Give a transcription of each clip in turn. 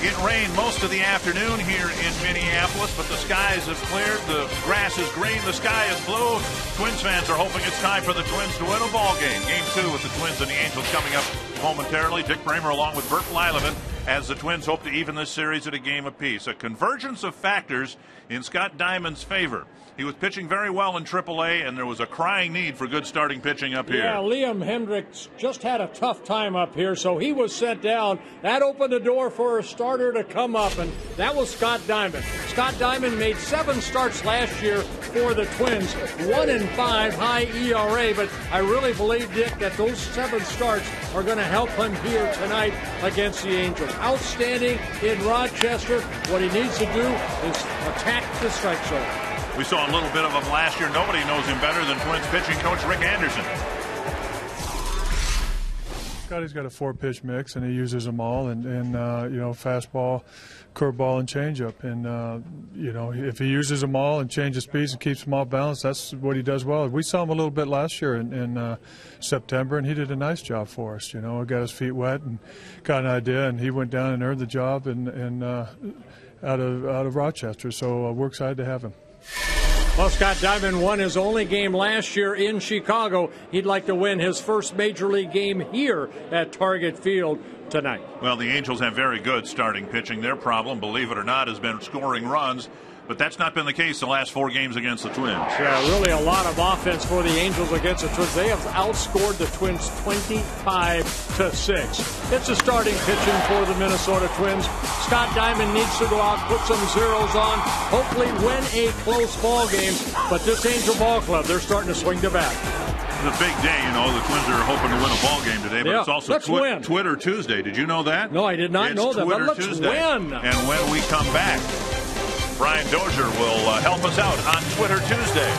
It rained most of the afternoon here in Minneapolis, but the skies have cleared. The grass is green. The sky is blue. Twins fans are hoping it's time for the Twins to win a ball game. Game 2 with the Twins and the Angels coming up momentarily. Dick Bramer along with Bert Blyleven as the Twins hope to even this series at a game apiece. A convergence of factors in Scott Diamond's favor. He was pitching very well in AAA, and there was a crying need for good starting pitching up here. Yeah, Liam Hendriks just had a tough time up here, so he was sent down. That opened the door for a starter to come up, and that was Scott Diamond. Scott Diamond made 7 starts last year for the Twins, 1-5 high ERA, but I really believe, Dick, that those 7 starts are going to help him here tonight against the Angels. Outstanding in Rochester. What he needs to do is attack the strike zone. We saw a little bit of him last year. Nobody knows him better than Twins pitching coach Rick Anderson. Scotty's got a 4-pitch mix, and he uses them all, and fastball, curveball, and changeup. And, if he uses them all and changes speeds and keeps them all balanced, that's what he does well. We saw him a little bit last year in September, and he did a nice job for us. Got his feet wet and got an idea, and he went down and earned the job out of Rochester. So we're excited to have him. Well, Scott Diamond won his only game last year in Chicago. He'd like to win his first major league game here at Target Field tonight. Well, the Angels have very good starting pitching. Their problem, believe it or not, has been scoring runs. But that's not been the case the last 4 games against the Twins. Yeah, really a lot of offense for the Angels against the Twins. They have outscored the Twins 25-6. It's a starting pitching for the Minnesota Twins. Scott Diamond needs to go out, put some zeros on, hopefully win a close ball game. But this Angel Ball Club, they're starting to swing the bat. It's a big day, the Twins are hoping to win a ball game today, but it's also Twitter Tuesday. Did you know that? No, I did not know that, but let's Tuesday. win. And when we come back, Brian Dozier will help us out on Twitter Tuesday.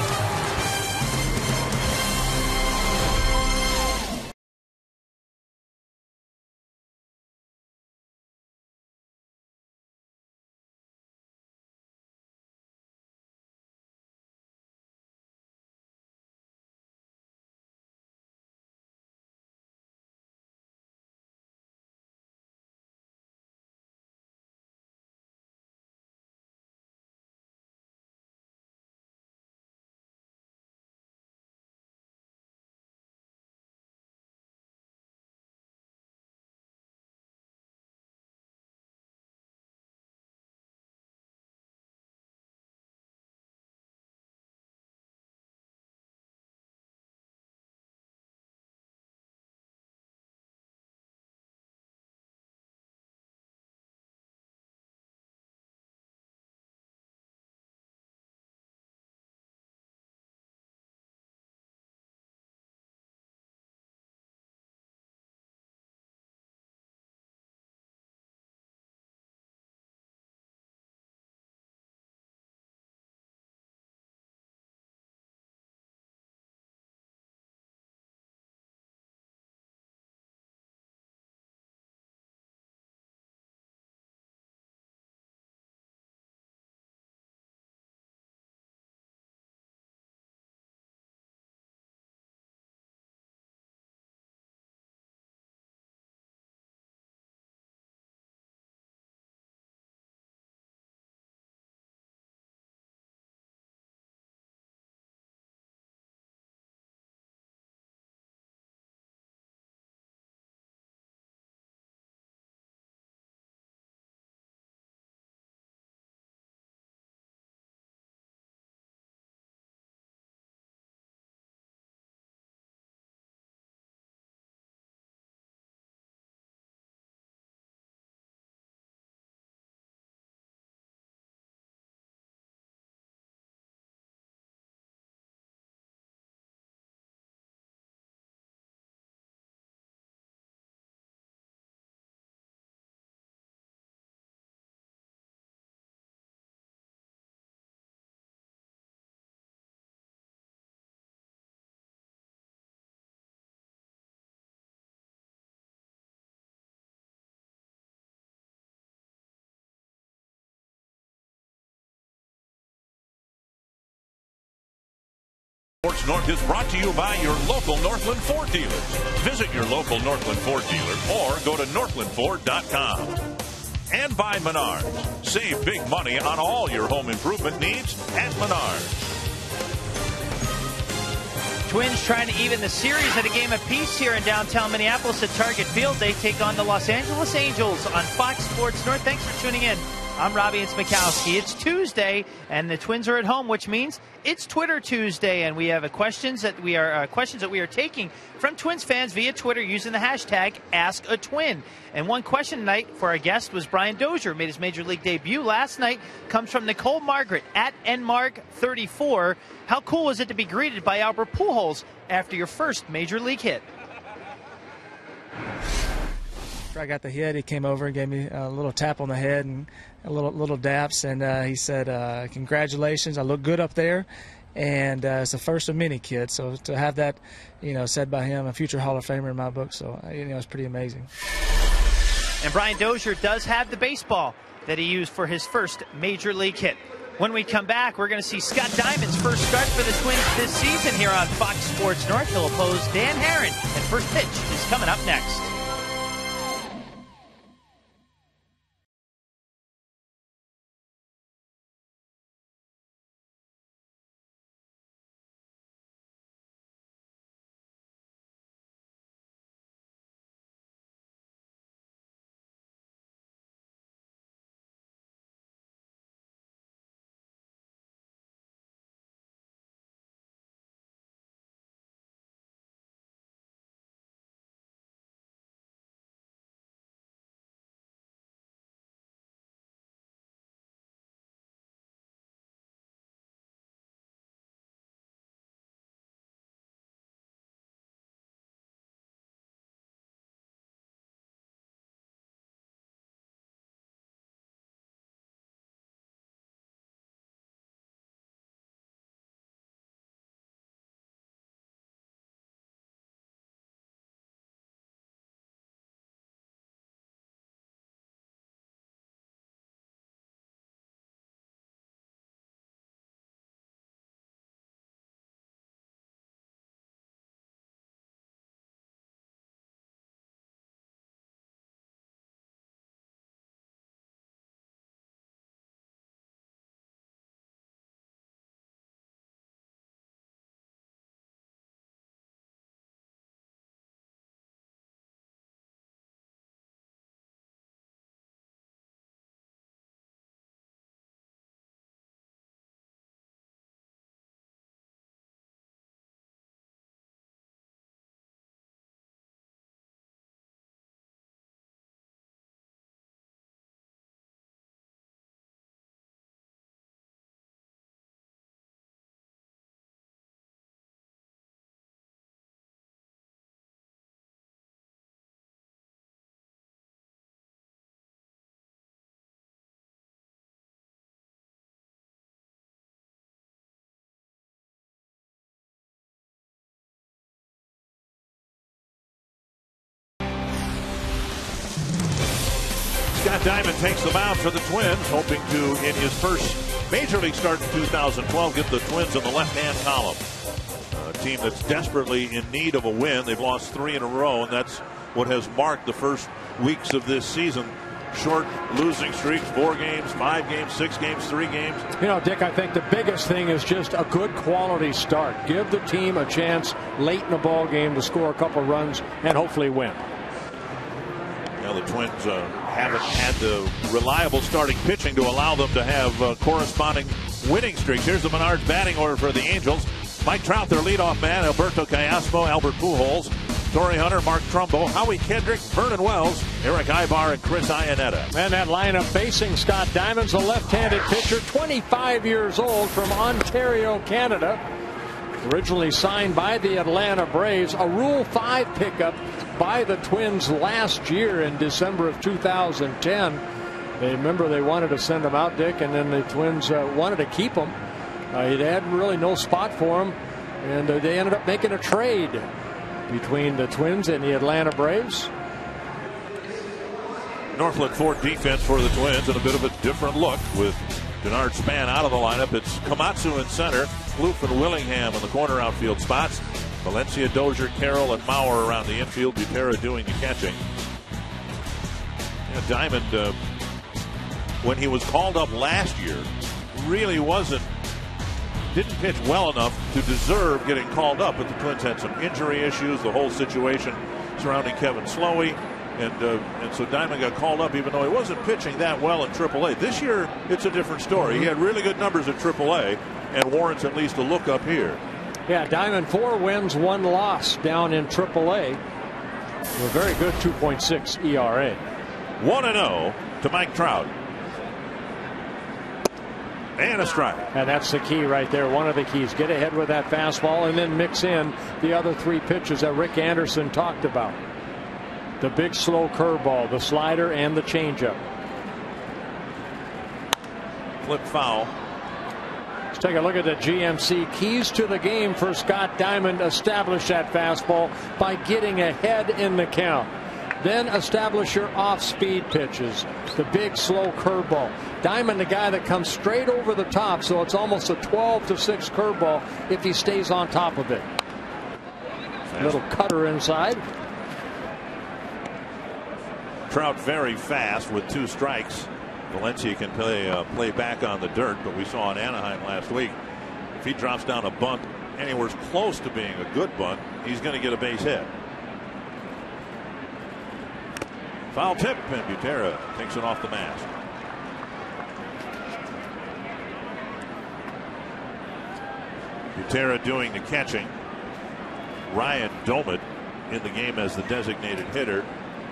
Sports North is brought to you by your local Northland Ford dealers. Visit your local Northland Ford dealer or go to northlandford.com. And by Menards. Save big money on all your home improvement needs at Menards. Twins trying to even the series at a game apiece here in downtown Minneapolis at Target Field. They take on the Los Angeles Angels on Fox Sports North. Thanks for tuning in. I'm Robbie Smikowski. It's Tuesday, and the Twins are at home, which means it's Twitter Tuesday, and we have questions that we are taking from Twins fans via Twitter using the hashtag #AskATwin. And one question tonight for our guest was Brian Dozier, made his Major League debut last night. Comes from Nicole Margaret at NMarg34. How cool is it to be greeted by Albert Pujols after your first Major League hit? After I got the hit, he came over and gave me a little tap on the head and a little daps, and he said, "Congratulations! I look good up there." And it's the first of many, kids. So to have that, said by him, a future Hall of Famer in my book, so it's pretty amazing. And Brian Dozier does have the baseball that he used for his first Major League hit. When we come back, we're going to see Scott Diamond's first start for the Twins this season here on Fox Sports North. He'll oppose Dan Herron, and first pitch is coming up next. Scott Diamond takes the mound for the Twins, hoping to, in his first Major League start in 2012, get the Twins in the left-hand column. A team that's desperately in need of a win. They've lost 3 in a row, and that's what has marked the first weeks of this season. Short losing streaks, 4 games, 5 games, 6 games, 3 games. Dick, I think the biggest thing is just a good quality start. Give the team a chance late in the ball game to score a couple runs and hopefully win. Now the Twins haven't had the reliable starting pitching to allow them to have corresponding winning streaks. Here's the Menards batting order for the Angels. Mike Trout, their leadoff man. Alberto Callasmo, Albert Pujols, Torrey Hunter, Mark Trumbo, Howie Kendrick, Vernon Wells, Eric Ibar, and Chris Iannetta. And that lineup facing Scott Diamond's a left-handed pitcher, 25 years old, from Ontario, Canada. Originally signed by the Atlanta Braves, a Rule 5 pickup by the Twins last year in December of 2010. They wanted to send him out, Dick, and then the Twins wanted to keep him. He had really no spot for him, and they ended up making a trade between the Twins and the Atlanta Braves. Northland Ford defense for the Twins, and a bit of a different look with Denard Span out of the lineup. It's Komatsu in center, Plouffe and Willingham in the corner outfield spots. Valencia, Dozier, Carroll, and Maurer around the infield. Butera doing the catching. Diamond, when he was called up last year, really didn't pitch well enough to deserve getting called up. But the Twins had some injury issues, the whole situation surrounding Kevin Slowey. And so Diamond got called up even though he wasn't pitching that well in AAA. This year, it's a different story. He had really good numbers at AAA and warrants at least a look up here. Yeah, Diamond 4 wins, 1 loss down in AAA. A very good 2.6 ERA. 1-0 to Mike Trout. And a strike. And that's the key right there. One of the keys. Get ahead with that fastball and then mix in the other 3 pitches that Rick Anderson talked about. The big slow curveball, the slider, and the changeup. Flip foul. Let's take a look at the GMC keys to the game for Scott Diamond. Establish that fastball by getting ahead in the count. Then establish your off-speed pitches. The big slow curveball. Diamond, the guy that comes straight over the top, so it's almost a 12-6 curveball if he stays on top of it. Little cutter inside. Trout very fast with 2 strikes. Valencia can play back on the dirt, but we saw in Anaheim last week, if he drops down a bunt anywhere close to being a good bunt, he's going to get a base hit. Foul tip, and Butera takes it off the mask. Butera doing the catching. Ryan Domit in the game as the designated hitter.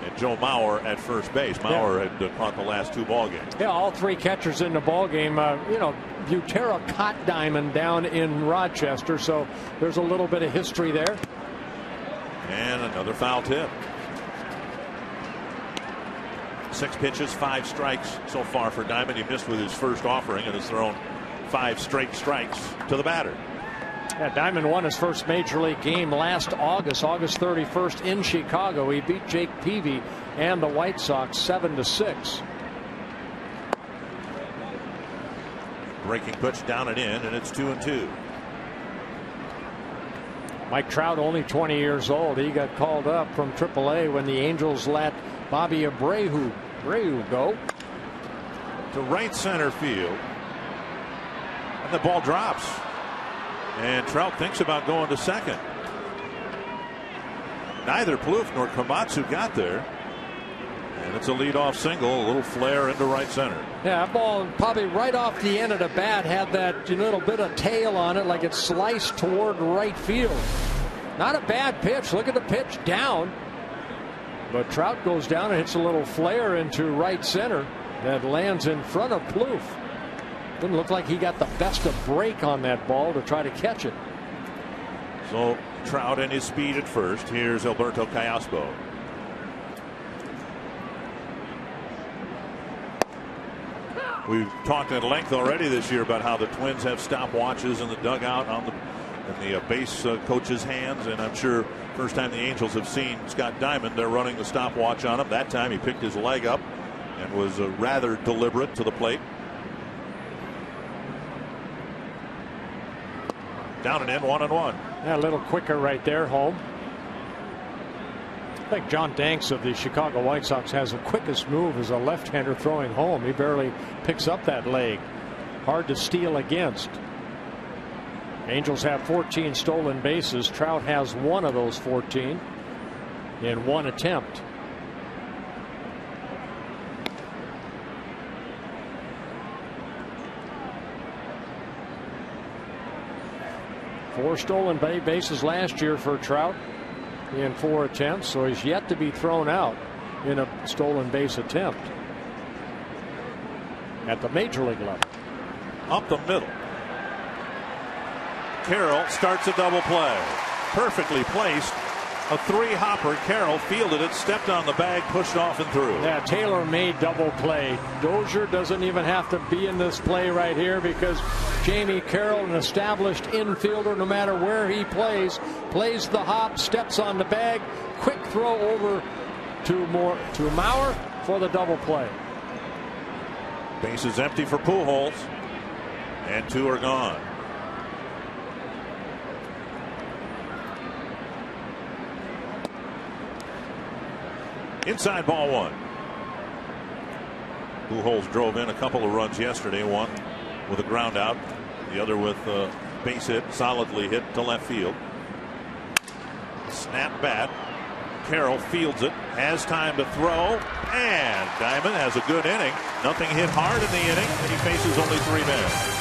And Joe Mauer at first base. Mauer had caught the last 2 ball games. Yeah, all 3 catchers in the ball game. Butera caught Diamond down in Rochester, so there's a little bit of history there. And another foul tip. 6 pitches, 5 strikes so far for Diamond. He missed with his first offering and has thrown 5 straight strikes to the batter. Yeah, Diamond won his first major league game last August 31st in Chicago. He beat Jake Peavy and the White Sox 7-6. Breaking pitch down and in, and it's 2-2. Mike Trout, only 20 years old. He got called up from AAA when the Angels let Bobby Abreu go to right center field, and the ball drops. And Trout thinks about going to second. Neither Plouffe nor Komatsu got there. And it's a leadoff single, a little flare into right center. Yeah, that ball probably right off the end of the bat had that little bit of tail on it, like it sliced toward right field. Not a bad pitch. Look at the pitch down. But Trout goes down and hits a little flare into right center that lands in front of Plouffe. Didn't look like he got the best of break on that ball to try to catch it. So Trout and his speed at first. Here's Alberto Callaspo. We've talked at length already this year about how the Twins have stopwatches in the dugout in the base coach's hands, and I'm sure first time the Angels have seen Scott Diamond, they're running the stopwatch on him. That time he picked his leg up and was rather deliberate to the plate. Down and in, 1-1. Yeah, a little quicker right there, home. I think John Danks of the Chicago White Sox has the quickest move as a left-hander throwing home. He barely picks up that leg. Hard to steal against. Angels have 14 stolen bases. Trout has 1 of those 14 in 1 attempt. Four stolen bases last year for Trout in 4 attempts, so he's yet to be thrown out in a stolen base attempt at the major league level. Up the middle. Carroll starts a double play. Perfectly placed. A 3-hopper. Carroll fielded it, stepped on the bag, pushed off and through. Yeah, Taylor made double play. Dozier doesn't even have to be in this play right here because Jamie Carroll, an established infielder, no matter where he plays the hop, steps on the bag, quick throw over to Maurer for the double play. Base is empty for Pujols. And 2 are gone. Inside ball 1. Pujols drove in a couple of runs yesterday, one with a ground out, the other with a base hit, solidly hit to left field. Snap bat. Carroll fields it, has time to throw, and Diamond has a good inning. Nothing hit hard in the inning, and he faces only 3 men.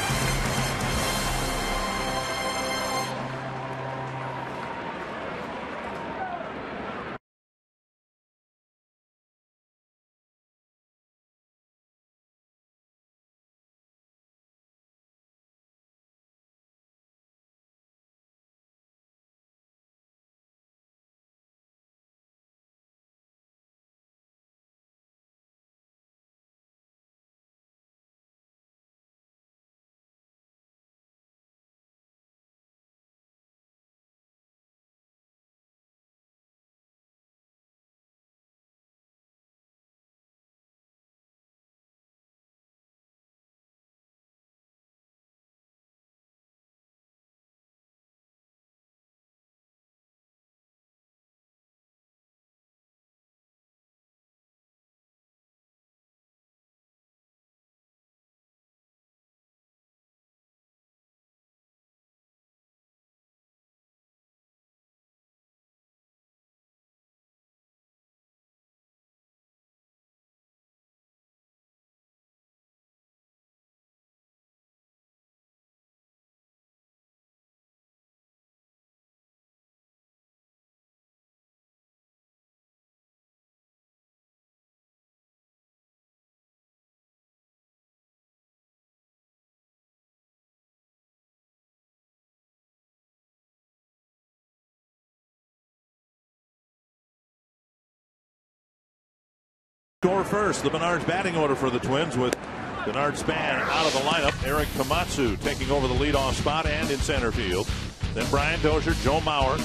Score first, the Menards batting order for the Twins with Denard Span out of the lineup. Eric Komatsu taking over the leadoff spot and in center field. Then Brian Dozier, Joe Mauer,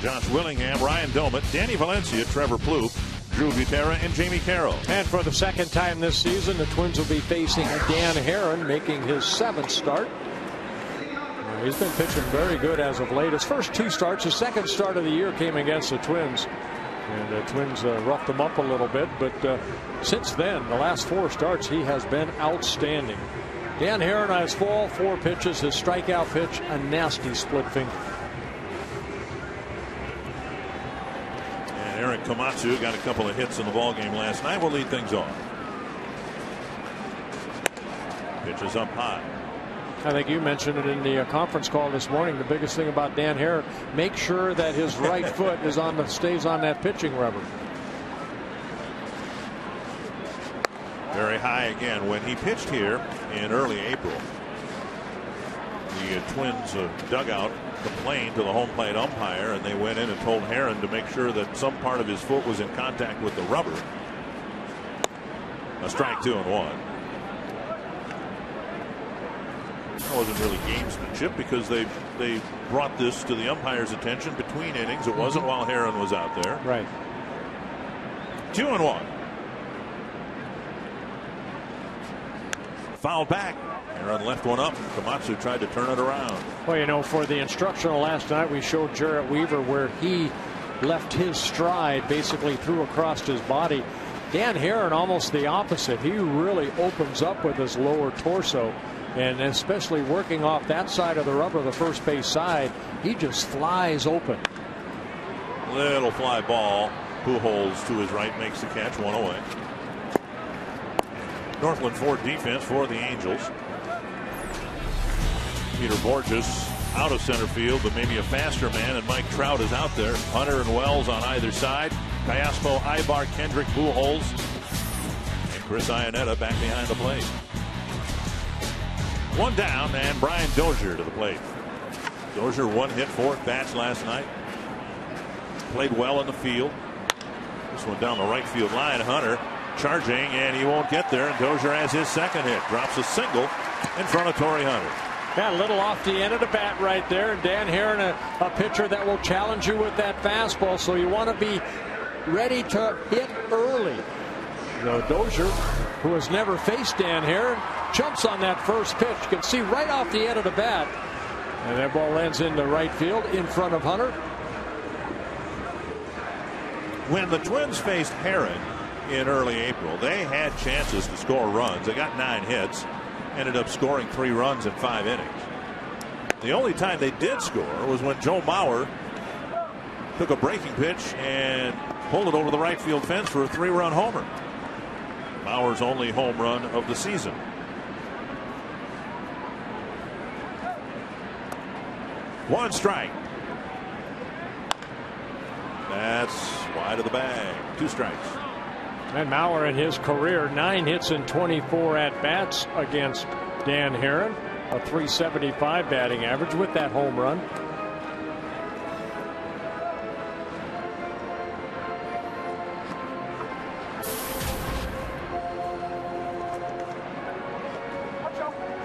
Josh Willingham, Ryan Doumit, Danny Valencia, Trevor Plouffe, Drew Butera, and Jamie Carroll. And for the second time this season, the Twins will be facing Dan Haren, making his 7th start. He's been pitching very good as of late. His first 2 starts, his second start of the year came against the Twins. And the Twins roughed him up a little bit, but since then, the last 4 starts, he has been outstanding. Dan Haren has 4 pitches, his strikeout pitch, a nasty split finger. And Eric Komatsu got a couple of hits in the ballgame last night. Will lead things off. Pitches up high. I think you mentioned it in the conference call this morning. The biggest thing about Dan Haren, make sure that his right foot is stays on that pitching rubber. Very high again. When he pitched here in early April, the Twins dugout complained to the home plate umpire, and they went in and told Haren to make sure that some part of his foot was in contact with the rubber. A strike 2 and 1. It wasn't really gamesmanship because they brought this to the umpire's attention between innings. It wasn't while Haren was out there. Right. 2 and 1. Foul back. Haren left one up. Komatsu tried to turn it around. Well, you know, for the instructional last night, we showed Jarrett Weaver where he left his stride, basically threw across his body. Dan Haren almost the opposite. He really opens up with his lower torso. And especially working off that side of the rubber, the first base side, he just flies open. Little fly ball. Pujols to his right makes the catch, 1 away. Northland Ford defense for the Angels. Peter Borges out of center field, but maybe a faster man, and Mike Trout is out there. Hunter and Wells on either side. Callaspo, Ibar, Kendrick, Pujols, and Chris Iannetta back behind the plate. 1 down, and Brian Dozier to the plate. Dozier 1 hit, 4 at-bats last night. Played well in the field. This one down the right field line. Hunter charging, and he won't get there. And Dozier has his 2nd hit. Drops a single in front of Torrey Hunter. Yeah, a little off the end of the bat right there. And Dan Haren, a pitcher that will challenge you with that fastball. So you want to be ready to hit early. You know, Dozier, who has never faced Dan Haren, jumps on that first pitch. You can see right off the end of the bat. And that ball lands into right field in front of Hunter. When the Twins faced Herron in early April, they had chances to score runs. They got 9 hits, ended up scoring 3 runs in 5 innings. The only time they did score was when Joe Mauer took a breaking pitch and pulled it over the right field fence for a 3-run homer. Mauer's only home run of the season. One strike. That's wide of the bag. 2 strikes. And Mauer in his career 9 hits and 24 at-bats against Dan Herron. A .375 batting average with that home run.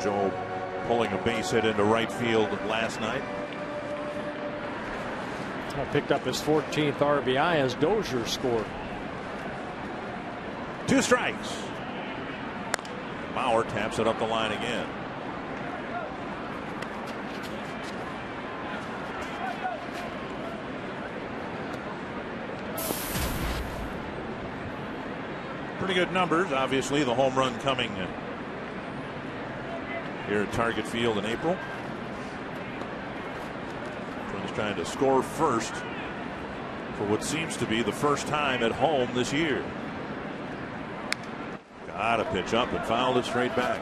Joe pulling a base hit into right field last night. Picked up his 14th RBI as Dozier scored. 2 strikes. Mauer taps it up the line again. Pretty good numbers. Obviously, the home run coming here at Target Field in April. Twins trying to score first for what seems to be the first time at home this year. Got a pitch up and fouled it straight back.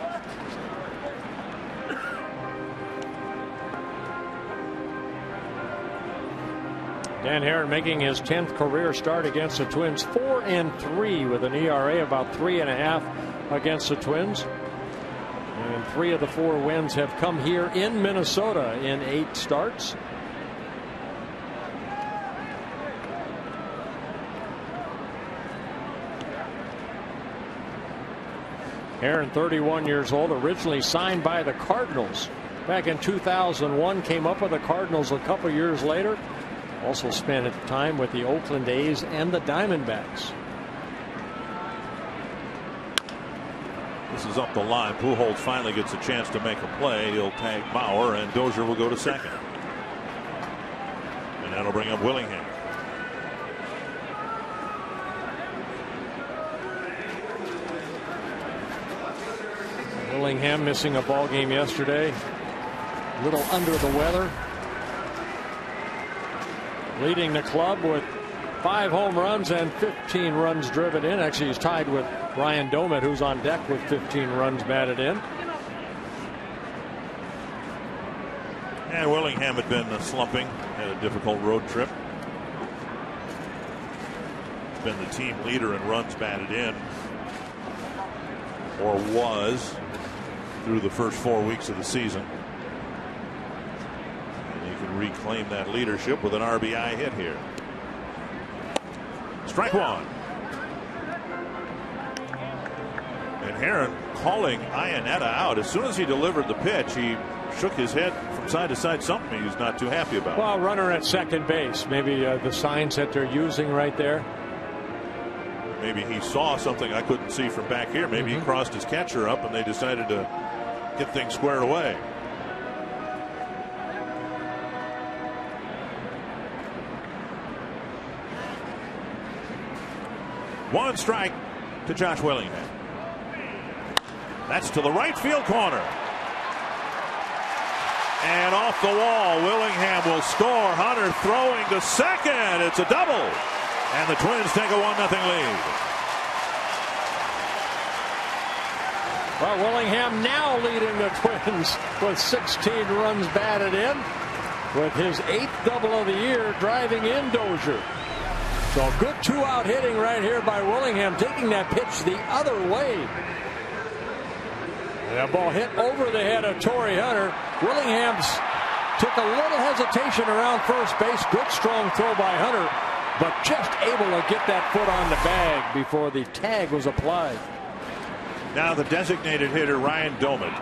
Dan Herron making his 10th career start against the Twins. 4-3 with an ERA about 3.5 against the Twins. And 3 of the 4 wins have come here in Minnesota in 8 starts. Herron, 31 years old, originally signed by the Cardinals back in 2001, came up with the Cardinals a couple years later. Also spent time with the Oakland A's and the Diamondbacks. This is up the line. Pujols finally gets a chance to make a play. He'll tag Mauer, and Dozier will go to second. And that'll bring up Willingham. Willingham missing a ball game yesterday. A little under the weather. Leading the club with 5 home runs and 15 runs driven in. Actually, he's tied with Ryan Domet, who's on deck with 15 runs batted in. And Willingham had been slumping, had a difficult road trip. Been the team leader in runs batted in, or was, through the first 4 weeks of the season. Reclaim that leadership with an RBI hit here. Strike 1. And Herron calling Iannetta out. As soon as he delivered the pitch, he shook his head from side to side, something he's not too happy about. Well, runner at second base. Maybe the signs that they're using right there. Maybe he saw something I couldn't see from back here. Maybe he crossed his catcher up and they decided to get things squared away. One strike to Josh Willingham. That's to the right field corner. And off the wall, Willingham will score. Hunter throwing to second. It's a double. And the Twins take a 1-0 lead. Well, Willingham now leading the Twins with 16 runs batted in, with his 8th double of the year, driving in Dozier. So good 2-out hitting right here by Willingham, taking that pitch the other way. And that ball hit over the head of Torrey Hunter. Willingham's took a little hesitation around first base. Good strong throw by Hunter, but just able to get that foot on the bag before the tag was applied. Now the designated hitter, Ryan Domet.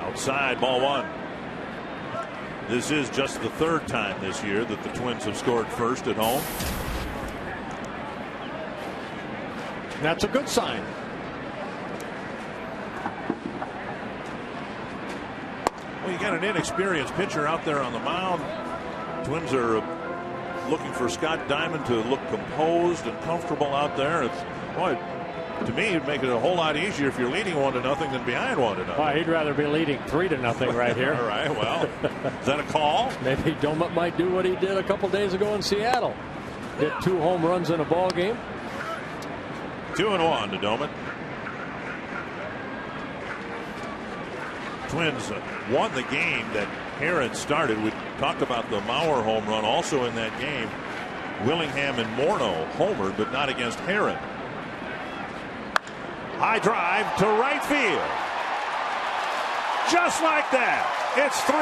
Outside, ball 1. This is just the 3rd time this year that the Twins have scored first at home. That's a good sign. Well, you got an inexperienced pitcher out there on the mound. Twins are looking for Scott Diamond to look composed and comfortable out there. It's, boy, to me, it'd make it a whole lot easier if you're leading 1-0 than behind 1-0. Well, he'd rather be leading 3-0 right here. All right, well, is that a call? Maybe Domet might do what he did a couple days ago in Seattle. Hit 2 home runs in a ball game. 2-1 to Domet. Twins won the game that Herron started. We talked about the Mauer home run also in that game. Willingham and Morneau homered, but not against Herron. High drive to right field. Just like that. It's 3-0.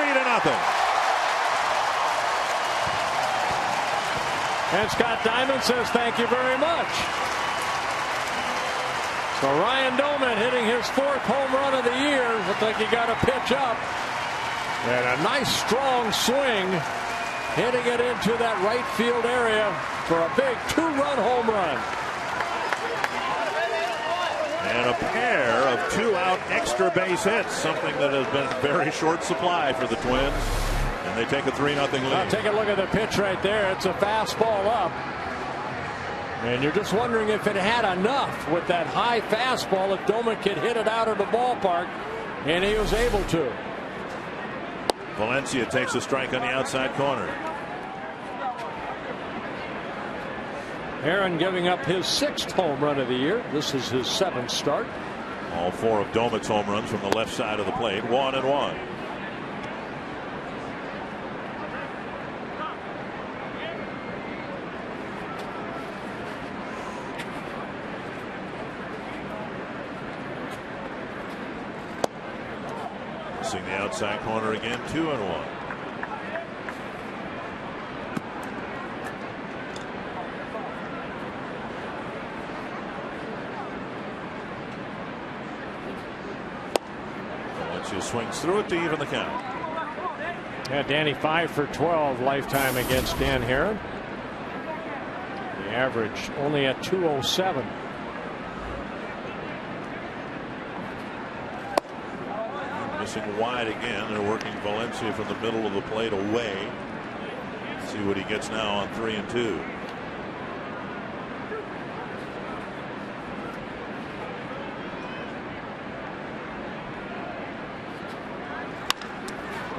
And Scott Diamond says thank you very much. So Ryan Domet hitting his 4th home run of the year. Looks like he got a pitch up. And a nice strong swing. Hitting it into that right field area for a big 2-run home run. And a pair of 2-out extra base hits. Something that has been very short supply for the Twins. And they take a 3-0 lead. Now take a look at the pitch right there. It's a fastball up. And you're just wondering if it had enough with that high fastball if Domet could hit it out of the ballpark. And he was able to. Valencia takes a strike on the outside corner. Herron giving up his 6th home run of the year. This is his 7th start. All 4 of Domet's home runs from the left side of the plate. 1-1. Missing the outside corner again. 2-1. Valencia swings through it to even the count. Yeah, Danny 5 for 12 lifetime against Dan Herron. The average only at 207. Missing wide again. They're working Valencia from the middle of the plate away. See what he gets now on 3-2.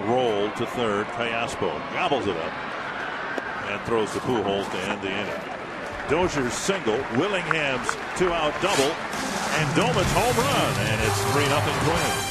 Roll to third. Callaspo gobbles it up and throws to Pujols to end the inning. Dozier's single, Willingham's 2-out double, and Domet's home run, and it's 3-0 Twins.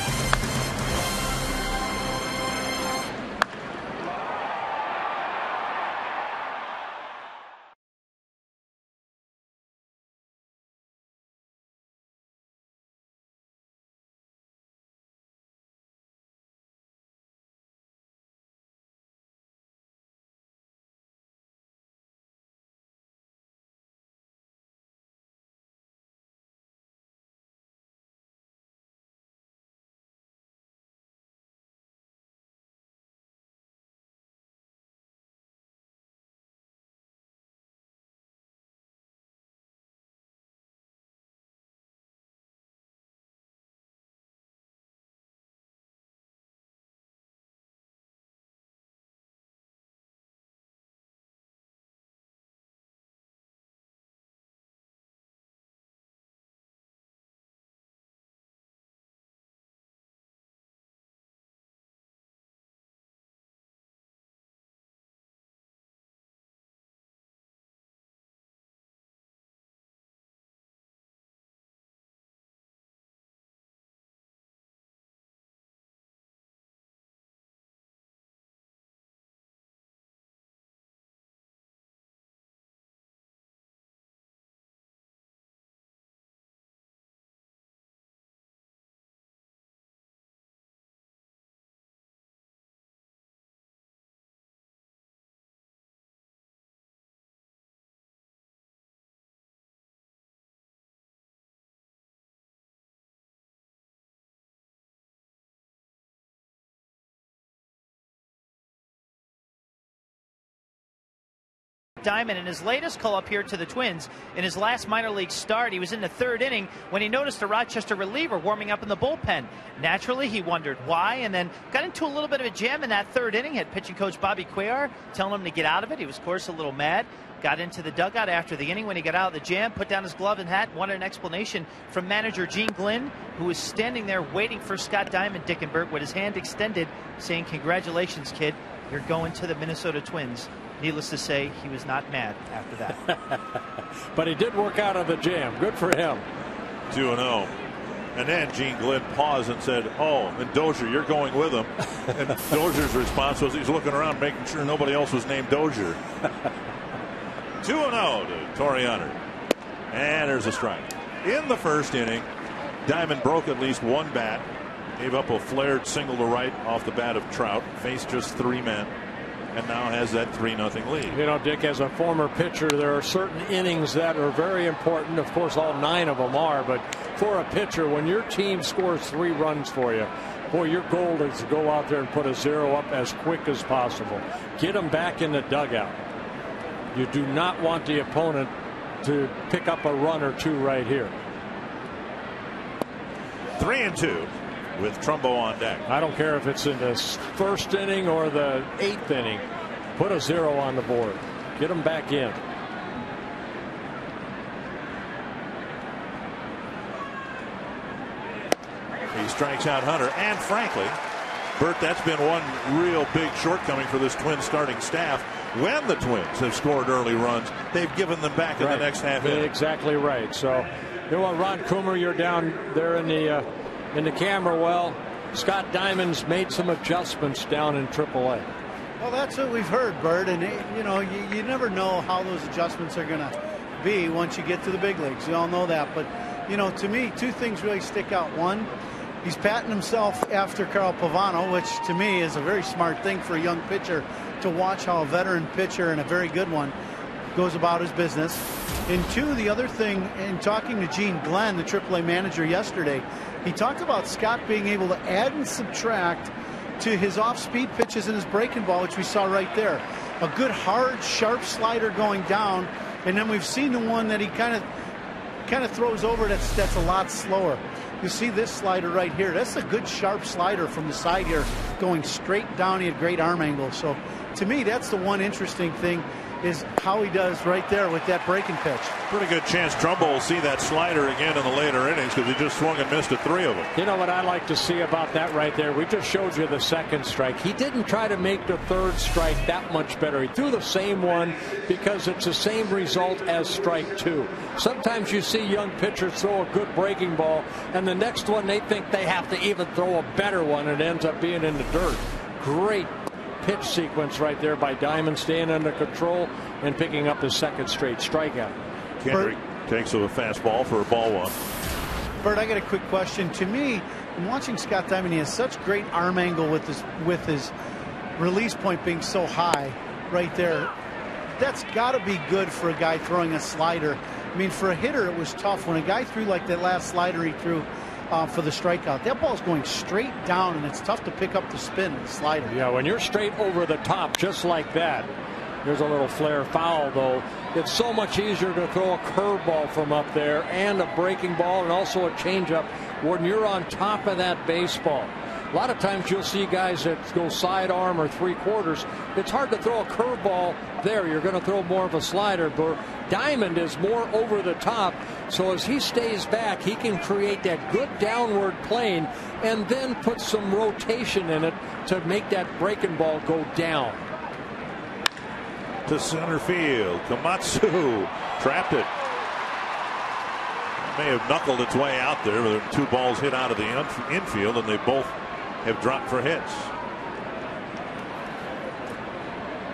Diamond in his latest call up here to the Twins. In his last minor league start, he was in the 3rd inning when he noticed a Rochester reliever warming up in the bullpen. Naturally, he wondered why, and then got into a little bit of a jam in that 3rd inning. Had pitching coach Bobby Cuellar telling him to get out of it. He was, of course, a little mad. Got into the dugout after the inning when he got out of the jam, put down his glove and hat, wanted an explanation from manager Gene Glenn, who was standing there waiting for Scott Diamond, Dickenberg, with his hand extended, saying, "Congratulations, kid. You're going to the Minnesota Twins." Needless to say, he was not mad after that. But he did work out of the jam. Good for him. 2-0. And then Gene Glenn paused and said, "Oh, and Dozier, you're going with him." And Dozier's response was he's looking around making sure nobody else was named Dozier. 2-0 to Toriano. And there's a strike. In the 1st inning, Diamond broke at least one bat. Gave up a flared single to right off the bat of Trout. Faced just 3 men. And now has that 3-0 lead. You know, Dick, as a former pitcher, there are certain innings that are very important. Of course, all 9 of them are. But for a pitcher, when your team scores 3 runs for you, boy, your goal is to go out there and put a 0 up as quick as possible. Get them back in the dugout. You do not want the opponent to pick up a run or 2 right here. 3-2 with Trumbo on deck. I don't care if it's in the 1st inning or the 8th inning. Put a 0 on the board. Get them back in. He strikes out Hunter, and frankly, Bert, that's been one real big shortcoming for this Twins starting staff. When the Twins have scored early runs, they've given them back in the next half inning. Exactly right. So, you know what, Ron Coomer, you're down there in the camera well. Scott Diamond's made some adjustments down in AAA. Well, that's what we've heard, Bert, and you know, you never know how those adjustments are going to be once you get to the big leagues. You all know that, but you know, to me, 2 things really stick out. One, he's patting himself after Carl Pavano, which to me is a very smart thing for a young pitcher, to watch how a veteran pitcher and a very good one goes about his business. And 2, the other thing, in talking to Gene Glenn, the AAA manager yesterday, he talked about Scott being able to add and subtract to his off-speed pitches and his breaking ball, which we saw right there. A good, hard, sharp slider going down, and then we've seen the one that he kind of throws over that's a lot slower. You see this slider right here. That's a good sharp slider from the side here, going straight down. He had great arm angle. So to me, that's the one interesting thing, is how he does right there with that breaking pitch. Pretty good chance Trumbo will see that slider again in the later innings, because he just swung and missed at 3 of them. You know what I like to see about that right there? We just showed you the 2nd strike. He didn't try to make the 3rd strike that much better. He threw the same one because it's the same result as strike 2. Sometimes you see young pitchers throw a good breaking ball, and the next one they think they have to even throw a better one, and it ends up being in the dirt. Great pitch sequence right there by Diamond, staying under control and picking up his 2nd straight strikeout. Kendrick takes a fastball for a ball 1. Bert, I got a quick question. To me, in watching Scott Diamond, he has such great arm angle with his release point being so high right there. That's got to be good for a guy throwing a slider. I mean, for a hitter, it was tough. When a guy threw like that last slider he threw for the strikeout, that ball's going straight down, and it's tough to pick up the spin of the slider. Yeah, when you're straight over the top just like that. There's a little flare foul, though. It's so much easier to throw a curveball from up there, and a breaking ball, and also a changeup when you're on top of that baseball. A lot of times you'll see guys that go sidearm or 3/4. It's hard to throw a curveball there. You're going to throw more of a slider, but Diamond is more over the top. So as he stays back, he can create that good downward plane and then put some rotation in it to make that breaking ball go down. To center field, Komatsu trapped it. May have knuckled its way out there, but 2 balls hit out of the infield, and they both have dropped for hits.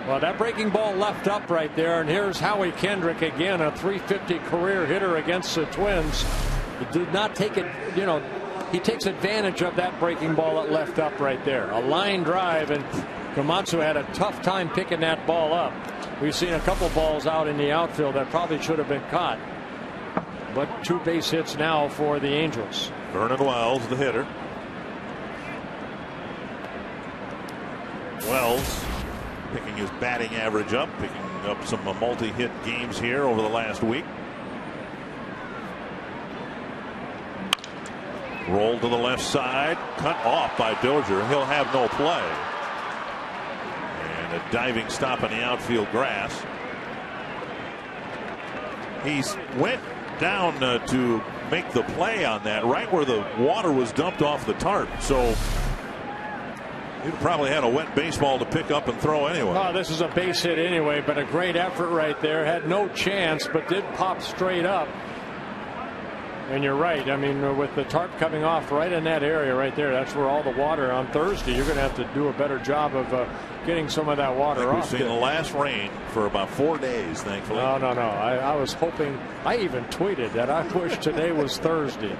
Well, that breaking ball left up right there, and here's Howie Kendrick again, a .350 career hitter against the Twins. He did not take it, you know, he takes advantage of that breaking ball that left up right there. A line drive, and Komatsu had a tough time picking that ball up. We've seen a couple balls out in the outfield that probably should have been caught. But 2 base hits now for the Angels. Vernon Wells, the hitter. Wells picking his batting average up, picking up some multi-hit games here over the last week. Roll to the left side, cut off by Dozier. He'll have no play. And a diving stop on the outfield grass. He went down to make the play on that right where the water was dumped off the tarp. So he'd probably had a wet baseball to pick up and throw anyway. Oh, this is a base hit anyway, but a great effort right there. Had no chance, but did pop straight up. And you're right. I mean, with the tarp coming off right in that area right there, that's where all the water on Thursday. You're going to have to do a better job of getting some of that water off. We've seen the last rain for about 4 days, thankfully. No. I was hoping. I even tweeted that I wish today was Thursday,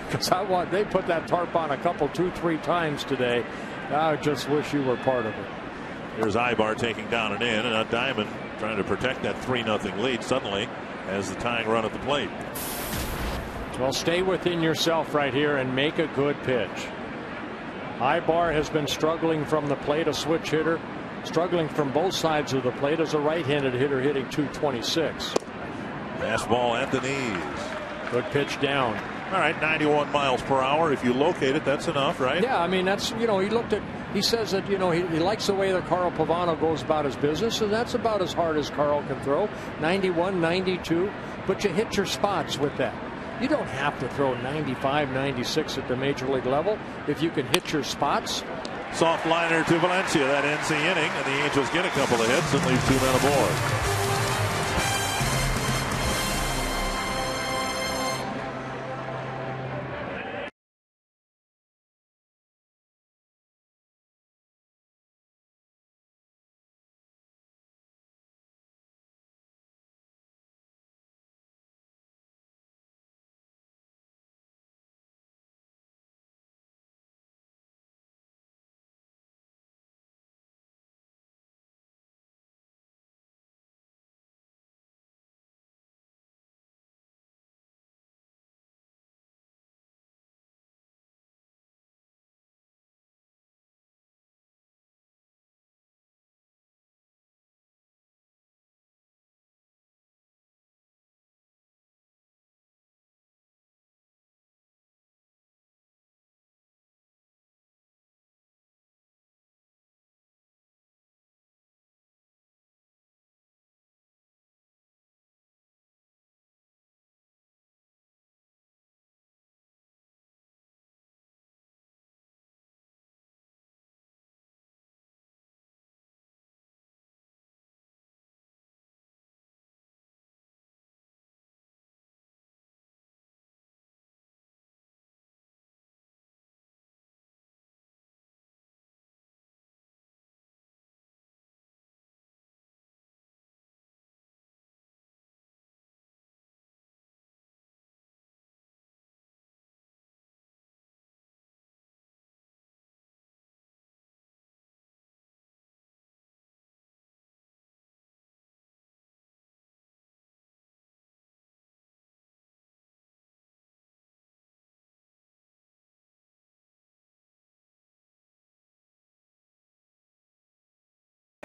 because they put that tarp on a couple, 2-3 times today. I just wish you were part of it. Here's Ibar taking down an in, and Diamond trying to protect that 3-0 lead. Suddenly has the tying run at the plate. Well, stay within yourself right here and make a good pitch. Ibar has been struggling from the plate, a switch hitter, struggling from both sides of the plate as a right-handed hitter, hitting .226. Fastball at the knees. Good pitch down. All right, 91 miles per hour. If you locate it, that's enough, right? Yeah, I mean, that's, he says that, he likes the way that Carl Pavano goes about his business, and that's about as hard as Carl can throw. 91, 92, but you hit your spots with that. You don't have to throw 95, 96 at the major league level if you can hit your spots. Soft liner to Valencia. That ends the inning, and the Angels get a couple of hits and leave 2 men aboard.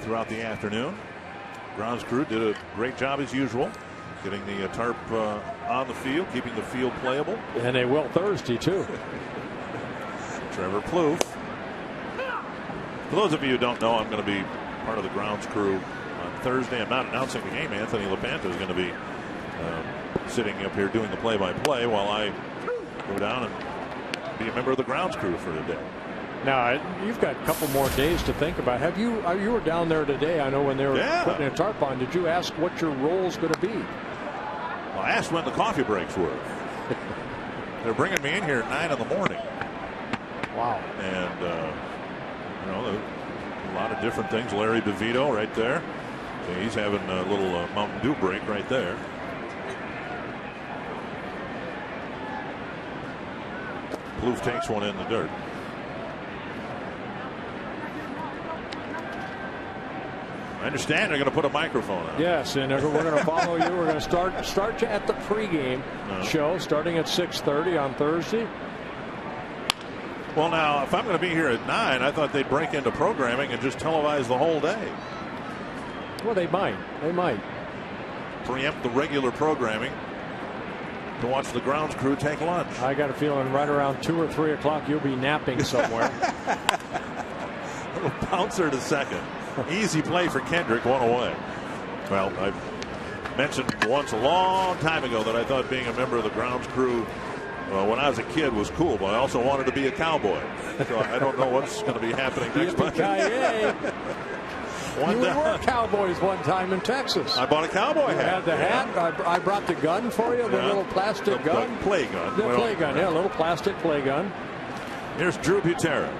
Throughout the afternoon, grounds crew did a great job as usual, getting the tarp on the field, keeping the field playable. And they will Thursday too. Trevor Plouffe. For those of you who don't know, I'm going to be part of the grounds crew on Thursday. I'm not announcing the game. Anthony LaPanta is going to be sitting up here doing the play-by-play while I go down and be a member of the grounds crew for the day. Now, you've got a couple more days to think about. You were down there today, I know, when they were putting a tarp on. Did you ask what your role's going to be? Well, I asked when the coffee breaks were. They're bringing me in here at 9 in the morning. Wow. And, a lot of different things. Larry DeVito right there. So he's having a little Mountain Dew break right there. Plouffe takes one in the dirt. I understand they're going to put a microphone on. Yes, and we're going to follow you. We're going to start you at the pregame show starting at 6:30 on Thursday. Well, now, if I'm going to be here at 9, I thought they'd break into programming and just televise the whole day. Well, they might. They might. Preempt the regular programming to watch the grounds crew take lunch. I got a feeling right around 2 or 3 o'clock you'll be napping somewhere. A little bouncer to second. Easy play for Kendrick, one away. Well, I mentioned once a long time ago that I thought being a member of the grounds crew when I was a kid was cool, but I also wanted to be a cowboy. So I don't know what's going to be happening next month. You were cowboys one time in Texas. I bought a cowboy hat. You had the hat. I brought the gun for you, the little plastic gun. The play gun. The play gun, a little plastic play gun. Here's Drew Butera.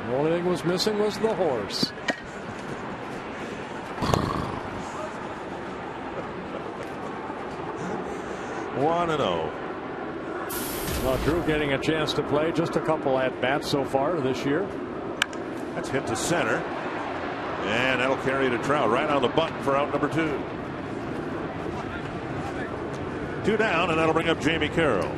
The only thing was missing was the horse. 1-0. Well, Drew getting a chance to play, just a couple at bats so far this year. That's hit to center. And that'll carry to Trout right on the button for out number 2. 2 down, and that'll bring up Jamie Carroll.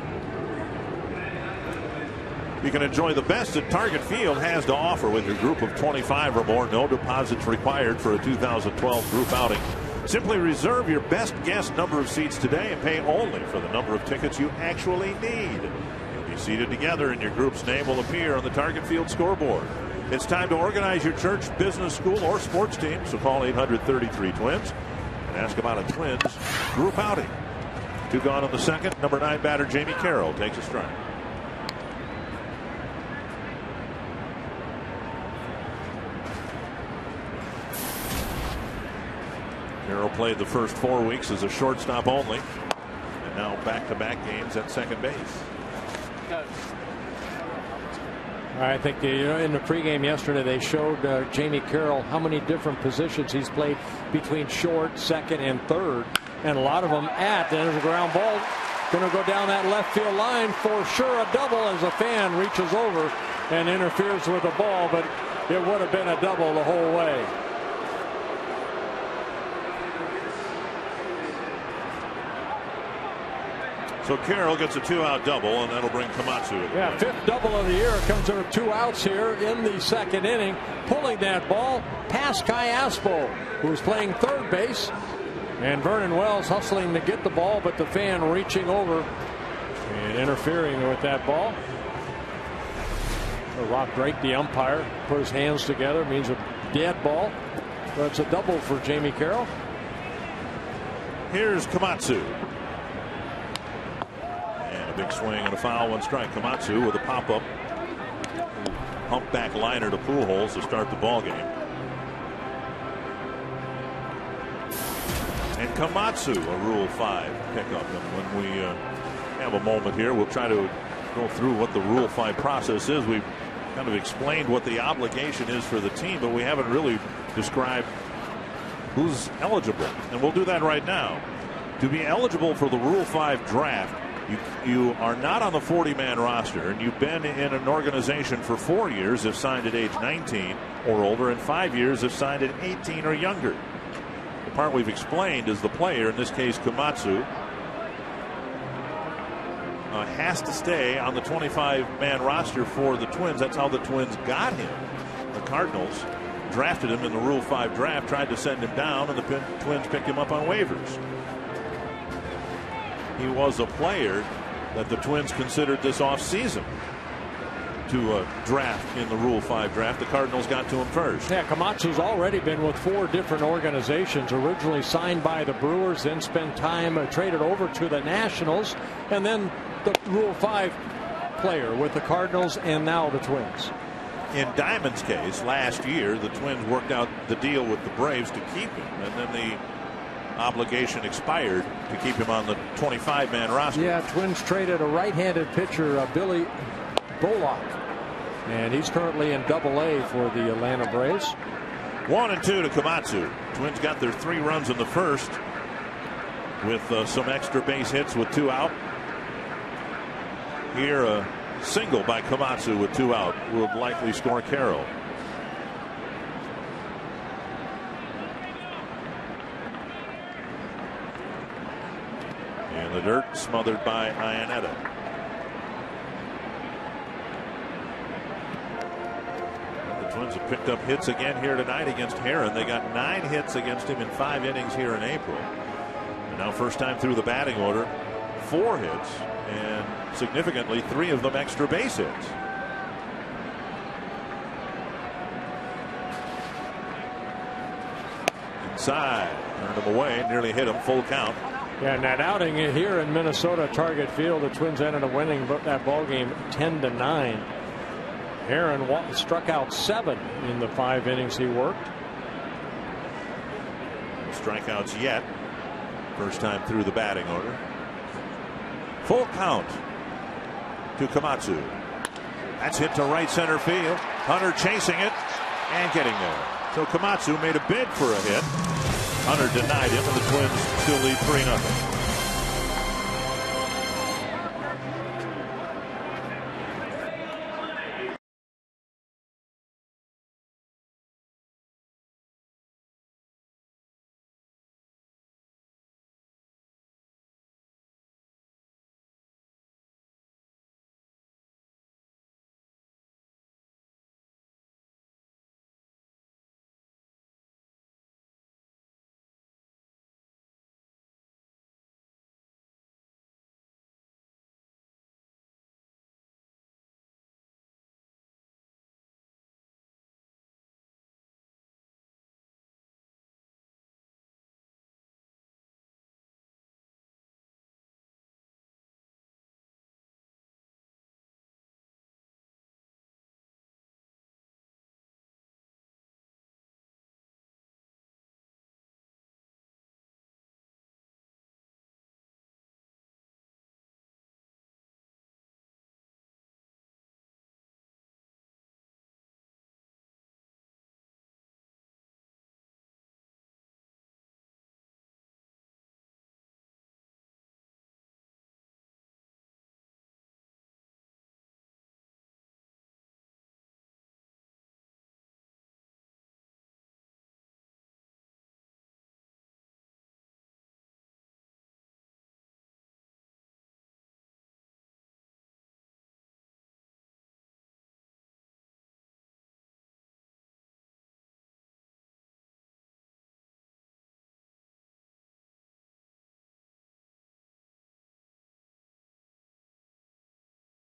You can enjoy the best that Target Field has to offer with your group of 25 or more. No deposits required for a 2012 group outing. Simply reserve your best guest number of seats today and pay only for the number of tickets you actually need. You'll be seated together and your group's name will appear on the Target Field scoreboard. It's time to organize your church, business, school, or sports team, so call 800-33-TWINS and ask about a Twins group outing. 2 gone in the second. Number 9 batter Jamie Carroll takes a strike. Carroll played the first 4 weeks as a shortstop only, and now back-to-back games at second base. I think in the pregame yesterday they showed Jamie Carroll how many different positions he's played between short, second, and third, and a lot of them at. There's a ground ball going to go down that left field line, for sure a double, as a fan reaches over and interferes with the ball, but it would have been a double the whole way. So Carroll gets a 2-out double, and that'll bring Komatsu. Yeah, 5th double of the year. Comes to 2 outs here in the second inning. Pulling that ball past Kai Aspo, who's playing third base. And Vernon Wells hustling to get the ball, but the fan reaching over and interfering with that ball. Rock Drake, the umpire, put his hands together. Means a dead ball. But it's a double for Jamie Carroll. Here's Komatsu. Big swing and a foul, 1 strike. Komatsu with a pop-up humpback liner to Pujols to start the ball game. And Komatsu, a Rule 5 pickup. And when we have a moment here, we'll try to go through what the Rule 5 process is. We've kind of explained what the obligation is for the team, but we haven't really described who's eligible. And we'll do that right now. To be eligible for the Rule 5 draft, you are not on the 40-man roster, and you've been in an organization for 4 years if signed at age 19 or older, and 5 years if signed at 18 or younger. The part we've explained is the player, in this case Komatsu, has to stay on the 25-man roster for the Twins. That's how the Twins got him. The Cardinals drafted him in the Rule 5 draft, tried to send him down, and the Twins picked him up on waivers. He was a player that the Twins considered this offseason to draft in the Rule 5 draft. The Cardinals got to him first. Yeah, Komatsu's already been with 4 different organizations. Originally signed by the Brewers, then spent time traded over to the Nationals, and then the Rule 5 player with the Cardinals, and now the Twins. In Diamond's case, last year, the Twins worked out the deal with the Braves to keep him, and then the obligation expired to keep him on the 25-man roster. Yeah, Twins traded a right-handed pitcher, Billy Bollock, and he's currently in Double-A for the Atlanta Braves. 1-2 to Komatsu. Twins got their 3 runs in the first with some extra base hits with 2 out. Here a single by Komatsu with 2 out will likely score Carroll. In the dirt, smothered by Iannetta. The Twins have picked up hits again here tonight against Herron. They got 9 hits against him in 5 innings here in April. And now first time through the batting order, 4 hits, and significantly 3 of them extra base hits. Inside, turned him away, nearly hit him, full count. Yeah, and that outing here in Minnesota Target Field, the Twins ended up winning that ball game 10-9. Herron struck out 7 in the 5 innings he worked. Strikeouts yet. First time through the batting order. Full count to Komatsu. That's hit to right center field. Hunter chasing it and getting there. So Komatsu made a bid for a hit. Hunter denied him, and the Twins still lead 3-0.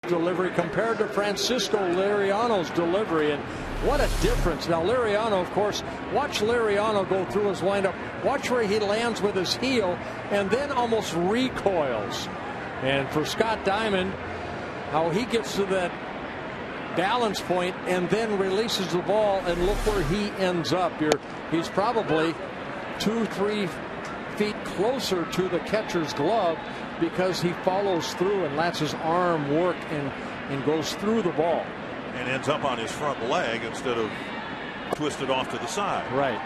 Delivery compared to Francisco Liriano's delivery, and what a difference. Now Liriano, of course, watch Liriano go through his windup, watch where he lands with his heel and then almost recoils. And for Scott Diamond, how he gets to that balance point and then releases the ball, and look where he ends up. He's probably 2-3 feet closer to the catcher's glove because he follows through and lets his arm work and goes through the ball. And ends up on his front leg instead of twisted off to the side. Right.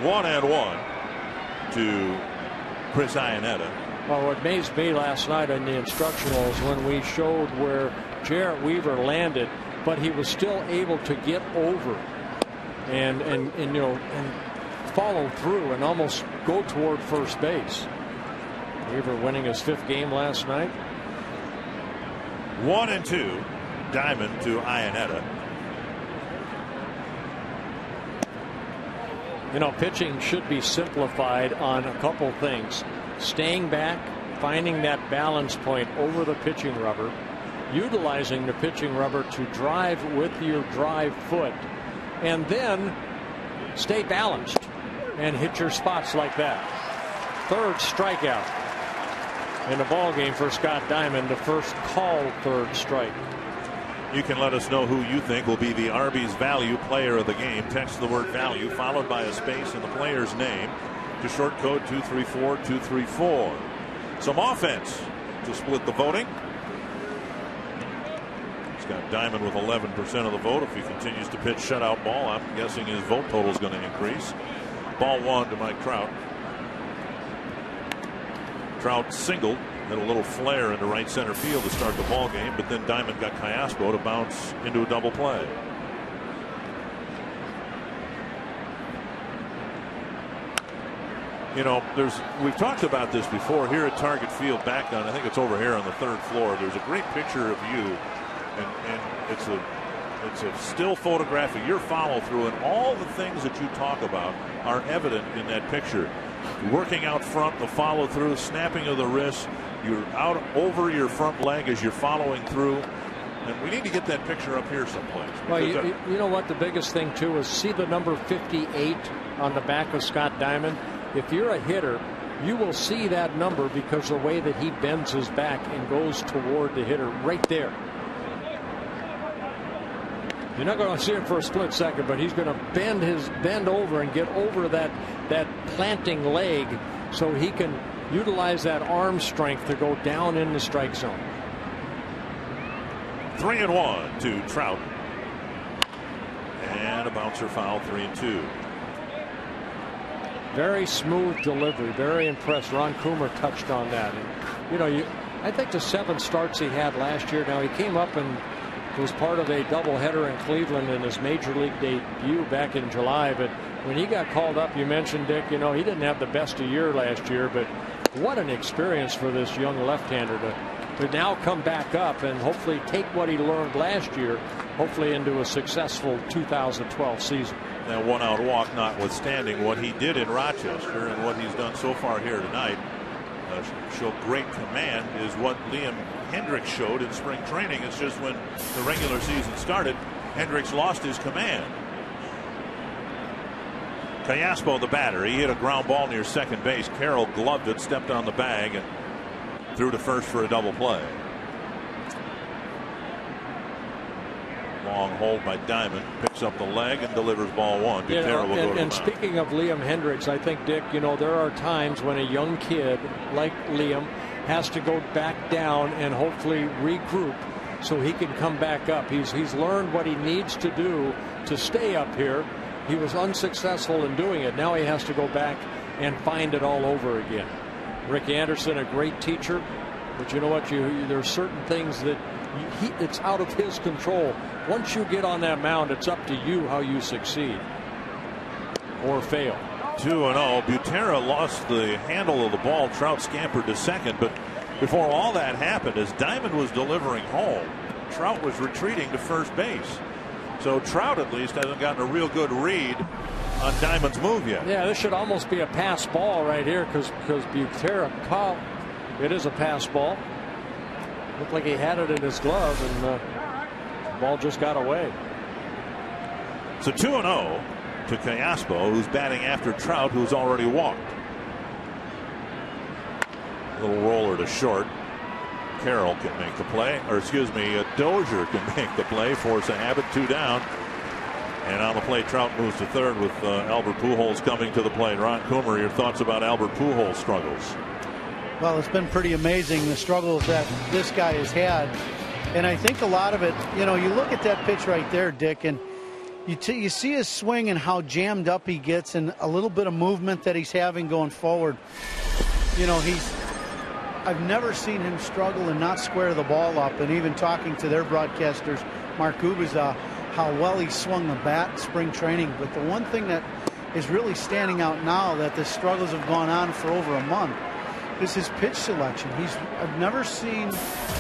1-1 to Chris Iannetta. Well, what amazed me last night in the instructionals when we showed where Jarrett Weaver landed, but he was still able to get over and follow through and almost go toward first base. Weaver winning his 5th game last night. 1-2. Diamond to Iannetta. Pitching should be simplified on a couple things. Staying back, finding that balance point over the pitching rubber, utilizing the pitching rubber to drive with your drive foot, and then stay balanced and hit your spots like that. 3rd strikeout in the ball game for Scott Diamond, the first called 3rd strike. You can let us know who you think will be the Arby's Value Player of the game. Text the word value followed by a space in the player's name to short code 234-234. Some offense to split the voting. Scott Diamond with 11% of the vote. If he continues to pitch shutout ball, I'm guessing his vote total is going to increase. Ball 1 to Mike Trout. Trout singled, had a little flare into right center field to start the ball game, but then Diamond got Callaspo to bounce into a double play. We've talked about this before here at Target Field back on, I think it's over here on the 3rd floor. There's a great picture of you, and it's It's a still photograph of your follow through, and all the things that you talk about are evident in that picture. Working out front, the follow through, snapping of the wrist, you're out over your front leg as you're following through. And we need to get that picture up here someplace. Well, you know what the biggest thing too is, see the number 58 on the back of Scott Diamond. If you're a hitter, you will see that number because the way that he bends his back and goes toward the hitter right there. You're not going to see him for a split second, but he's going to bend over and get over that planting leg so he can utilize that arm strength to go down in the strike zone. 3-1 to Trout. And a bouncer foul, 3-2. Very smooth delivery, very impressed. Ron Coomer touched on that. And, you know, I think the 7 starts he had last year, now he came up and was part of a doubleheader in Cleveland in his major league debut back in July. But when he got called up, you mentioned, Dick, you know, he didn't have the best of year last year, but what an experience for this young left-hander to now come back up and hopefully take what he learned last year, hopefully into a successful 2012 season. That 1-out walk notwithstanding, what he did in Rochester and what he's done so far here tonight show great command is what Liam Hendriks showed in spring training. It's just when the regular season started, Hendriks lost his command. Callaspo, the batter, he hit a ground ball near second base. Carroll gloved it, stepped on the bag, and threw to first for a double play. Long hold by Diamond, picks up the leg and delivers ball 1. And speaking of Liam Hendriks, I think, Dick, you know, there are times when a young kid like Liam has to go back down and hopefully regroup so he can come back up. He's learned what he needs to do to stay up here. He was unsuccessful in doing it. Now he has to go back and find it all over again. Rick Anderson, a great teacher, but you know what? There's certain things that it's out of his control. Once you get on that mound, it's up to you how you succeed or fail. 2-0. Butera lost the handle of the ball. Trout scampered to second, but before all that happened, as Diamond was delivering home, Trout was retreating to first base. So Trout at least hasn't gotten a real good read on Diamond's move yet. Yeah, this should almost be a pass ball right here because Butera caught. It is a pass ball. Looked like he had it in his glove, and the ball just got away. So 2-0 to Callaspo, who's batting after Trout, who's already walked. Little roller to short. Carroll can make the play, or excuse me, Dozier can make the play, force a Abbott 2 down. And on the plate, Trout moves to third with Albert Pujols coming to the plate. Ron Coomer, your thoughts about Albert Pujols' struggles? Well, it's been pretty amazing, the struggles that this guy has had. And I think a lot of it, you know, you look at that pitch right there, Dick, and you see his swing and how jammed up he gets and a little bit of movement that he's having going forward. You know, I've never seen him struggle and not square the ball up. And even talking to their broadcasters, Mark Gubicza, how well he swung the bat in spring training. But the one thing that is really standing out now, that the struggles have gone on for over a month, is his pitch selection. I've never seen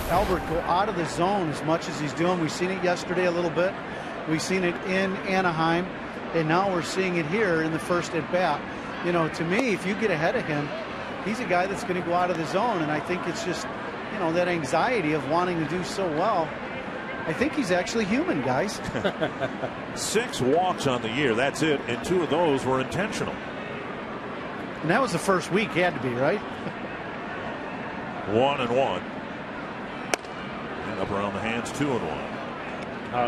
Albert go out of the zone as much as he's doing. We've seen it yesterday a little bit. We've seen it in Anaheim, and now we're seeing it here in the first at bat. You know, to me, if you get ahead of him, he's a guy that's going to go out of the zone, and I think it's just, you know, that anxiety of wanting to do so well. I think he's actually human, guys. 6 walks on the year, that's it, and 2 of those were intentional. And that was the first week, had to be, right? 1-1. And up around the hands, 2-1.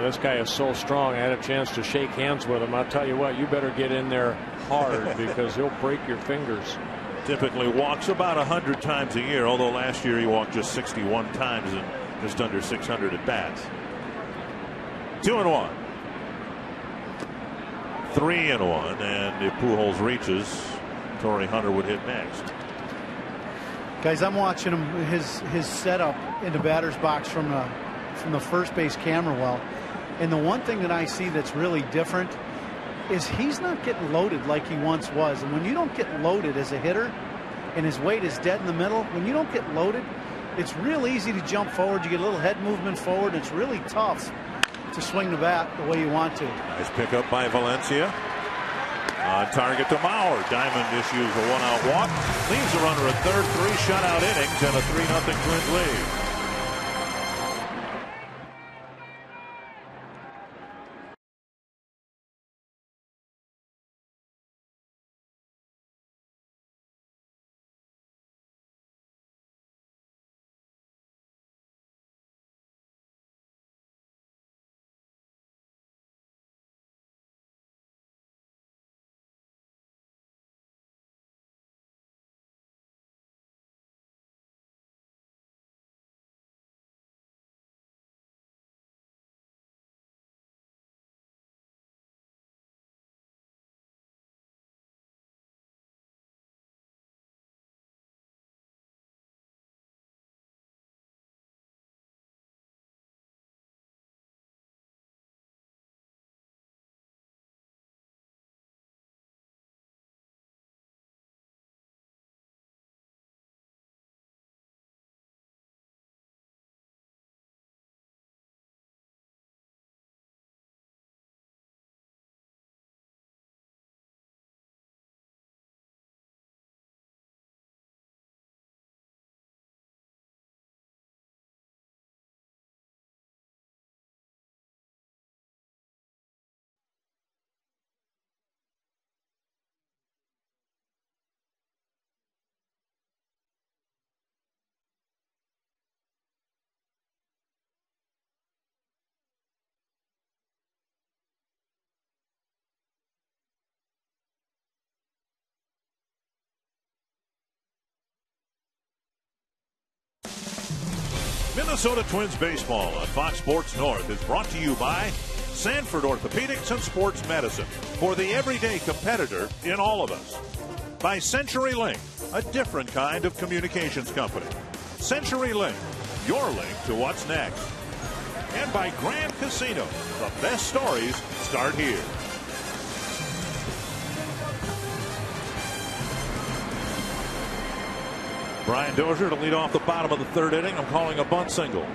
This guy is so strong. I had a chance to shake hands with him. I'll tell you what, you better get in there hard because he'll break your fingers. Typically walks about 100 times a year, although last year he walked just 61 times and just under 600 at bats. 2-1. 3-1, and if Pujols reaches, Torrey Hunter would hit next. Guys, I'm watching him, his setup in the batter's box from the first base camera well, and the one thing that I see that's really different is he's not getting loaded like he once was. And when you don't get loaded as a hitter and his weight is dead in the middle, when you don't get loaded, it's real easy to jump forward. You get a little head movement forward. It's really tough to swing the bat the way you want to. Nice pickup by Valencia. On target to Mauer. Diamond issues a 1-out walk. Leaves a runner at third. 3 shutout innings and a 3-0 Twins lead. Minnesota Twins baseball on Fox Sports North is brought to you by Sanford Orthopedics and Sports Medicine, for the everyday competitor in all of us. By CenturyLink, a different kind of communications company. CenturyLink, your link to what's next. And by Grand Casino, the best stories start here. Brian Dozier to lead off the bottom of the third inning. I'm calling a bunt single.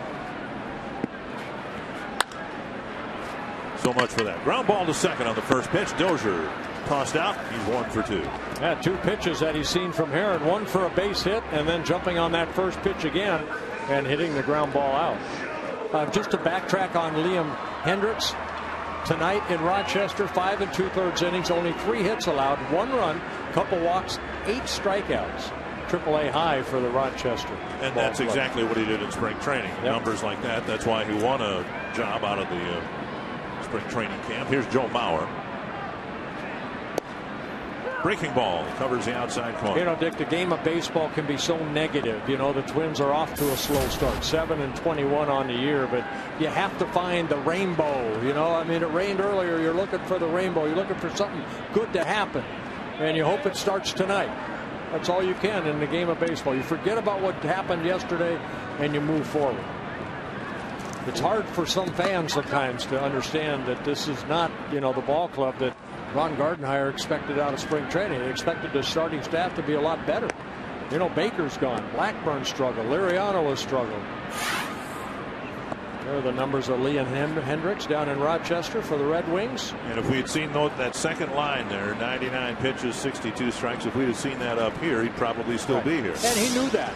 So much for that. Ground ball to second on the first pitch. Dozier tossed out. He's 1 for 2. Yeah, 2 pitches that he's seen from Herron. 1 for a base hit, and then jumping on that first pitch again and hitting the ground ball out. Just to backtrack on Liam Hendricks. Tonight in Rochester, 5 2/3 innings, only 3 hits allowed, 1 run, couple walks, 8 strikeouts. AAA high for the Rochester. And that's exactly what he did in spring training. Yep. Numbers like that. That's why he won a job out of the spring training camp. Here's Joe Mauer. Breaking ball covers the outside corner. You know, Dick, the game of baseball can be so negative. You know, the Twins are off to a slow start, 7-21 on the year, but you have to find the rainbow. You know, I mean, it rained earlier. You're looking for the rainbow. You're looking for something good to happen, and you hope it starts tonight. That's all you can in the game of baseball. You forget about what happened yesterday and you move forward. It's hard for some fans sometimes to understand that this is not, you know, the ball club that Ron Gardenhire expected out of spring training. He expected the starting staff to be a lot better. You know, Baker's gone. Blackburn struggled. Liriano has struggled. There are the numbers of Liam Hendricks down in Rochester for the Red Wings. And if we had seen that second line there, 99 pitches, 62 strikes, if we'd have seen that up here, he'd probably still be here. And he knew that.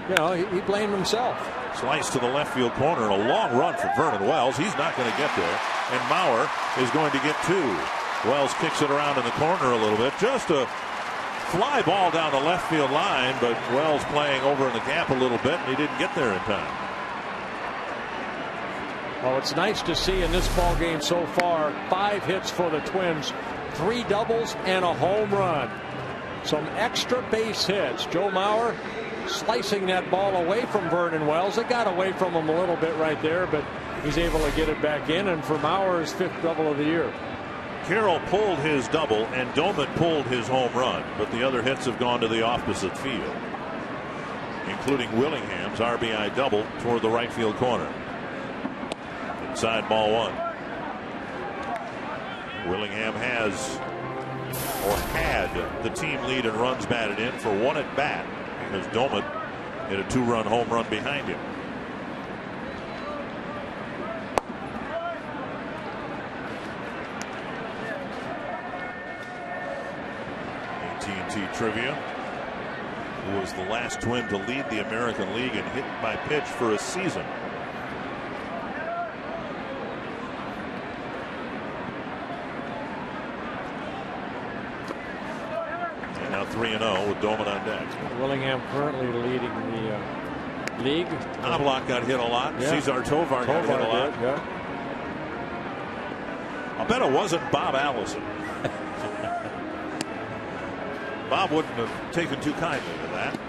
You know, he blamed himself. Slice to the left field corner, and a long run for Vernon Wells. He's not going to get there. And Mauer is going to get 2. Wells kicks it around in the corner a little bit. Just a fly ball down the left field line, but Wells playing over in the gap a little bit, and he didn't get there in time. Well, it's nice to see in this ball game so far, 5 hits for the Twins, 3 doubles and a home run. Some extra base hits. Joe Mauer slicing that ball away from Vernon Wells. It got away from him a little bit right there, but he's able to get it back in. And for Mauer, his 5th double of the year. Carroll pulled his double and Doman pulled his home run, but the other hits have gone to the opposite field, including Willingham's RBI double toward the right field corner. Inside ball 1. Willingham has, or had, the team lead in runs batted in for 1 at bat, because Doman hit a 2-run home run behind him. AT&T Trivia, who was the last Twin to lead the American League in hit by pitch for a season. And now 3-0 with Doman on deck. Willingham currently leading the league. Knobloch got hit a lot. Yeah. Cesar Tovar got hit a lot. Did, yeah. I'll bet it wasn't Bob Allison. Bob wouldn't have taken too kindly to that.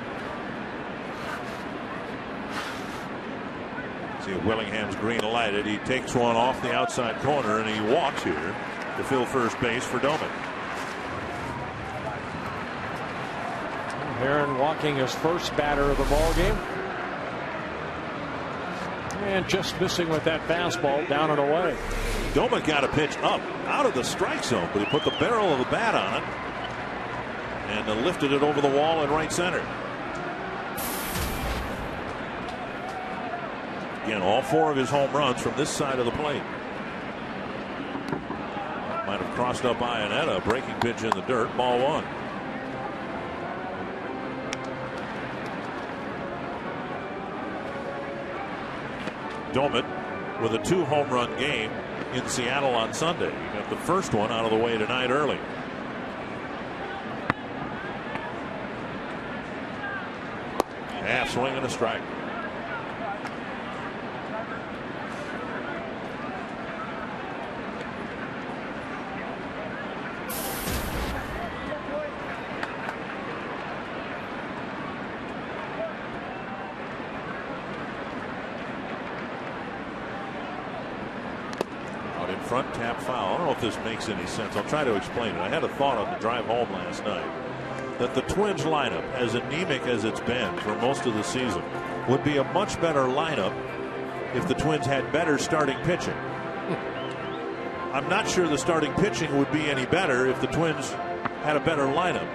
See Willingham's green lighted. He takes one off the outside corner and he walks here to fill first base for Doman. Herron walking his first batter of the ball game. And just missing with that fastball down and away. Doman got a pitch up out of the strike zone, but he put the barrel of the bat on it and lifted it over the wall in right center. Again, all 4 of his home runs from this side of the plate. Might have crossed up Iannetta. Breaking pitch in the dirt. Ball 1. Doman with a 2 home run game in Seattle on Sunday. He got the first one out of the way tonight early. Half swing and a strike. Front tap foul. I don't know if this makes any sense. I'll try to explain it. I had a thought on the drive home last night that the Twins lineup, as anemic as it's been for most of the season, would be a much better lineup if the Twins had better starting pitching. I'm not sure the starting pitching would be any better if the Twins had a better lineup.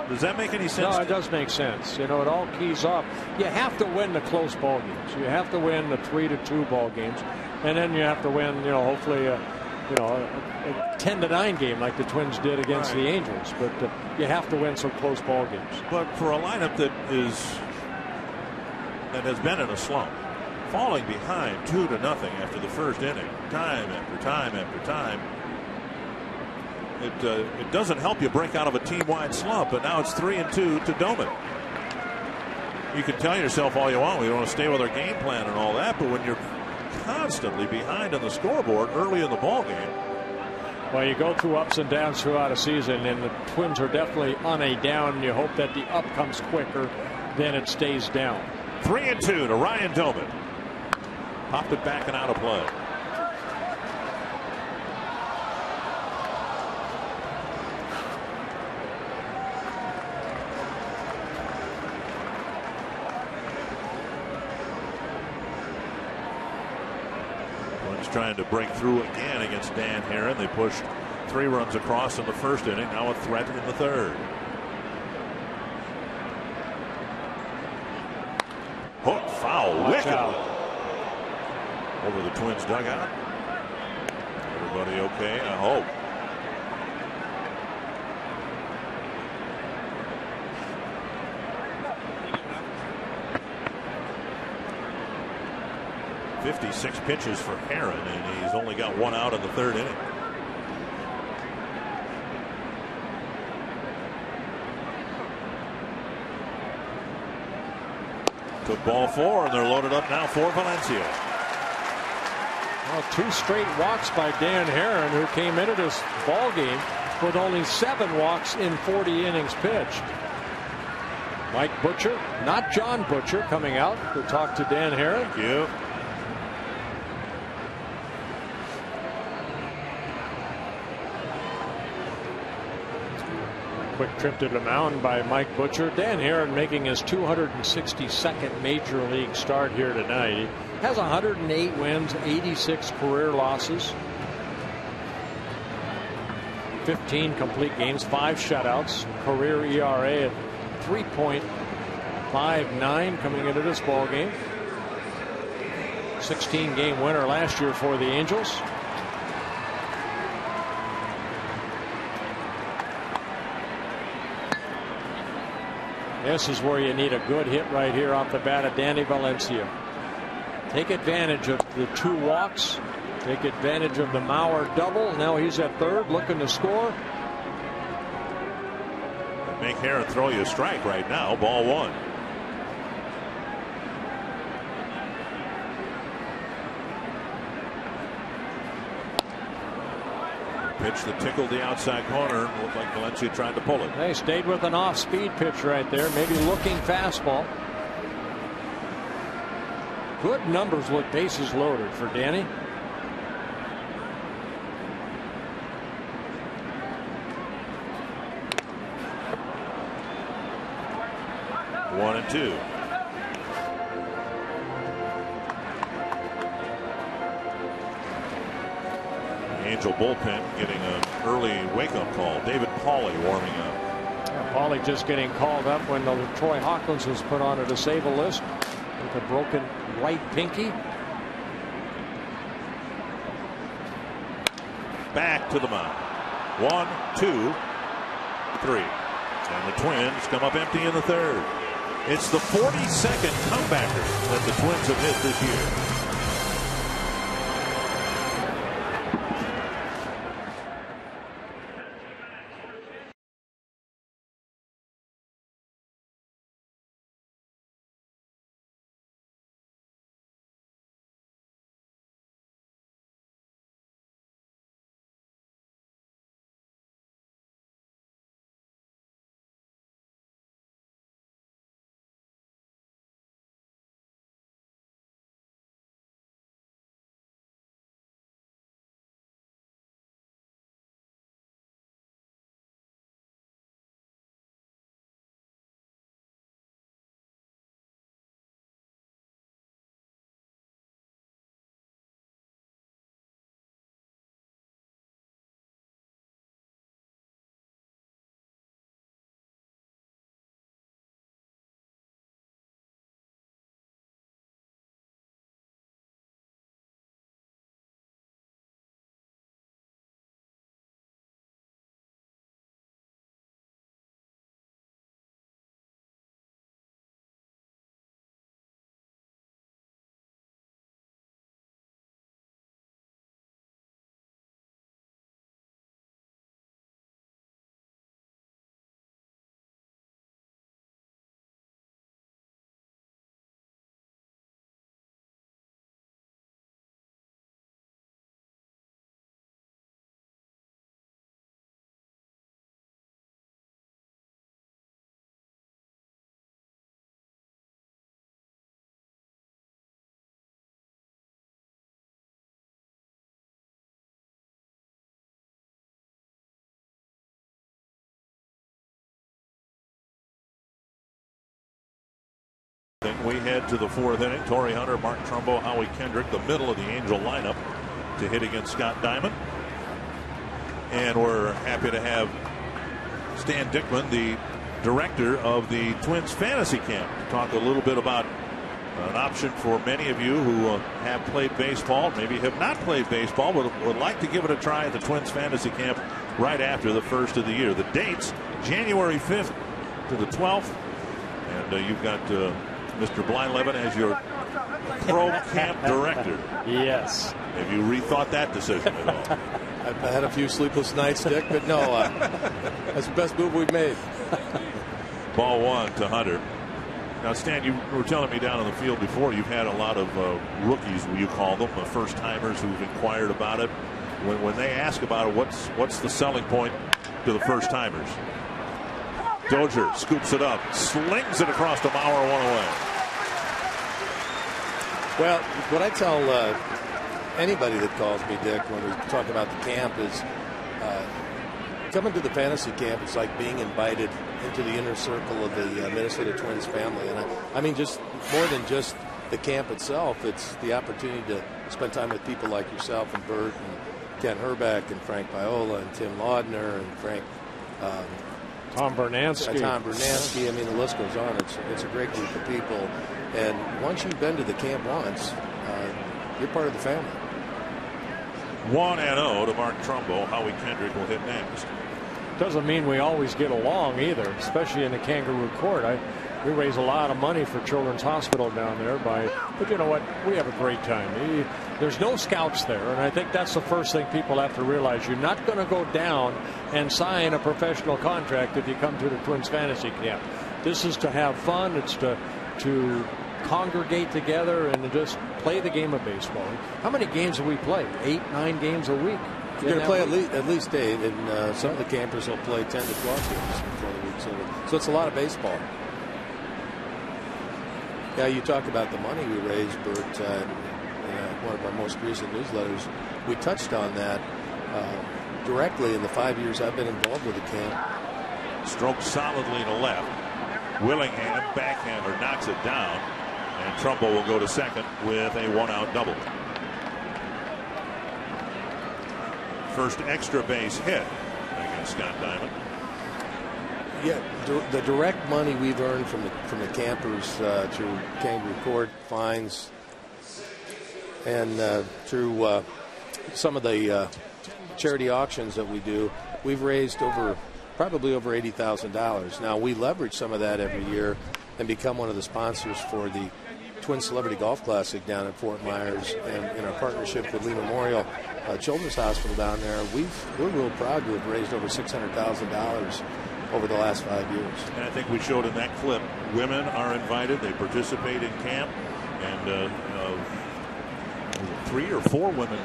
Does that make any sense? No, it does make sense. You know, it all keys up. You have to win the close ball games. You have to win the 3-2 ball games. And then you have to win, you know, hopefully, a 10-9 game like the Twins did against the Angels. But you have to win some close ball games. But for a lineup that has been in a slump, falling behind 2-0 after the first inning, time after time after time, it doesn't help you break out of a team-wide slump. But now it's 3-2 to Doman. You can tell yourself all you want, we want to stay with our game plan and all that, but when you're constantly behind on the scoreboard early in the ball game. Well, you go through ups and downs throughout a season, and the Twins are definitely on a down. You hope that the up comes quicker than it stays down. 3-2 to Ryan Doman. Popped it back and out of play. Trying to break through again against Dan Herron. They pushed 3 runs across in the first inning. Now a threat in the third. Hook foul. Watch Wicked. out. Over the Twins dugout. Everybody okay? I hope. .56 pitches for Herron, and he's only got 1 out in the third inning. Took ball 4, and they're loaded up now for Valencia. Well, 2 straight walks by Dan Herron, who came into this ball game with only 7 walks in 40 innings pitched. Mike Butcher, not John Butcher, coming out to talk to Dan Herron. Thank you. Quick trip to the mound by Mike Butcher. Dan Herron making his 262nd major league start here tonight. He has 108 wins, 86 career losses, 15 complete games, 5 shutouts, career ERA at 3.59 coming into this ball game. 16-game winner last year for the Angels. This is where you need a good hit right here off the bat of Danny Valencia. Take advantage of the 2 walks. Take advantage of the Mauer double. Now he's at third looking to score. Make Herron throw you a strike right now. Ball 1. Pitch that tickled the outside corner. Looked like Valencia tried to pull it. They stayed with an off-speed pitch right there. Maybe looking fastball. Good numbers with bases loaded for Danny. One and 2. Angel bullpen getting an early wake-up call. David Pauley warming up. Yeah, Pauley just getting called up when Troy Hawkins was put on a disabled list with a broken right pinky. Back to the mound. 1, 2, 3. And the Twins come up empty in the third. It's the 42nd comebacker that the Twins have hit this year. Then we head to the 4th inning. Torrey Hunter, Mark Trumbo, Howie Kendrick, the middle of the Angel lineup to hit against Scott Diamond. And we're happy to have Stan Dickman, the director of the Twins fantasy camp, to talk a little bit about an option for many of you who have played baseball, maybe have not played baseball, but would like to give it a try at the Twins fantasy camp right after the first of the year. The dates, January 5th to the 12th. And you've got Mr. Blyleven as your pro camp director. Yes. Have you rethought that decision at all? I've had a few sleepless nights, Dick, but no, that's the best move we've made. Ball 1 to Hunter. Now, Stan, you were telling me down on the field before you've had a lot of rookies, you call them, first timers who've inquired about it. When they ask about it, what's the selling point to the first timers? Dozier scoops it up, slings it across the Mauer, 1 away. Well, what I tell anybody that calls me, Dick, when we talk about the camp is coming to the fantasy camp, it's like being invited into the inner circle of the Minnesota Twins family. And I mean, just more than just the camp itself, it's the opportunity to spend time with people like yourself and Bert and Ken Herbeck and Frank Viola and Tim Laudner and Frank Tom Bernansky. I mean, the list goes on. It's a great group of people. And once you've been to the camp once, you're part of the family. 1-0 to Mark Trumbo. Howie Kendrick will hit next. Doesn't mean we always get along either, especially in the Kangaroo Court. We raise a lot of money for Children's Hospital down there, but you know what? We have a great time. There's no scouts there, and I think that's the first thing people have to realize. You're not going to go down and sign a professional contract if you come to the Twins fantasy camp. This is to have fun. It's to congregate together and just play the game of baseball. How many games do we play? 8, 9 games a week. You're going to play at least 8, and some of the campers will play 10 to 12 games before the week. So it's a lot of baseball. Yeah, you talk about the money we raised, Bert, in one of our most recent newsletters. We touched on that directly in the 5 years I've been involved with the camp. Stroked solidly to left. Willingham, backhander, knocks it down, and Trumbull will go to second with a 1-out double. First extra base hit against Scott Diamond. Yeah, the direct money we've earned from the campers through Kangaroo Court fines and through some of the charity auctions that we do, we've raised probably over $80,000. Now we leverage some of that every year and become one of the sponsors for the Twin Celebrity Golf Classic down at Fort Myers, and in our partnership with Lee Memorial Children's Hospital down there, we're real proud to have raised over $600,000 over the last 5 years. And I think we showed in that clip, women are invited. They participate in camp, and 3 or 4 women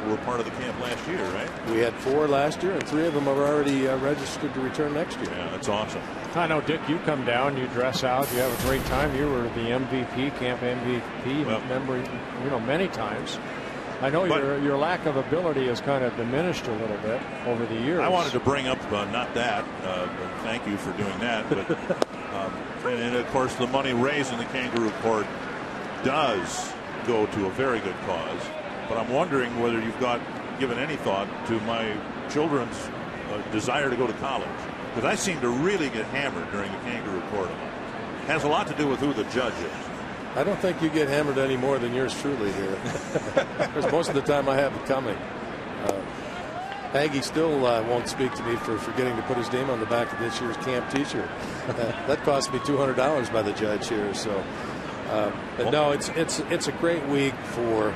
were part of the camp last year, right? We had 4 last year, and 3 of them are already registered to return next year. Yeah, that's awesome. I know, Dick, you come down, you dress out, you have a great time. You were the MVP, camp MVP member, many times. I know your lack of ability has kind of diminished a little bit over the years. I wanted to bring up not that. Thank you for doing that. But and of course, the money raised in the Kangaroo Court does go to a very good cause. But I'm wondering whether you've given any thought to my children's desire to go to college, because I seem to really get hammered during the Kangaroo Court. It has a lot to do with who the judge is. I don't think you get hammered any more than yours truly here. Because most of the time I have it coming. Aggie still won't speak to me for forgetting to put his name on the back of this year's camp T-shirt. That cost me $200 by the judge here. So, but no, it's a great week for.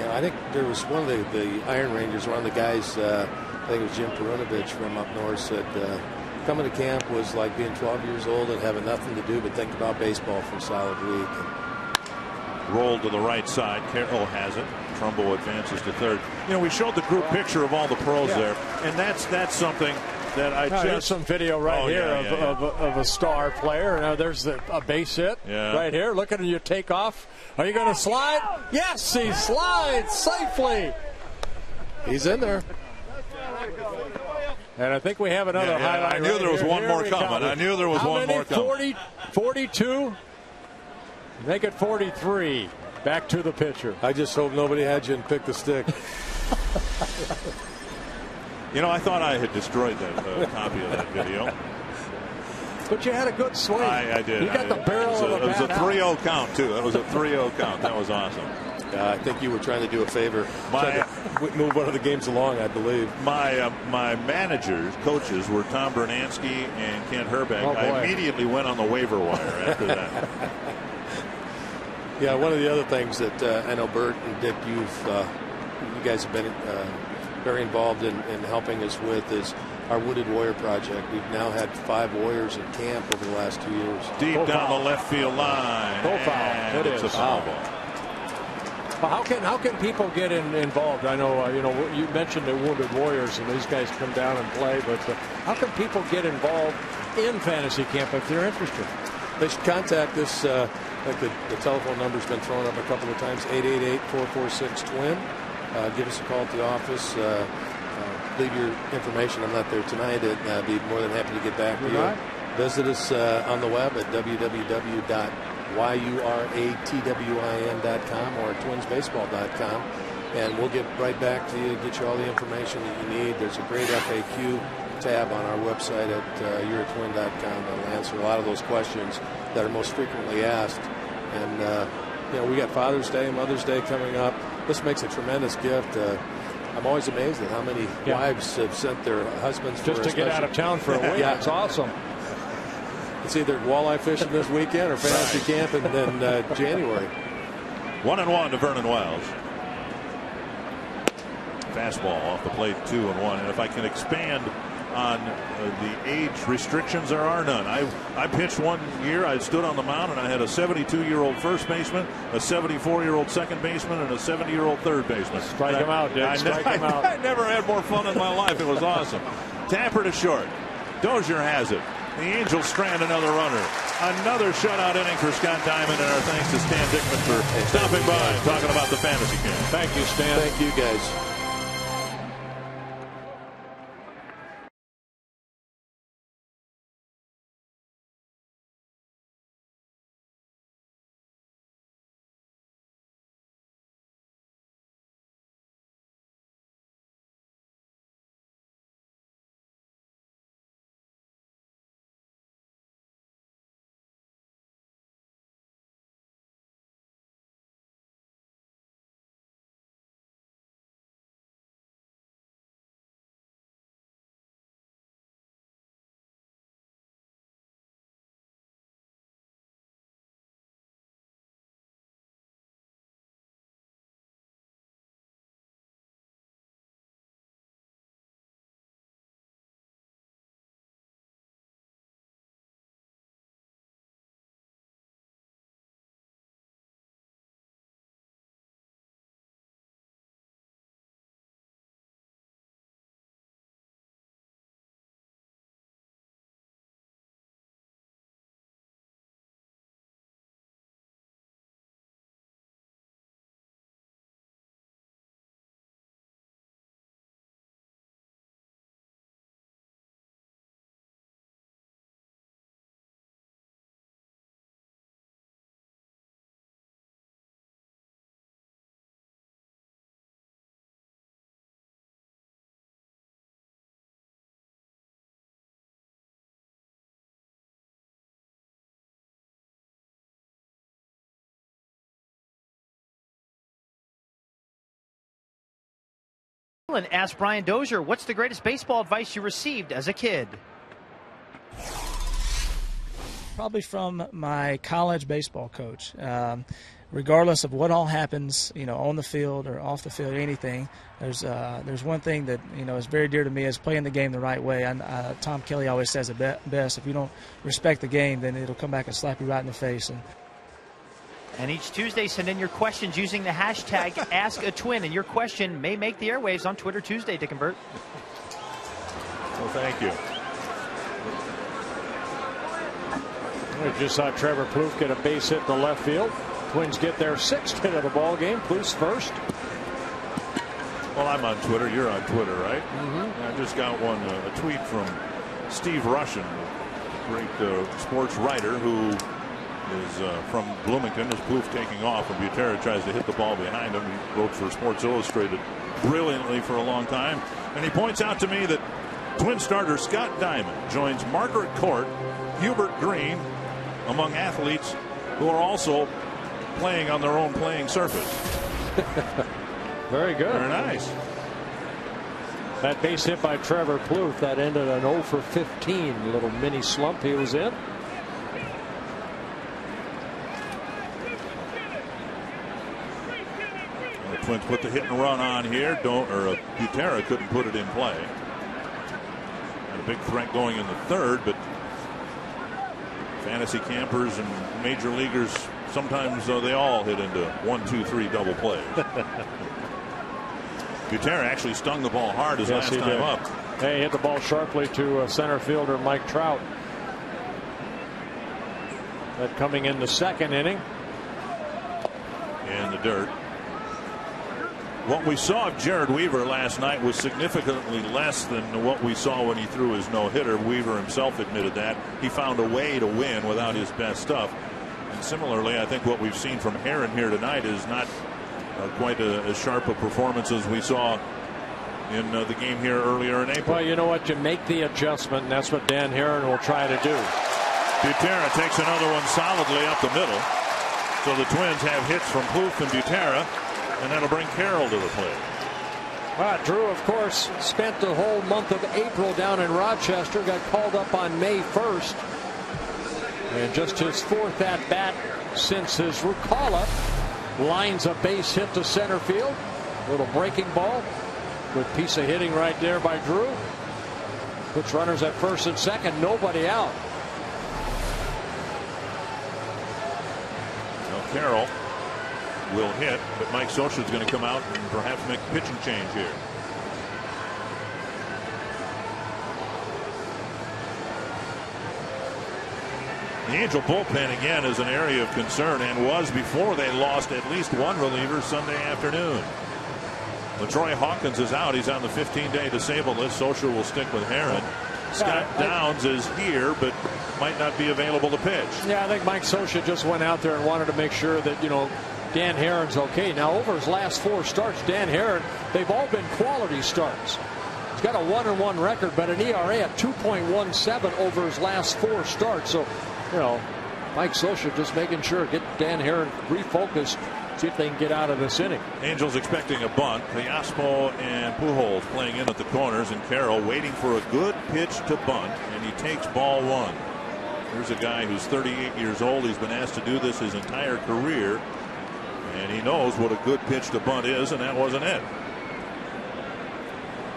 I think there was one of the Iron Rangers, one of the guys. I think it was Jim Perunovich from up north, said coming to camp was like being 12 years old and having nothing to do but think about baseball for a solid week. Rolled to the right side. Carroll has it. Trumbull advances to third. We showed the group picture of all the pros there, and that's something that I just. Here's some video of a star player. Now there's a base hit right here. Look at you take off. Are you going to slide? Yes, he slides safely. He's in there. And I think we have another highlight. I knew there was one more coming. I knew there was one more coming. 42. Make it 43. Back to the pitcher. I just hope nobody had you and picked the stick. I thought I had destroyed that copy of that video. But you had a good swing. I did. You got the barrel of the bat. It was a 3-0 count, too. That was a 3-0 count. That was awesome. I think you were trying to do a favor. Move one of the games along, I believe. My managers, coaches, were Tom Bernansky and Kent Herbeck. Oh, I immediately went on the waiver wire after that. Yeah, one of the other things that I know Bert and Dick, you guys have been very involved in helping us with is our Wooded Warrior Project. We've now had 5 Warriors in camp over the last 2 years. Deep down the left field line. Foul. It's a foul ball. Well, how can people get involved? I know you mentioned the Wounded Warriors and these guys come down and play, but how can people get involved in fantasy camp if they're interested? They should contact us. Like the telephone number's been thrown up a couple of times, 888-446-TWIN. Give us a call at the office. Leave your information. I'm not there tonight. I'd be more than happy to get back to you. Right. Visit us on the web at www.yuratwin.com or twinsbaseball.com, and we'll get right back to you, get you all the information that you need. There's a great FAQ tab on our website at yuratwin.com that'll answer a lot of those questions that are most frequently asked. And we got Father's Day, Mother's Day coming up. This makes a tremendous gift. I'm always amazed at how many wives have sent their husbands just to get out of town for a week. Yeah. It's awesome. It's either walleye fishing this weekend or fantasy camp in January. 1-1 to Vernon Wells. Fastball off the plate, 2-1. And if I can expand on the age restrictions, there are none. I pitched one year. I stood on the mound and I had a 72-year-old first baseman, a 74-year-old second baseman, and a 70-year-old third baseman. Strike him out, Dick. Strike him out. I never had more fun in my life. It was awesome. Tapper to short. Dozier has it. The Angels strand another runner. Another shutout inning for Scott Diamond, and our thanks to Stan Dickman for stopping by and talking about the fantasy camp. Thank you, Stan. Thank you, guys. And asked Brian Dozier, what's the greatest baseball advice you received as a kid? Probably from my college baseball coach. Regardless of what all happens, on the field or off the field, anything, there's one thing that is very dear to me is playing the game the right way. And Tom Kelly always says it best: if you don't respect the game, then it'll come back and slap you right in the face. And each Tuesday, send in your questions using the hashtag #AskATwin, and your question may make the airwaves on Twitter Tuesday, Dick and Bert. Well, thank you. We just saw Trevor Plouffe get a base hit to left field. Twins get their 6th hit of the ball game. Plouffe's first. Well, I'm on Twitter. You're on Twitter, right? Mm-hmm. I just got a tweet from Steve Russian, a great sports writer who is from Bloomington. As Plouffe taking off, and Butera tries to hit the ball behind him. He wrote for Sports Illustrated brilliantly for a long time. And he points out to me that Twin starter Scott Diamond joins Margaret Court, Hubert Green, among athletes who are also playing on their own playing surface. Very good. Very nice. That base hit by Trevor Plouffe, that ended an 0 for 15 little mini slump he was in. The Twins put the hit and run on here. Butera couldn't put it in play. Had a big threat going in the 3rd, but fantasy campers and major leaguers, sometimes they all hit into 1, 2, 3 double plays. Butera actually stung the ball hard his last time up. He hit the ball sharply to center fielder Mike Trout. That coming in the 2nd inning. In the dirt. What we saw of Jared Weaver last night was significantly less than what we saw when he threw his no-hitter. Weaver himself admitted that. He found a way to win without his best stuff. And similarly, I think what we've seen from Aaron here tonight is not quite as sharp a performance as we saw in the game here earlier in April. Well, you know what? You make the adjustment, and that's what Dan Herron will try to do. Butera takes another one solidly up the middle. So the Twins have hits from Plouffe and Butera, and that'll bring Carroll to the plate. Drew, of course, spent the whole month of April down in Rochester, got called up on May 1st. And just his 4th at-bat since his call-up. Lines a base hit to center field. Little breaking ball. Good piece of hitting right there by Drew. Puts runners at first and second. Nobody out. Now Carroll will hit, but Mike Scioscia is going to come out and perhaps make a pitching change here. The Angel bullpen again is an area of concern, and was before they lost at least one reliever Sunday afternoon. LaTroy Hawkins is out. He's on the 15-day disabled list. Scioscia will stick with Herron. Scott Downs is here, but might not be available to pitch. Yeah, I think Mike Scioscia just went out there and wanted to make sure that, Dan Herron's okay. Now, over his last 4 starts, Dan Herron, they've all been quality starts. He's got a 1-1 record, but an ERA at 2.17 over his last 4 starts. So, Mike Scioscia just making sure, get Dan Herron refocused, see if they can get out of this inning. Angels expecting a bunt. Callaspo and Pujols playing in at the corners, and Carroll waiting for a good pitch to bunt, and he takes ball 1. Here's a guy who's 38 years old. He's been asked to do this his entire career, and he knows what a good pitch to bunt is, and that wasn't it.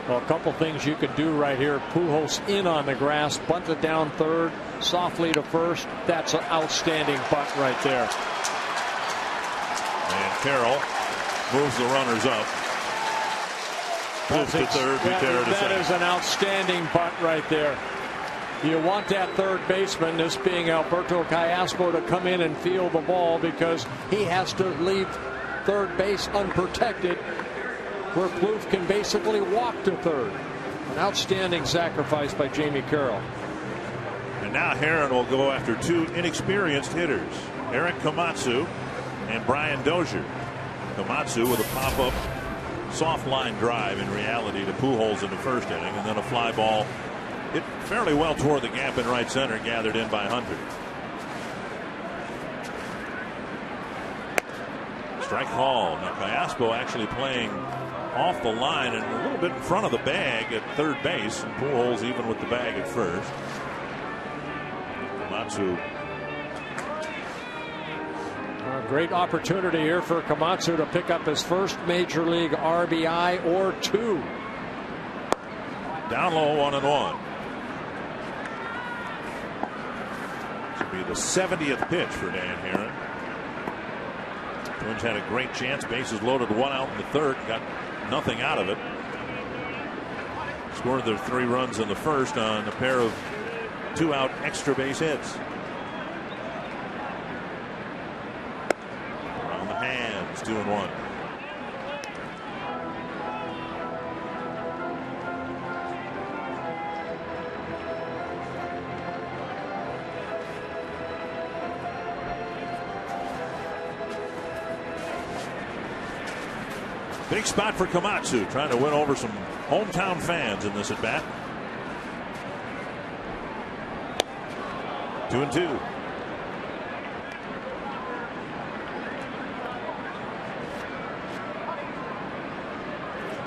Well, a couple things you could do right here. Pujols in on the grass, bunted down third, softly to first. That's an outstanding bunt right there. And Carroll moves the runners up. Moves to third, Butera to second. That is an outstanding bunt right there. You want that third baseman, this being Alberto Callaspo, to come in and field the ball, because he has to leave third base unprotected, where Plouffe can basically walk to third. An outstanding sacrifice by Jamie Carroll. And now Herron will go after 2 inexperienced hitters, Eric Komatsu and Brian Dozier. Komatsu with a pop-up soft line drive, in reality, to Pujols in the first inning, and then a fly ball hit fairly well toward the gap in right center, gathered in by Hunter. Strike call. Now Callaspo actually playing off the line and a little bit in front of the bag at third base, and Pujols even with the bag at first. Komatsu. A great opportunity here for Komatsu to pick up his first major league RBI or 2. Down low, 1-1. This will be the 70th pitch for Dan Herron. Twins had a great chance, bases loaded, 1 out in the third, got nothing out of it. Scored their 3 runs in the first on a pair of 2-out extra base hits. Around the hands, 2-1. Big spot for Komatsu, trying to win over some hometown fans in this at bat. 2-2.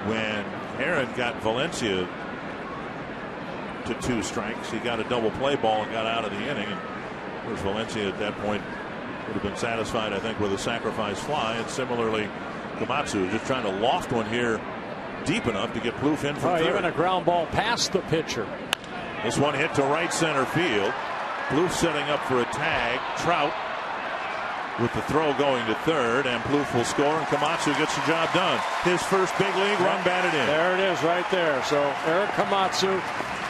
When Herron got Valencia to 2 strikes, he got a double play ball and got out of the inning. And of course, Valencia at that point would have been satisfied, I think, with a sacrifice fly. And similarly, Komatsu just trying to loft one here deep enough to get Plouffe in from third. Even a ground ball past the pitcher. This one hit to right center field. Plouffe setting up for a tag. Trout with the throw going to third, and Plouffe will score, and Komatsu gets the job done. His first big league run batted in. There it is right there. So Eric Komatsu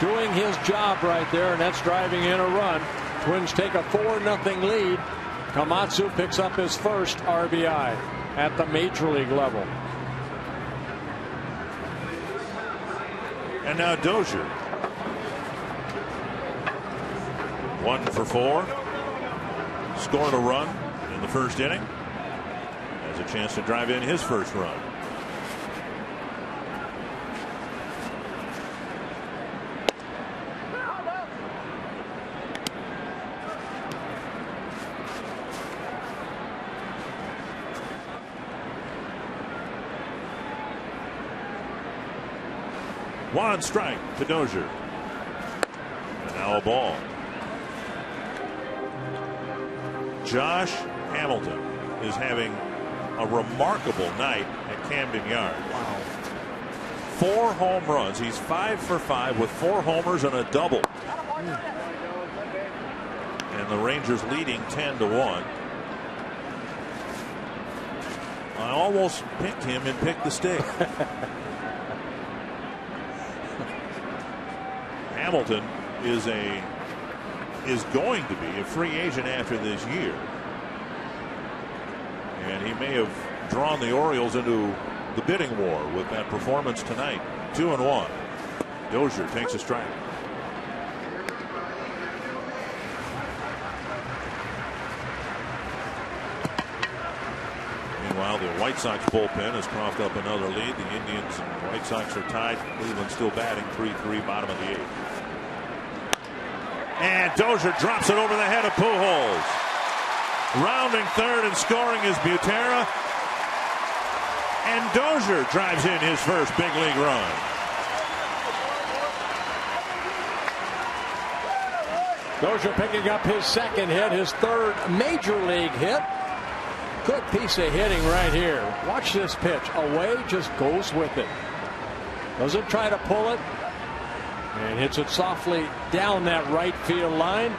doing his job right there, and that's driving in a run. Twins take a 4-0 lead. Komatsu picks up his first RBI at the major league level. And now Dozier. 1 for 4. Scored a run in the first inning. Has a chance to drive in his first run. 1 strike to Dozier. And now a ball. Josh Hamilton is having a remarkable night at Camden Yards. Wow. 4 home runs. He's 5 for 5 with 4 homers and a double. And the Rangers leading 10-1. I almost picked him and picked the stick. Hamilton is going to be a free agent after this year. And he may have drawn the Orioles into the bidding war with that performance tonight. 2-1. Dozier takes a strike. Meanwhile, the White Sox bullpen has coughed up another lead. The Indians and White Sox are tied. Cleveland still batting 3-3, bottom of the 8th. And Dozier drops it over the head of Pujols. Rounding third and scoring is Butera. And Dozier drives in his first big league run. Dozier picking up his second hit, his third major league hit. Good piece of hitting right here. Watch this pitch. Away, just goes with it. Doesn't try to pull it. And hits it softly down that right field line.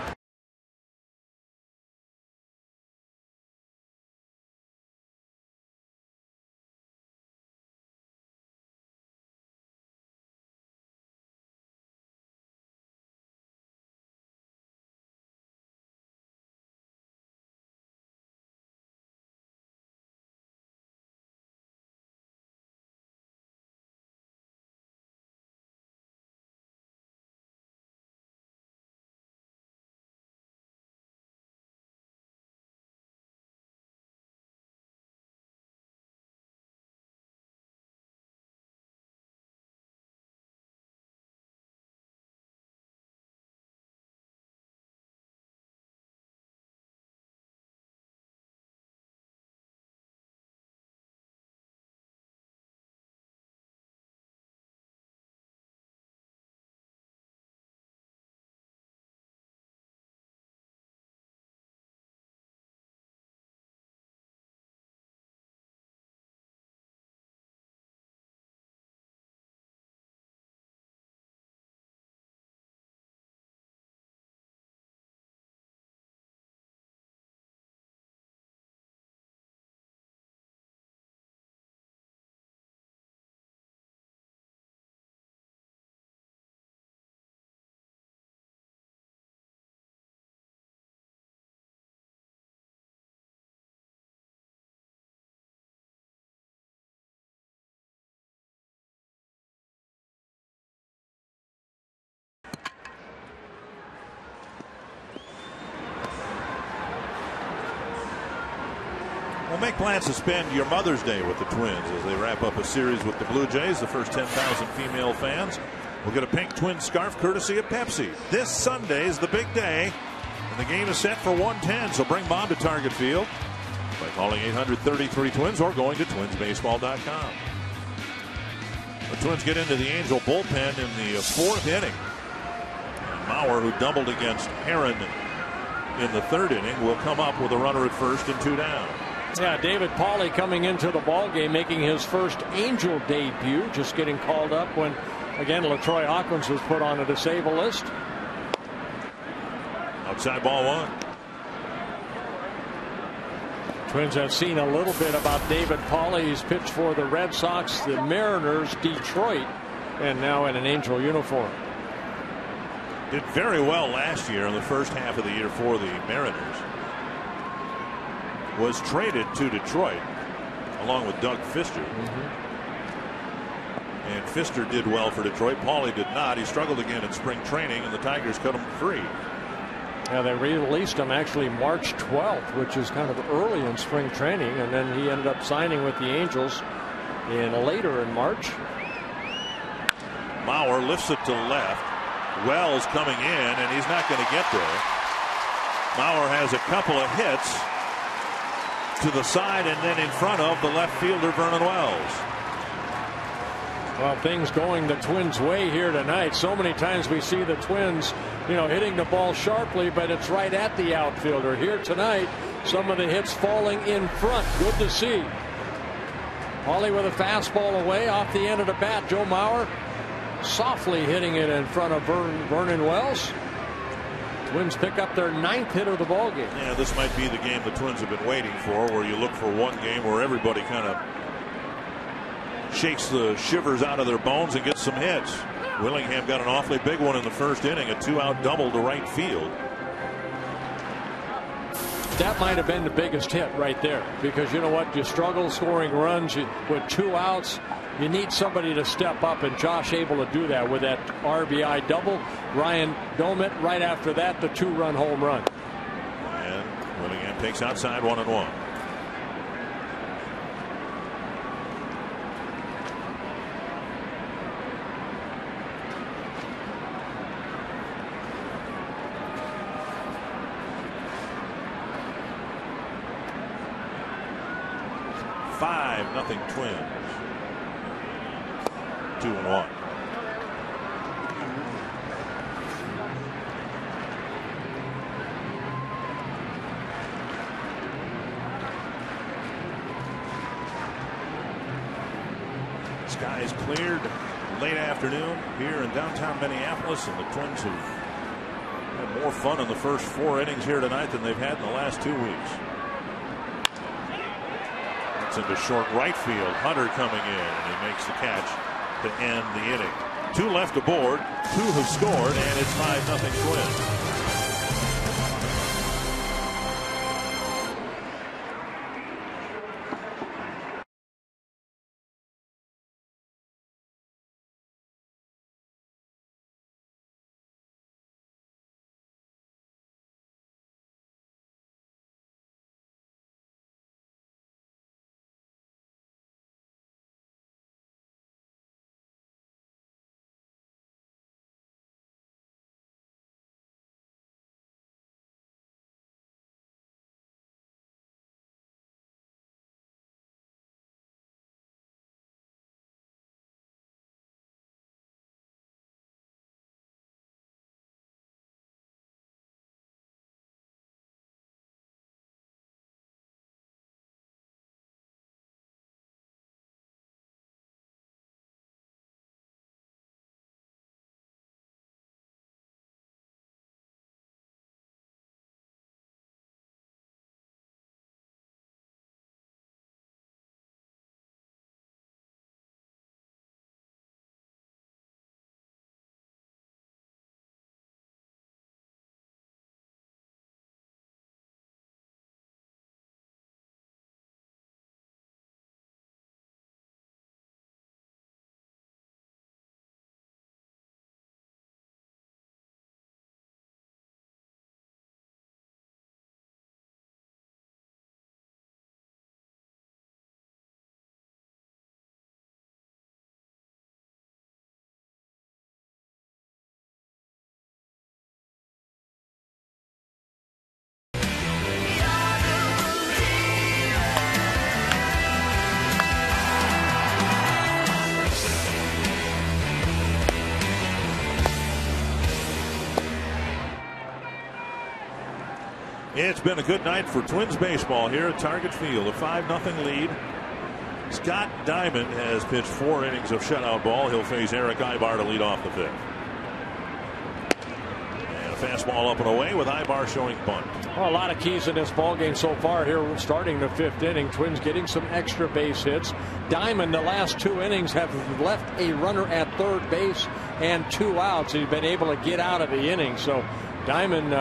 Well, make plans to spend your Mother's Day with the Twins as they wrap up a series with the Blue Jays. The first 10,000 female fans will get a pink Twins scarf courtesy of Pepsi. This Sunday is the big day, and the game is set for 1:10. So bring Mom to Target Field by calling 833-TWINS or going to twinsbaseball.com. The Twins get into the Angel bullpen in the 4th inning. And Mauer, who doubled against Heron in the 3rd inning, will come up with a runner at first and 2 down. Yeah, David Pauley coming into the ballgame, making his first Angel debut, just getting called up when, again, LaTroy Hawkins was put on a disabled list. Outside ball 1. Twins have seen a little bit about David Pauley. He's pitched for the Red Sox, the Mariners, Detroit, and now in an Angel uniform. Did very well last year in the first half of the year for the Mariners. Was traded to Detroit along with Doug Fister. And Fister did well for Detroit. Pauley did not. He struggled again in spring training, and the Tigers cut him free. Yeah, they released him actually March 12th, which is kind of early in spring training, and then he ended up signing with the Angels later in March. Mauer lifts it to left. Wells coming in, and he's not going to get there. Mauer has a couple of hits to the side and then in front of the left fielder Vernon Wells. Well, things going the Twins' way here tonight. So many times we see the Twins, hitting the ball sharply, but it's right at the outfielder. Here tonight, some of the hits falling in front. Good to see. Hawley with a fastball away off the end of the bat. Joe Mauer softly hitting it in front of Vernon Wells. Twins pick up their 9th hit of the ball game. Yeah, this might be the game the Twins have been waiting for, where you look for one game where everybody kind of shakes the shivers out of their bones and gets some hits. Willingham got an awfully big one in the first inning, a 2-out double to right field. That might have been the biggest hit right there, because you know what, you struggle scoring runs with 2 outs. You need somebody to step up, and Josh able to do that with that RBI double. Ryan Doumit right after that, the 2-run home run. And Willingham takes outside 1-1. Nothing Twins. 2-1. Skies cleared late afternoon here in downtown Minneapolis, and the Twins have had more fun in the first 4 innings here tonight than they've had in the last 2 weeks. Into short right field. Hunter coming in, and he makes the catch to end the inning. 2 left aboard, 2 have scored, and it's 5-0 Twins. It's been a good night for Twins baseball here at Target Field. A 5-0 lead. Scott Diamond has pitched 4 innings of shutout ball. He'll face Eric Ibar to lead off the 5th. And a fastball up and away with Ibar showing bunt. Well, a lot of keys in this ball game so far here starting the 5th inning. Twins getting some extra base hits. Diamond the last 2 innings have left a runner at 3rd base and 2 outs. He's been able to get out of the inning. So Diamond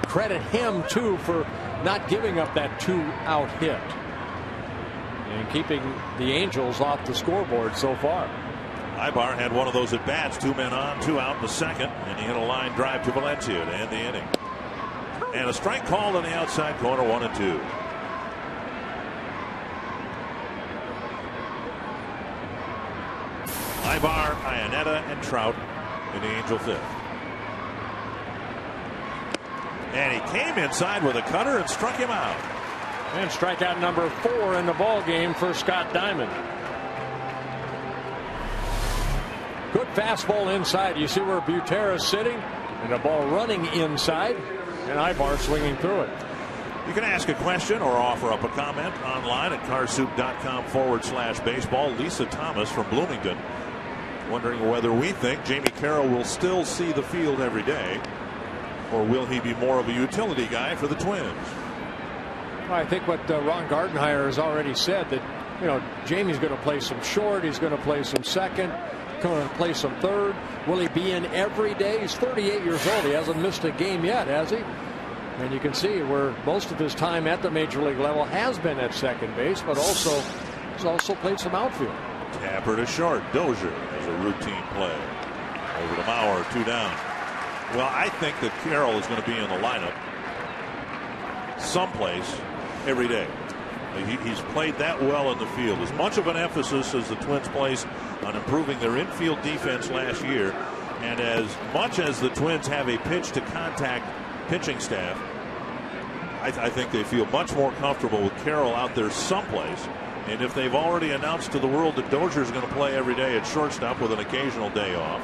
credit him too for not giving up that 2-out hit and keeping the Angels off the scoreboard so far. Ibar had one of those at bats, 2 men on, 2 out in the 2nd, and he hit a line drive to Valencia to end the inning. And a strike called on the outside corner, 1-2. Ibar, Iannetta, and Trout in the Angel 5th. And he came inside with a cutter and struck him out. And strikeout number 4 in the ball game for Scott Diamond. fastball inside. You see where Butera is sitting, and the ball running inside, and Ibar swinging through it. You can ask a question or offer up a comment online at carsoup.com/baseball. Lisa Thomas from Bloomington wondering whether we think Jamie Carroll will still see the field every day, or will he be more of a utility guy for the Twins? I think what Ron Gardenhire has already said, that Jamie's going to play some short, he's going to play some second, going to play some third. Will he be in every day? He's 38 years old. He hasn't missed a game yet, has he? And you can see where most of his time at the major league level has been at second base, but he's also played some outfield. Tapper to short. Dozier has a routine play. Over to Mauer, 2 down. Well, I think that Carroll is going to be in the lineup someplace every day. He's played that well in the field. As much of an emphasis as the Twins place on improving their infield defense last year, and as much as the Twins have a pitch to contact pitching staff, I think they feel much more comfortable with Carroll out there someplace. And if they've already announced to the world that Dozier is going to play every day at shortstop with an occasional day off,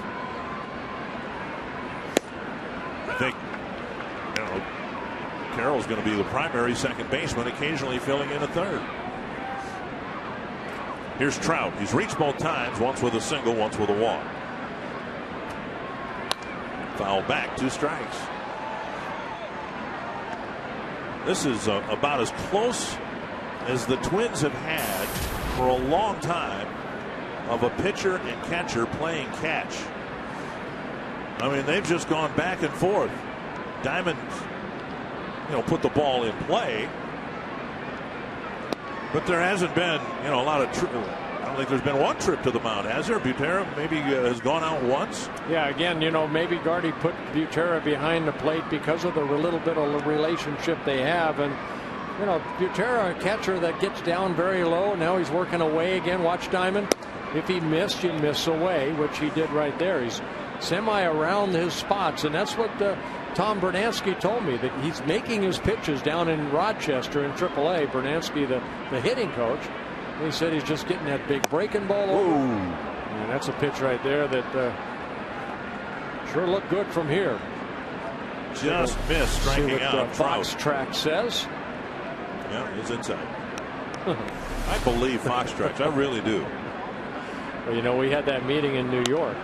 I think Carroll's going to be the primary second baseman, occasionally filling in a third. Here's Trout. He's reached both times, once with a single, once with a walk. Foul back, 2 strikes. This is about as close as the Twins have had for a long time of a pitcher and catcher playing catch. I mean, they've just gone back and forth. Diamond, put the ball in play, but there hasn't been, a lot of. I don't think there's been one trip to the mound, has there? Butera maybe has gone out once. Yeah, again, maybe Gardy put Butera behind the plate because of the little bit of relationship they have, and Butera, a catcher that gets down very low. Now he's working away again. Watch Diamond. If he missed, you miss away, which he did right there. He's semi around his spots, and that's what Tom Bernansky told me, that he's making his pitches down in Rochester in AAA. Bernansky, the hitting coach, he said he's just getting that big breaking ball over. And that's a pitch right there that sure looked good from here. Just missed striking out. Fox Track says. Yeah, he's inside. I believe Fox Tracks. I really do. Well, we had that meeting in New York,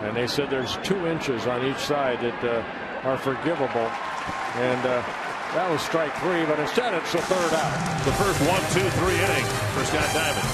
and they said there's 2 inches on each side that are forgivable, and that was strike 3, but instead it's the 3rd out. The first 1, 2, 3 inning for Scott Diamond.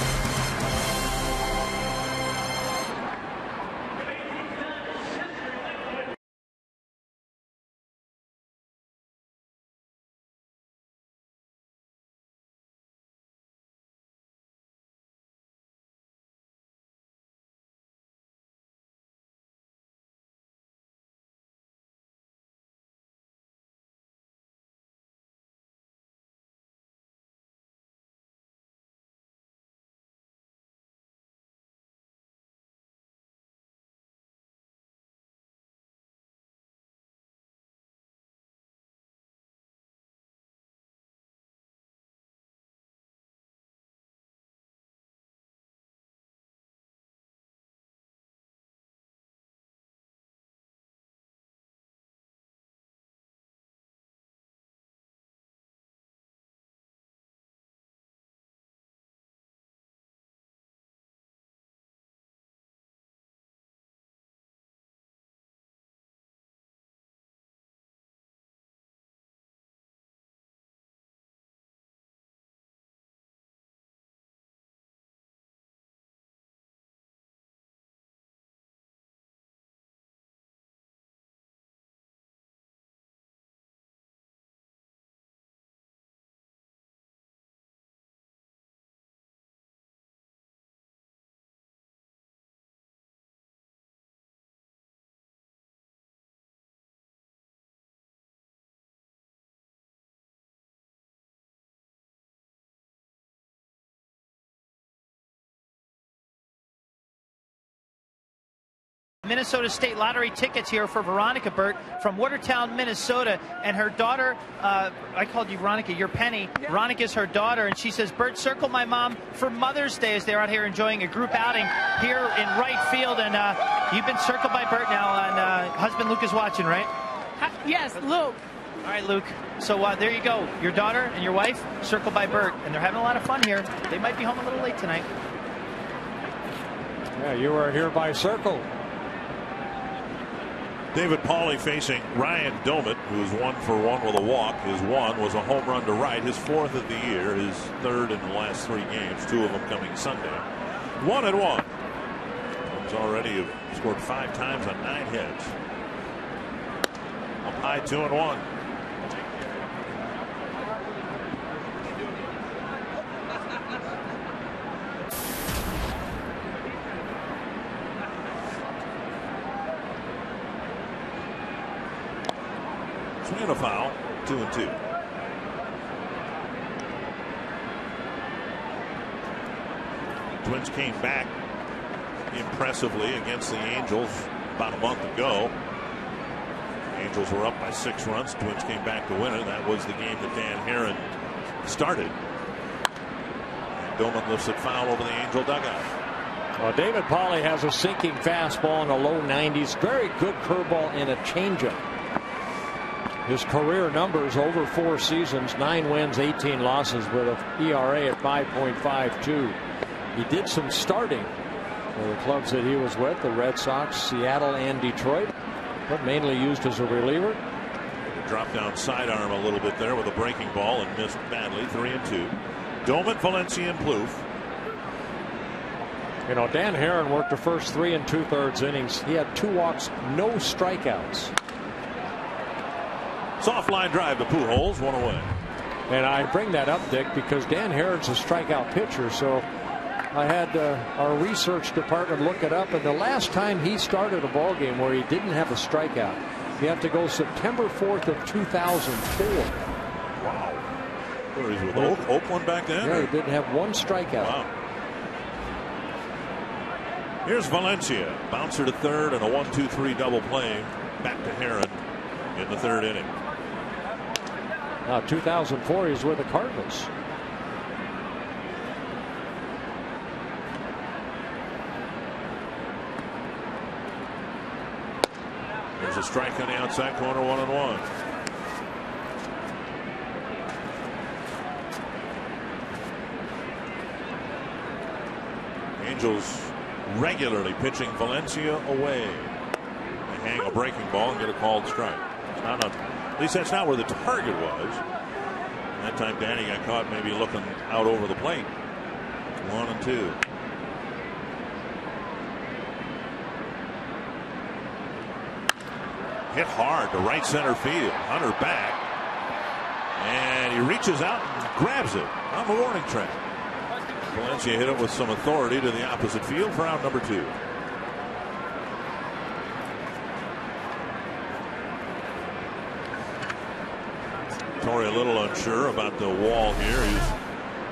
Minnesota State Lottery tickets here for Veronica Burt from Watertown, Minnesota. And her daughter, I called you Veronica, you're Penny. Yeah. Veronica's her daughter, and she says, Burt, circle my mom for Mother's Day as they're out here enjoying a group outing here in right field. And you've been circled by Burt now, and husband Luke is watching, right? Yes, Luke. All right, Luke. So there you go. Your daughter and your wife circled by Burt, and they're having a lot of fun here. They might be home a little late tonight. Yeah, you are hereby circled. David Pauley facing Ryan Doumit, who's 1 for 1 with a walk. His one was a home run to right, his 4th of the year, his 3rd in the last 3 games, 2 of them coming Sunday. 1-1. He's already scored 5 times on 9 hits. Up high, 2-1. Swing and a foul, 2-2. Twins came back impressively against the Angels about a month ago. Angels were up by 6 runs. Twins came back to win it. That was the game that Dan Herron started. And Doumit lifts it foul over the Angel dugout. Well, David Pauley has a sinking fastball in the low 90s. Very good curveball and a changeup. His career numbers over 4 seasons, 9 wins, 18 losses with an ERA at 5.52. He did some starting for the clubs that he was with, the Red Sox, Seattle, and Detroit, but mainly used as a reliever. Dropped down sidearm a little bit there with a breaking ball and missed badly. 3-2. Doumit, Valencia, and Plouffe. You know, Dan Herron worked the first 3 2/3 innings. He had 2 walks, no strikeouts. Soft line drive to Pujols, 1 away. And I bring that up, Dick, because Dan Herron's a strikeout pitcher. So I had our research department look it up, and the last time he started a ball game where he didn't have a strikeout, you have to go September 4th of 2004. Wow. Where is he with Oakland back then? Yeah, he didn't have 1 strikeout. Wow. Here's Valencia. Bouncer to third and a 1-2-3 double play. Back to Herron in the 3rd inning. 2004, he was with the Cardinals. There's a strike on the outside corner, 1-1. Angels regularly pitching Valencia away. They hang a breaking ball and get a called strike. It's not a, at least that's not where the target was. That time Danny got caught maybe looking out over the plate. 1-2. Hit hard to right center field. Hunter back. And he reaches out and grabs it on the warning track. Valencia hit it with some authority to the opposite field for out number 2. Torrey a little unsure about the wall here. He's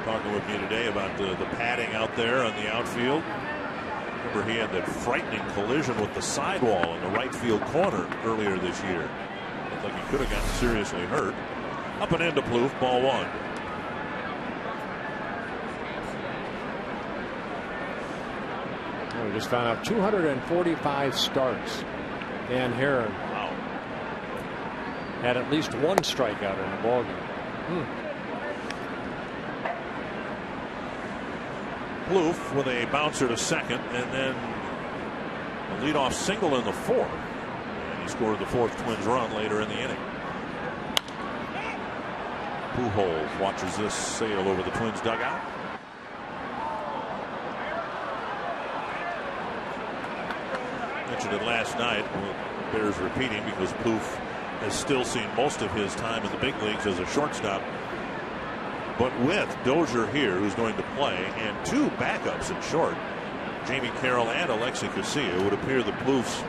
talking with me today about the padding out there on the outfield. Remember, he had that frightening collision with the sidewall in the right field corner earlier this year. Looked like he could have gotten seriously hurt. Up and into Plouffe, ball 1. We just found out 245 starts. Dan Herron had at least 1 strikeout in the ballgame. Plouffe with a bouncer to second, and then a leadoff single in the 4th. And he scored the 4th Twins run later in the inning. Pujols watches this sail over the Twins dugout. Mentioned it last night. Well, bears repeating because Plouffe has still seen most of his time in the big leagues as a shortstop. But with Dozier here, who's going to play, and 2 backups in short, Jamie Carroll and Alexi Casilla, it would appear that Plouffe's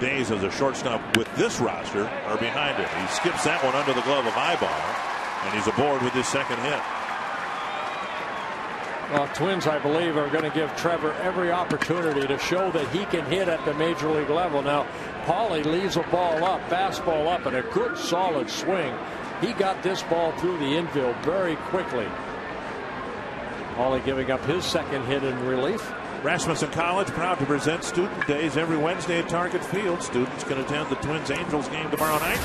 days as a shortstop with this roster are behind him. He skips that one under the glove of Ibar, and he's aboard with his 2nd hit. Well, Twins, I believe, are going to give Trevor every opportunity to show that he can hit at the major league level. Now, Paulie leaves a ball up, fastball up, and a good solid swing. He got this ball through the infield very quickly. Paulie giving up his second hit in relief. Rasmussen College proud to present Student Days every Wednesday at Target Field. Students can attend the Twins-Angels game tomorrow night.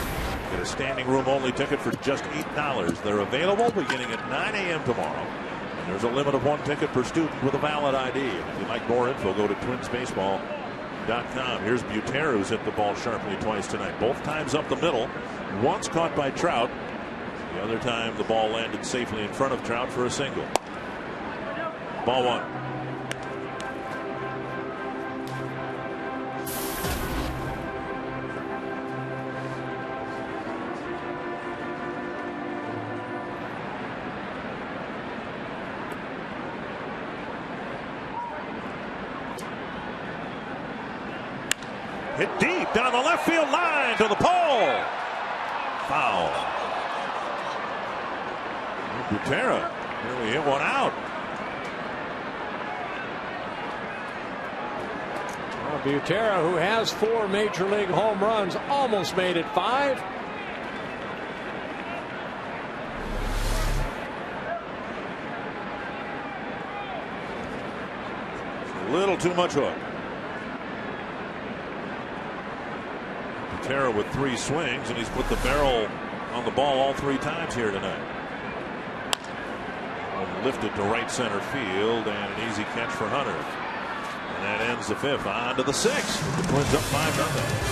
Get a standing room only ticket for just $8. They're available beginning at 9 a.m. tomorrow. And there's a limit of 1 ticket per student with a valid ID. If you'd like more info, go to twinsbaseball.com. Here's Butera, who's hit the ball sharply twice tonight. Both times up the middle. Once caught by Trout. The other time the ball landed safely in front of Trout for a single. Ball 1. Hit deep down the left field line to the pole. Foul. Butera nearly hit one out. Well, Butera, who has 4 major league home runs, almost made it 5. A little too much hook. Butera with 3 swings, and he's put the barrel on the ball all 3 times here tonight. Lifted to right center field, and an easy catch for Hunter. And that ends the 5th. On to the 6th. The Twins up 5-0.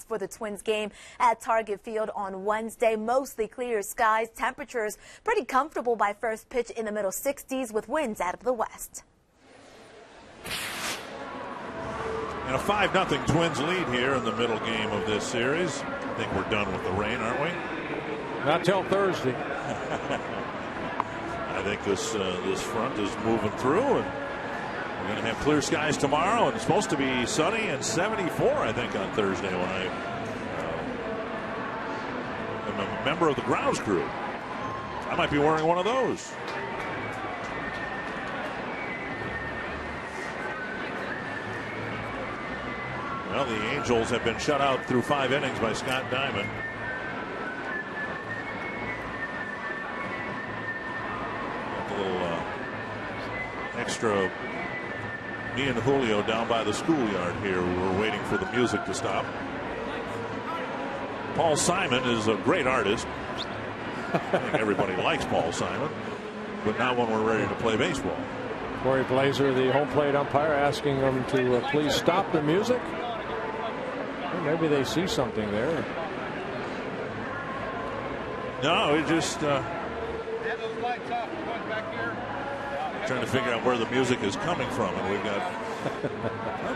For the Twins game at Target Field on Wednesday. Mostly clear skies, temperatures pretty comfortable by first pitch in the middle 60s with winds out of the west. And a 5-0 Twins lead here in the middle game of this series. I think we're done with the rain, aren't we? Not till Thursday. I think this front is moving through, and we're going to have clear skies tomorrow, and it's supposed to be sunny and 74, I think, on Thursday when I am a member of the grounds crew. I might be wearing one of those. Well, the Angels have been shut out through 5 innings by Scott Diamond. A little extra. Me and Julio down by the schoolyard here. We're waiting for the music to stop. Paul Simon is a great artist. I think everybody likes Paul Simon, but not when we're ready to play baseball. Corey Blazer, the home plate umpire, asking them to please stop the music. Well, maybe they see something there. No, it just trying to figure out where the music is coming from, and we've got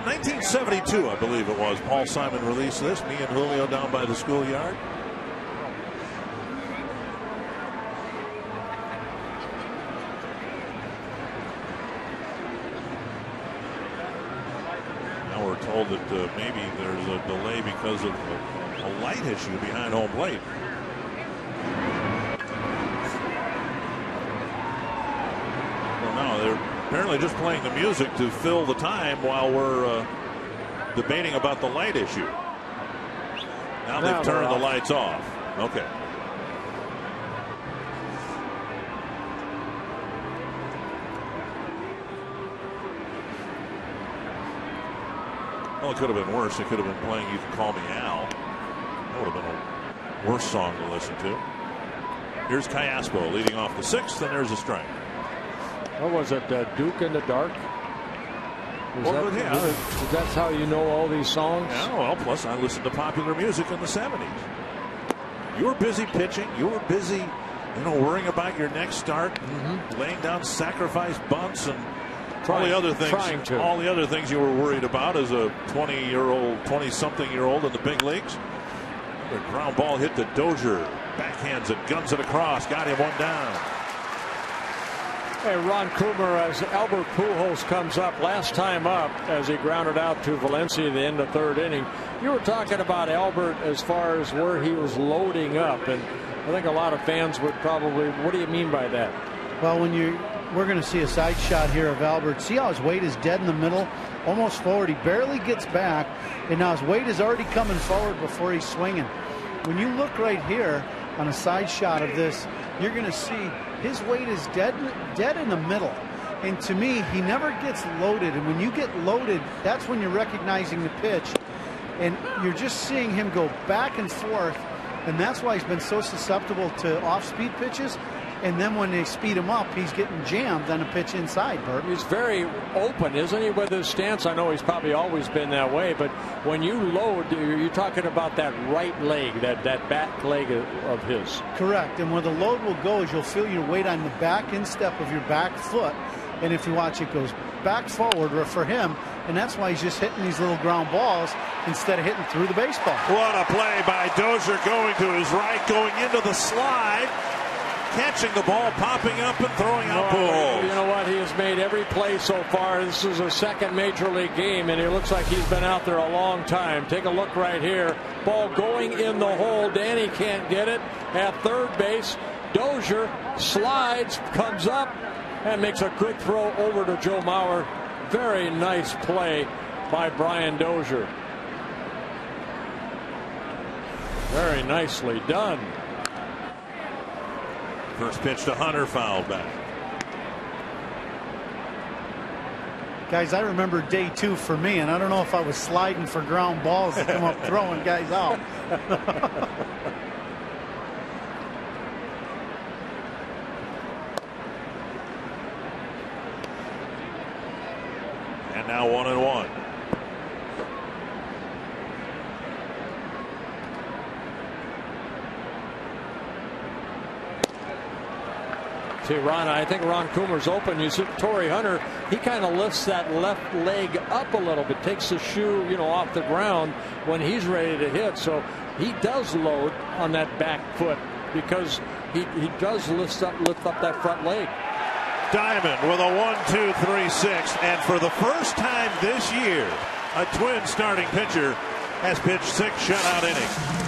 1972, I believe it was. Paul Simon released this. Me and Julio down by the schoolyard. Now we're told that maybe there's a delay because of a light issue behind home plate. They're apparently just playing the music to fill the time while we're debating about the light issue. Now they've turned the lights off. Okay. Well, it could have been worse. It could have been playing You Can Call Me Al. That would have been a worse song to listen to. Here's Callaspo leading off the 6th, and there's a strike. What was it, Duke in the Dark? That's how you know all these songs? Yeah, well, plus I listened to popular music in the 70s. You were busy pitching. You were busy, worrying about your next start, laying down sacrifice bunts and all the other things you were worried about as a 20-something-year-old in the big leagues. The ground ball hit to Dozier. Backhands it, guns it across, got him one down. Hey, Ron Coomer, as Albert Pujols comes up, last time up, as he grounded out to Valencia at the end of 3rd inning, you were talking about Albert as far as where he was loading up, and I think a lot of fans would probably, what do you mean by that? Well, we're going to see a side shot here of Albert. See how his weight is dead in the middle, almost forward. He barely gets back, and now his weight is already coming forward before he's swinging. When you look right here on a side shot of this, you're going to see his weight is dead in the middle. And to me, he never gets loaded. And when you get loaded, that's when you're recognizing the pitch. And you're just seeing him go back and forth. And that's why he's been so susceptible to off-speed pitches. And then when they speed him up, he's getting jammed on a pitch inside, Bert. He's very open, isn't he, with his stance? I know he's probably always been that way, but when you load, you're talking about that right leg, that back leg of his. Correct. And where the load will go is you'll feel your weight on the back instep of your back foot. And if you watch, it goes back forward for him. And that's why he's just hitting these little ground balls instead of hitting through the baseball. What a play by Dozier, going to his right, going into the slide. Catching the ball, popping up and throwing out Pujols. You know what? He has made every play so far. This is a second major league game, and it looks like he's been out there a long time. Take a look right here. Ball going in the hole. Danny can't get it at third base. Dozier slides, comes up, and makes a good throw over to Joe Mauer. Very nice play by Brian Dozier. Very nicely done. First pitch to Hunter, fouled back. Guys, I remember day 2 for me, and I don't know if I was sliding for ground balls to come up throwing guys out. And now 1-1. See, Ron, I think Ron Coomer's open. You see Torrey Hunter, he kind of lifts that left leg up a little bit, takes the shoe, off the ground when he's ready to hit. So he does load on that back foot because he does lift up that front leg. Diamond with a 1-2-3-6, and for the first time this year, a Twin starting pitcher has pitched 6 shutout innings.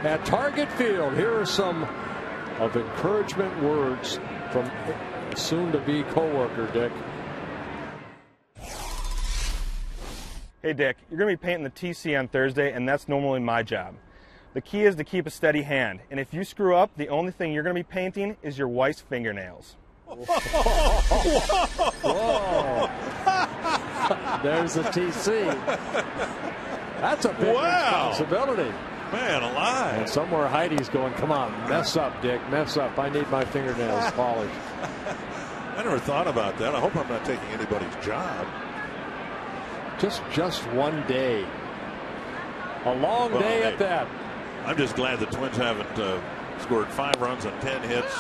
at Target Field. Here are some of encouragement words from a soon-to-be co-worker, Dick. Hey, Dick, you're going to be painting the TC on Thursday, and that's normally my job. The key is to keep a steady hand, and if you screw up, the only thing you're going to be painting is your wife's fingernails. Whoa. There's the TC. That's a big responsibility. Man alive. And somewhere Heidi's going, come on, mess up, Dick, mess up. I need my fingernails polished. I never thought about that. I hope I'm not taking anybody's job. Just one day. A long day at that. I'm just glad the Twins haven't scored 5 runs on 10 hits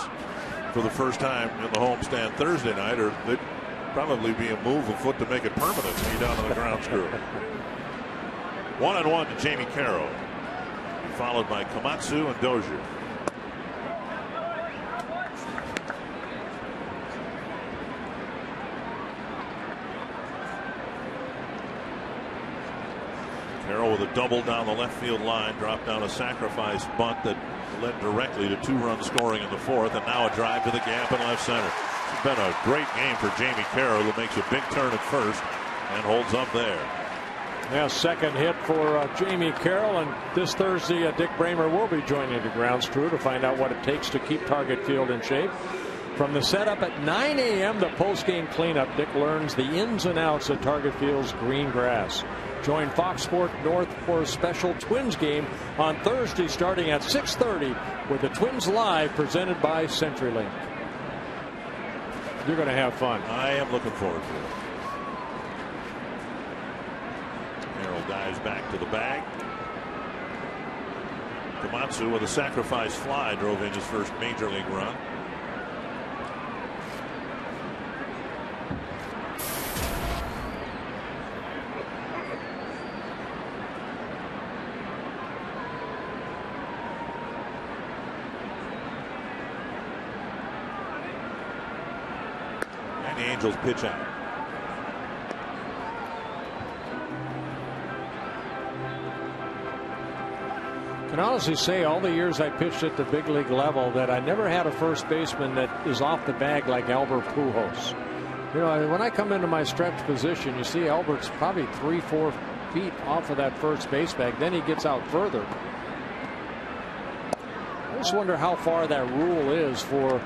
for the first time in the homestand Thursday night, or they'd probably be a move afoot to make it permanent. Be down on the ground screw. 1-1 to Jamie Carroll, followed by Komatsu and Dozier. Carroll with a double down the left field line, dropped down a sacrifice bunt that led directly to 2-run scoring in the 4th, and now a drive to the gap in left center. It's been a great game for Jamie Carroll, who makes a big turn at first and holds up there. Yeah, second hit for Jamie Carroll, and this Thursday Dick Bremer will be joining the grounds crew to find out what it takes to keep Target Field in shape. From the setup at 9 a.m. the post-game cleanup, Dick learns the ins and outs of Target Field's green grass. Join Fox Sports North for a special Twins game on Thursday starting at 6:30 with the Twins Live presented by CenturyLink. You're going to have fun. I am looking forward to it. Carroll dives back to the bag. Komatsu with a sacrifice fly drove in his first major league run. The Angels pitch out. I can honestly say all the years I pitched at the big league level that I never had a first baseman that is off the bag like Albert Pujols. You know, when I come into my stretch position, you see Albert's probably 3-4 feet off of that first base bag. Then he gets out further. I just wonder how far that rule is for,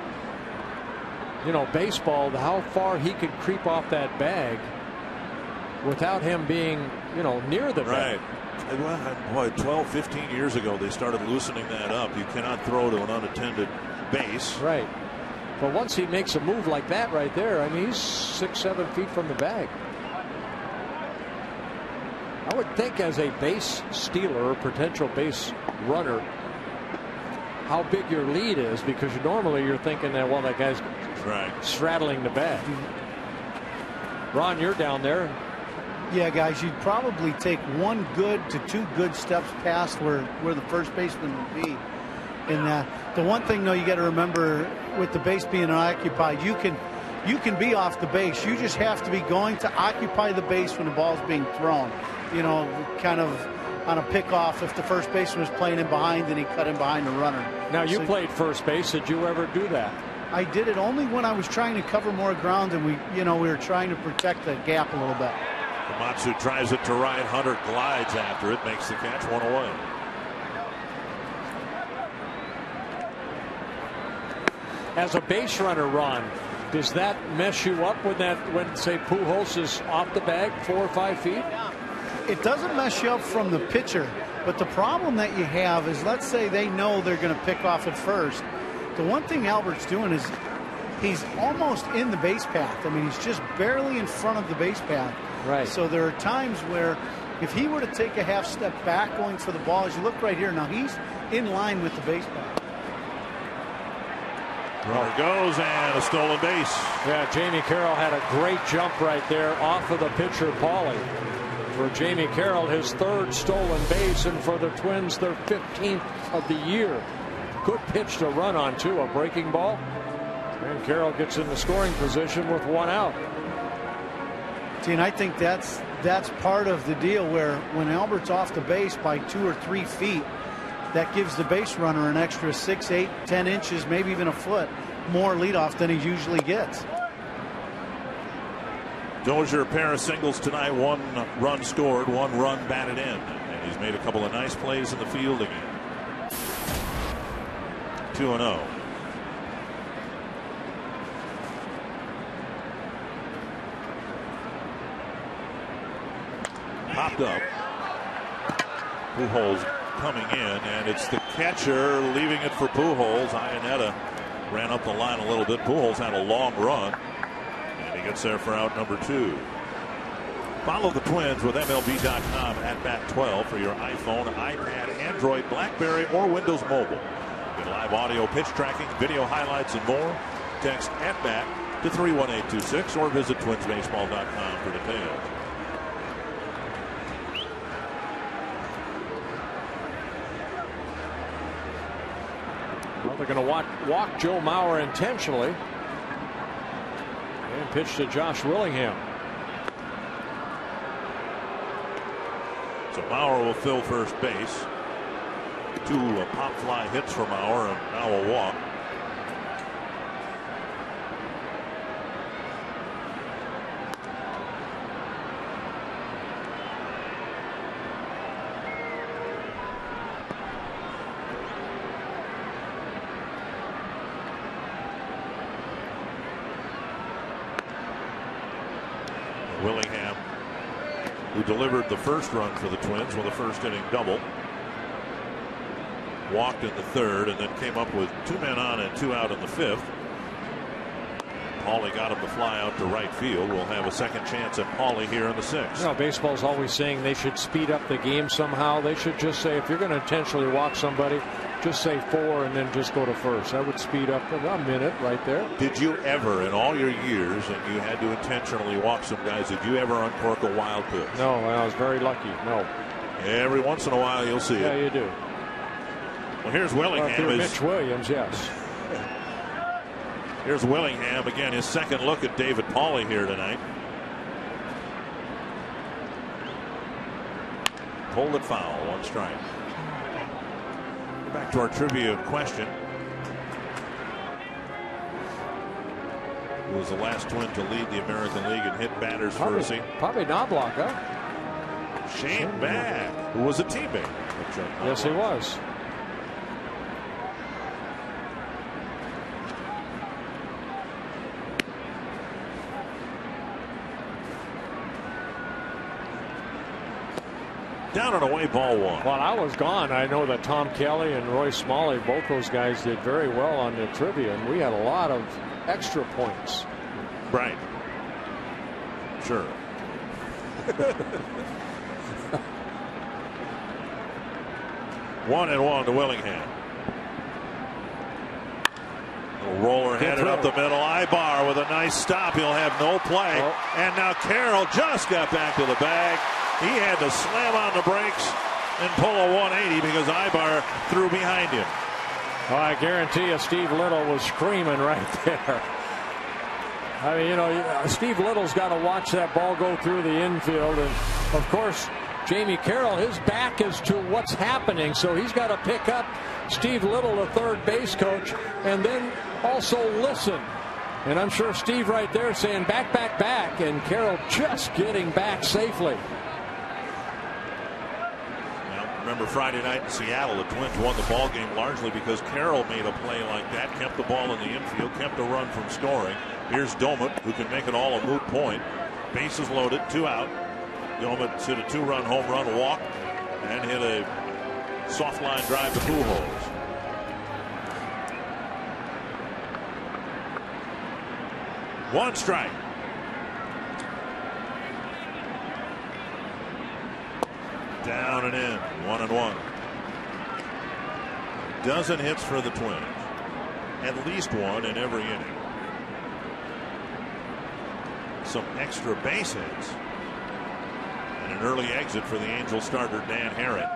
you know, baseball, how far he could creep off that bag without him being, you know, near the bag. Right. Well, 12, 15 years ago, they started loosening that up. You cannot throw to an unattended base. Right. But once he makes a move like that right there, I mean, he's 6-7 feet from the bag. I would think as a base stealer or potential base runner, how big your lead is, because normally you're thinking that, well, that guy's straddling the bag. Ron, you're down there. Yeah, guys, you'd probably take 1 good to 2 good steps past where the first baseman would be. And the one thing, though, you got to remember with the base being unoccupied, you can be off the base. You just have to be going to occupy the base when the ball's being thrown. You know, kind of on a pickoff if the first baseman was playing in behind and he cut in behind the runner. Now, you played first base. Did you ever do that? I did it only when I was trying to cover more ground and we were trying to protect the gap a little bit. Komatsu tries it to right. Hunter glides after it, makes the catch, 1 away. As a base runner, Ron, does that mess you up when say Pujols is off the bag 4 or 5 feet? It doesn't mess you up from the pitcher, but the problem that you have is, let's say they know they're going to pick off at first. The one thing Albert's doing is he's almost in the base path. I mean, he's just barely in front of the base path. Right. So there are times where if he were to take a half step back going for the ball, as you look right here, now he's in line with the base path. Runner goes, and a stolen base. Yeah, Jamie Carroll had a great jump right there off of the pitcher, Paulie. For Jamie Carroll, his 3rd stolen base, and for the Twins, their 15th of the year. Good pitch to run on, too, a breaking ball. And Carroll gets in the scoring position with 1 out. See, and I think that's part of the deal, where when Albert's off the base by 2 or 3 feet, that gives the base runner an extra 6, 8, 10 inches, maybe even a foot more leadoff than he usually gets. Dozier, a pair of singles tonight, 1 run scored, 1 run batted in. And he's made a couple of nice plays in the field again. 2-0. Popped up. Pujols coming in, and it's the catcher leaving it for Pujols. Iannetta ran up the line a little bit. Pujols had a long run, and he gets there for out number 2. Follow the Twins with MLB.com at Bat12 for your iPhone, iPad, Android, BlackBerry, or Windows Mobile. Get live audio, pitch tracking, video highlights, and more. Text at Bat to 31826 or visit twinsbaseball.com for details. Well, they're going to walk Joe Mauer intentionally and pitch to Josh Willingham. So Mauer will fill first base. 2 pop fly hits for Mauer and now a walk. Willingham, who delivered the first run for the Twins with a first inning double, walked in the 3rd and then came up with 2 men on and 2 out in the 5th. Paulie got him to fly out to right field. We'll have a second chance at Paulie here in the 6th. You know, baseball's always saying they should speed up the game somehow. They should just say, if you're going to intentionally walk somebody, just say 4 and then just go to first. That would speed up a minute right there. Did you ever, in all your years, and you had to intentionally walk some guys, did you ever uncork a wild pitch? No, I was very lucky. No. Every once in a while you'll see it. Yeah, you do. Well, here's Willingham. Mitch Williams, yes. Here's Willingham again, his second look at David Paulie here tonight. Pulled it foul, 1 strike. Back to our trivia question. Who was the last Twin to lead the American League in hit batters for a season? Probably Knobloch, huh? Shane Bag, who was a teammate of Joe Knobloch. Yes, he was. Down and away, ball 1. While I was gone, I know that Tom Kelly and Roy Smalley, both those guys did very well on the trivia, and we had a lot of extra points. Right. Sure. 1-1 to Willingham. A roller headed up the middle. Ibar with a nice stop. He'll have no play. Oh. And now Carroll just got back to the bag. He had to slam on the brakes and pull a 180 because Ibar threw behind him. Oh, I guarantee you Steve Little was screaming right there. I mean, you know, Steve Little's got to watch that ball go through the infield. And, of course, Jamie Carroll, his back is to what's happening, so he's got to pick up Steve Little, the third base coach, and then also listen. And I'm sure Steve right there saying back, back, back, and Carroll just getting back safely. Remember Friday night in Seattle, the Twins won the ball game largely because Carroll made a play like that, kept the ball in the infield, kept a run from scoring. Here's Domit, who can make it all a moot point. Bases loaded, 2 out. Domit hit a 2-run home run walk and hit a soft line drive to Pujols. One strike. Down and in, 1-1. Dozen hits for the Twins. At least 1 in every inning. Some extra base hits. And an early exit for the Angels starter Dan Herron.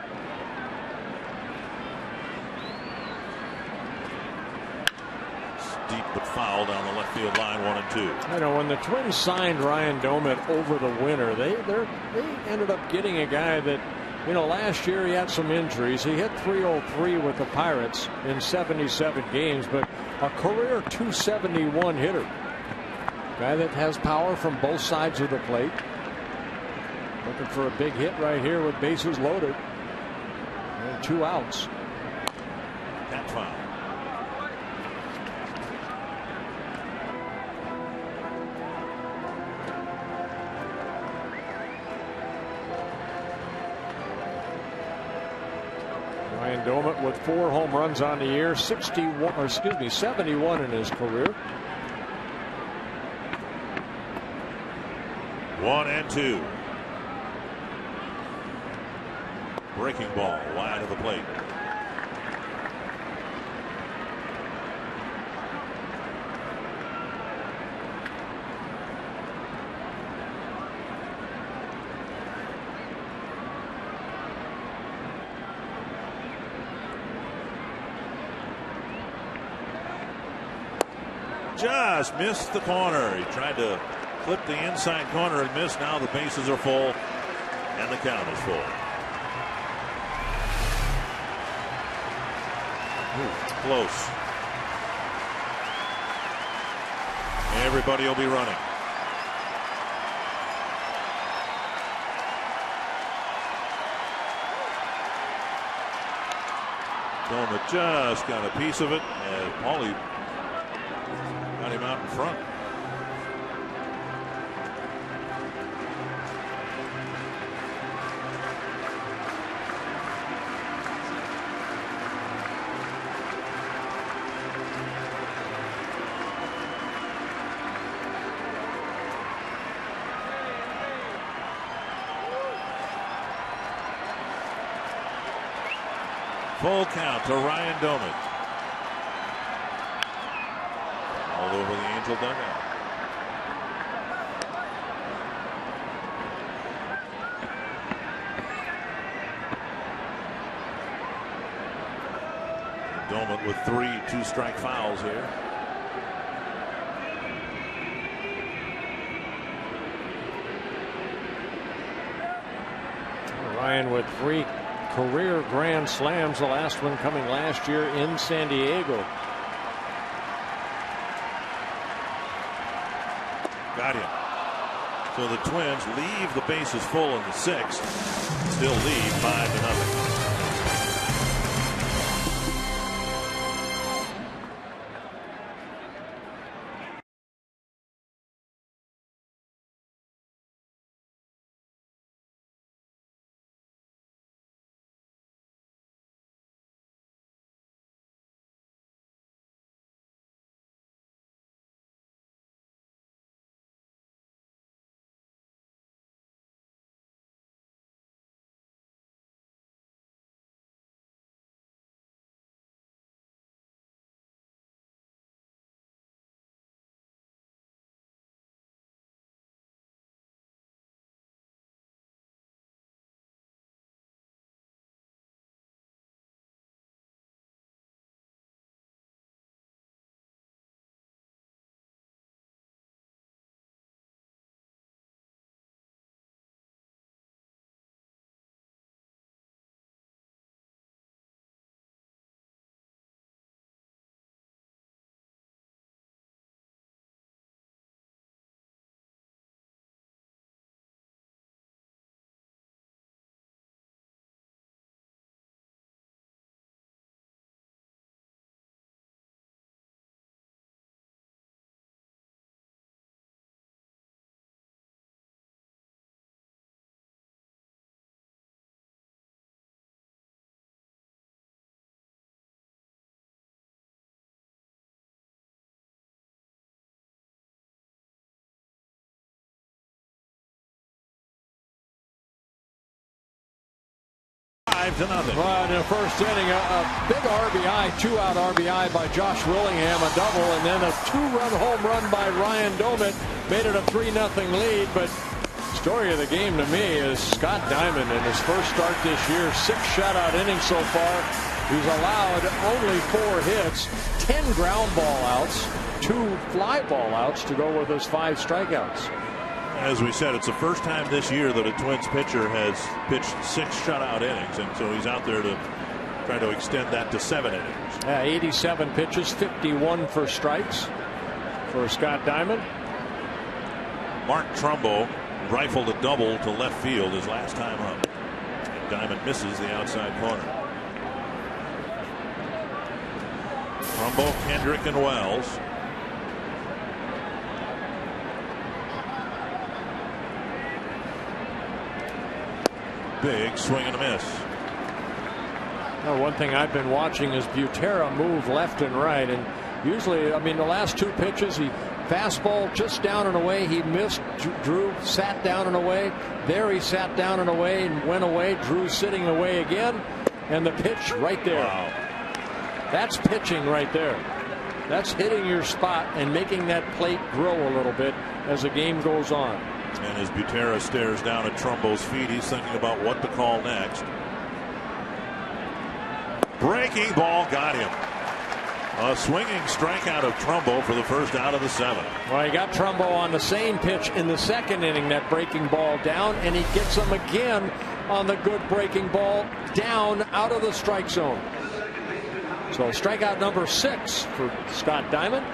Deep but foul down the left field line, 1-2. You know, when the Twins signed Ryan Domit over the winter, they ended up getting a guy that You know, last year he had some injuries. He hit .303 with the Pirates in 77 games, but a career .271 hitter. Guy that has power from both sides of the plate. Looking for a big hit right here with bases loaded. And 2 outs. That's foul. Ryan Doumit with 4 home runs on the year, 71 in his career. 1-2. Breaking ball wide of the plate. Just missed the corner. He tried to clip the inside corner and missed. Now the bases are full and the count is full. Ooh, close. Everybody will be running. Doumit just got a piece of it as Paulie got him out in front. Full count to Ryan Doumit. All over the Angel dugout. Doumit with 3 two-strike fouls here. Ryan with 3 career grand slams, the last one coming last year in San Diego. Got him. So the Twins leave the bases full in the 6th. Still lead 5-0. Well, in the first inning, a big RBI, 2-out RBI by Josh Willingham, a double, and then a 2-run home run by Ryan Doumit made it a 3-0 lead. But story of the game to me is Scott Diamond in his first start this year, 6 shutout innings so far. He's allowed only 4 hits, 10 ground ball outs, 2 fly ball outs to go with his 5 strikeouts. As we said, it's the first time this year that a Twins pitcher has pitched 6 shutout innings, and so he's out there to try to extend that to 7 innings. 87 pitches, 51 for strikes for Scott Diamond. Mark Trumbo rifled a double to left field his last time up, and Diamond misses the outside corner. Trumbo, Kendrick, and Wells. Big swing and a miss. Now, one thing I've been watching is Butera move left and right, and usually, I mean, the last 2 pitches, he fastball just down and away. He missed. Drew sat down and away. There he sat down and away and went away. Drew sitting away again, and the pitch right there. Wow. That's pitching right there. That's hitting your spot and making that plate grow a little bit as the game goes on. And as Butera stares down at Trumbo's feet, he's thinking about what to call next. Breaking ball got him. A swinging strikeout of Trumbo for the first out of the 7th. Well, he got Trumbo on the same pitch in the 2nd inning, that breaking ball down, and he gets him again on the good breaking ball down out of the strike zone. So strikeout number 6 for Scott Diamond.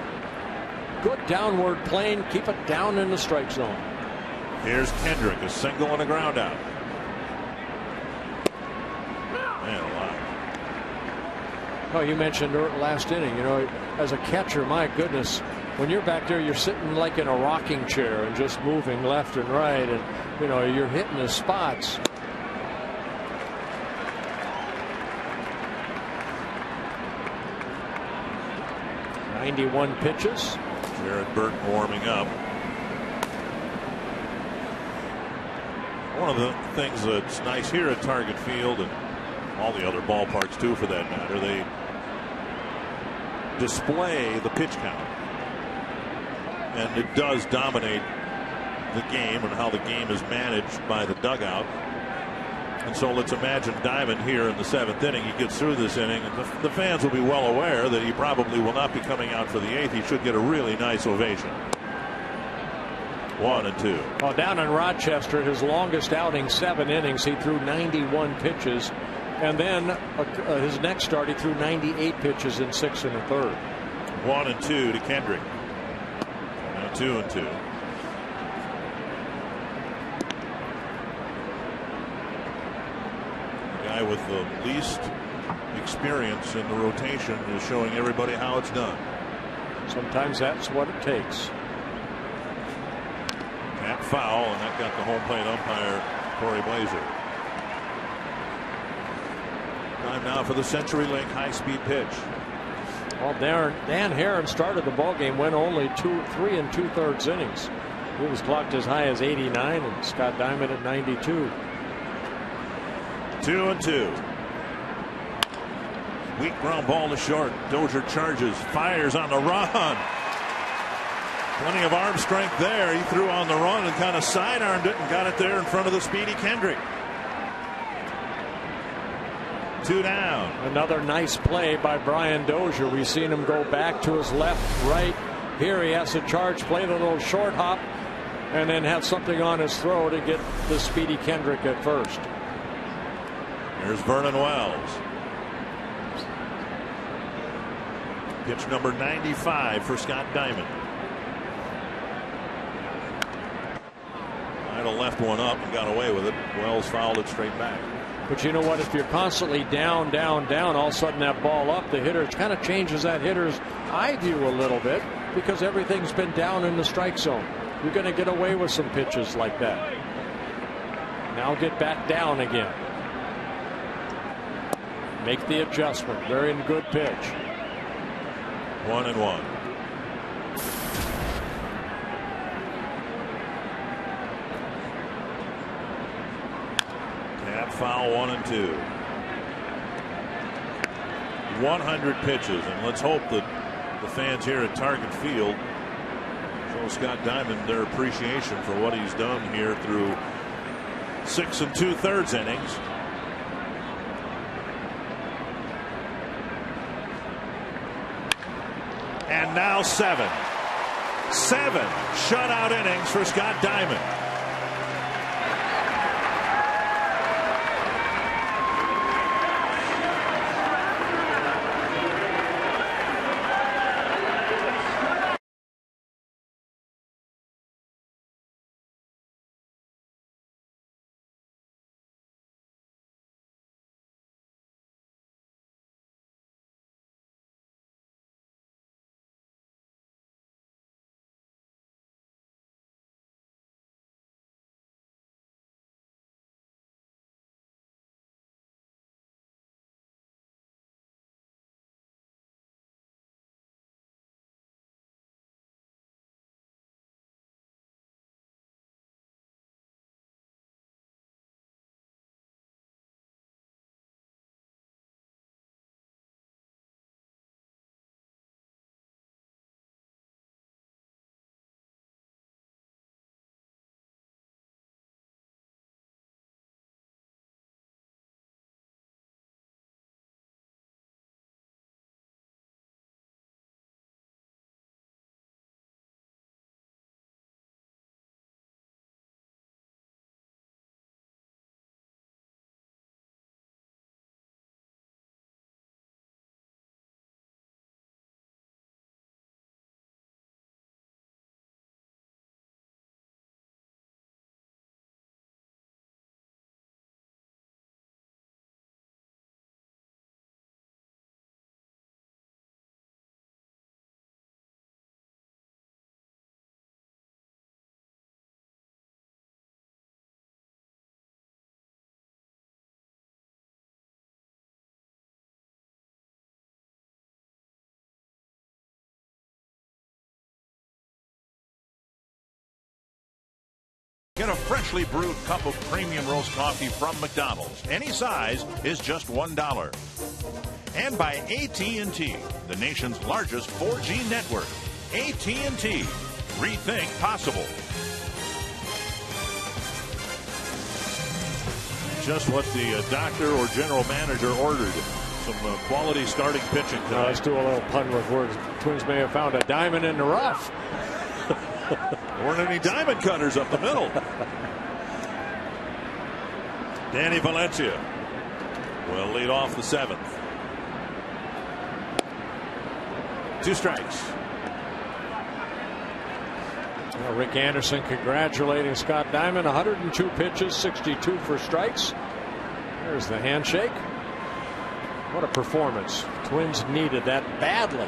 Good downward plane, keep it down in the strike zone. Here's Kendrick, a single and a ground out. Man alive. Oh, you mentioned last inning, you know, as a catcher, my goodness, when you're back there, you're sitting like in a rocking chair and just moving left and right, and, you know, you're hitting the spots. .91 pitches. Jared Burton warming up. One of the things that's nice here at Target Field, and all the other ballparks too for that matter, they display the pitch count, and it does dominate the game and how the game is managed by the dugout. And so let's imagine Diamond here in the 7th inning. He gets through this inning, and the fans will be well aware that he probably will not be coming out for the 8th. He should get a really nice ovation. 1 and 2. Well, down in Rochester, his longest outing, 7 innings, he threw 91 pitches. And then his next start, he threw 98 pitches in 6 1/3. 1 and 2 to Kendrick. Now 2 and 2. The guy with the least experience in the rotation is showing everybody how it's done. Sometimes that's what it takes. That foul, and that got the home plate umpire, Corey Blazer. Time now for the CenturyLink high-speed pitch. Well, Dan Herron started the ballgame, went only 3 2/3 innings. He was clocked as high as 89, and Scott Diamond at 92. 2 and 2. Weak ground ball to short. Dozier charges, fires on the run. Plenty of arm strength there. He threw on the run and kind of sidearmed it and got it there in front of the speedy Kendrick. 2 down. Another nice play by Brian Dozier. We've seen him go back to his left, right. Here he has to charge, play the little short hop, and then have something on his throw to get the speedy Kendrick at first. Here's Vernon Wells. Pitch number 95 for Scott Diamond. Might have left one up and got away with it. Wells fouled it straight back. But you know what? If you're constantly down, all of a sudden that ball up, the hitter kind of changes that hitter's eye view a little bit because everything's been down in the strike zone. You're going to get away with some pitches like that. Now get back down again. Make the adjustment. Very good pitch. 1 and 1. Tap foul, 1 and 2. 100 pitches, and let's hope that the fans here at Target Field show Scott Diamond their appreciation for what he's done here through 6 2/3 innings. And now 7. 7 shutout innings for Scott Diamond. Get a freshly brewed cup of premium roast coffee from McDonald's. Any size is just $1. And by AT&T, the nation's largest 4G network. AT&T. Rethink possible. Just what the doctor or general manager ordered. Some quality starting pitching tonight. Let's do a little pun with words. Twins may have found a diamond in the rough. There weren't any diamond cutters up the middle. Danny Valencia will lead off the 7th. 2 strikes. Well, Rick Anderson congratulating Scott Diamond. 102 pitches, 62 for strikes. There's the handshake. What a performance. Twins needed that badly.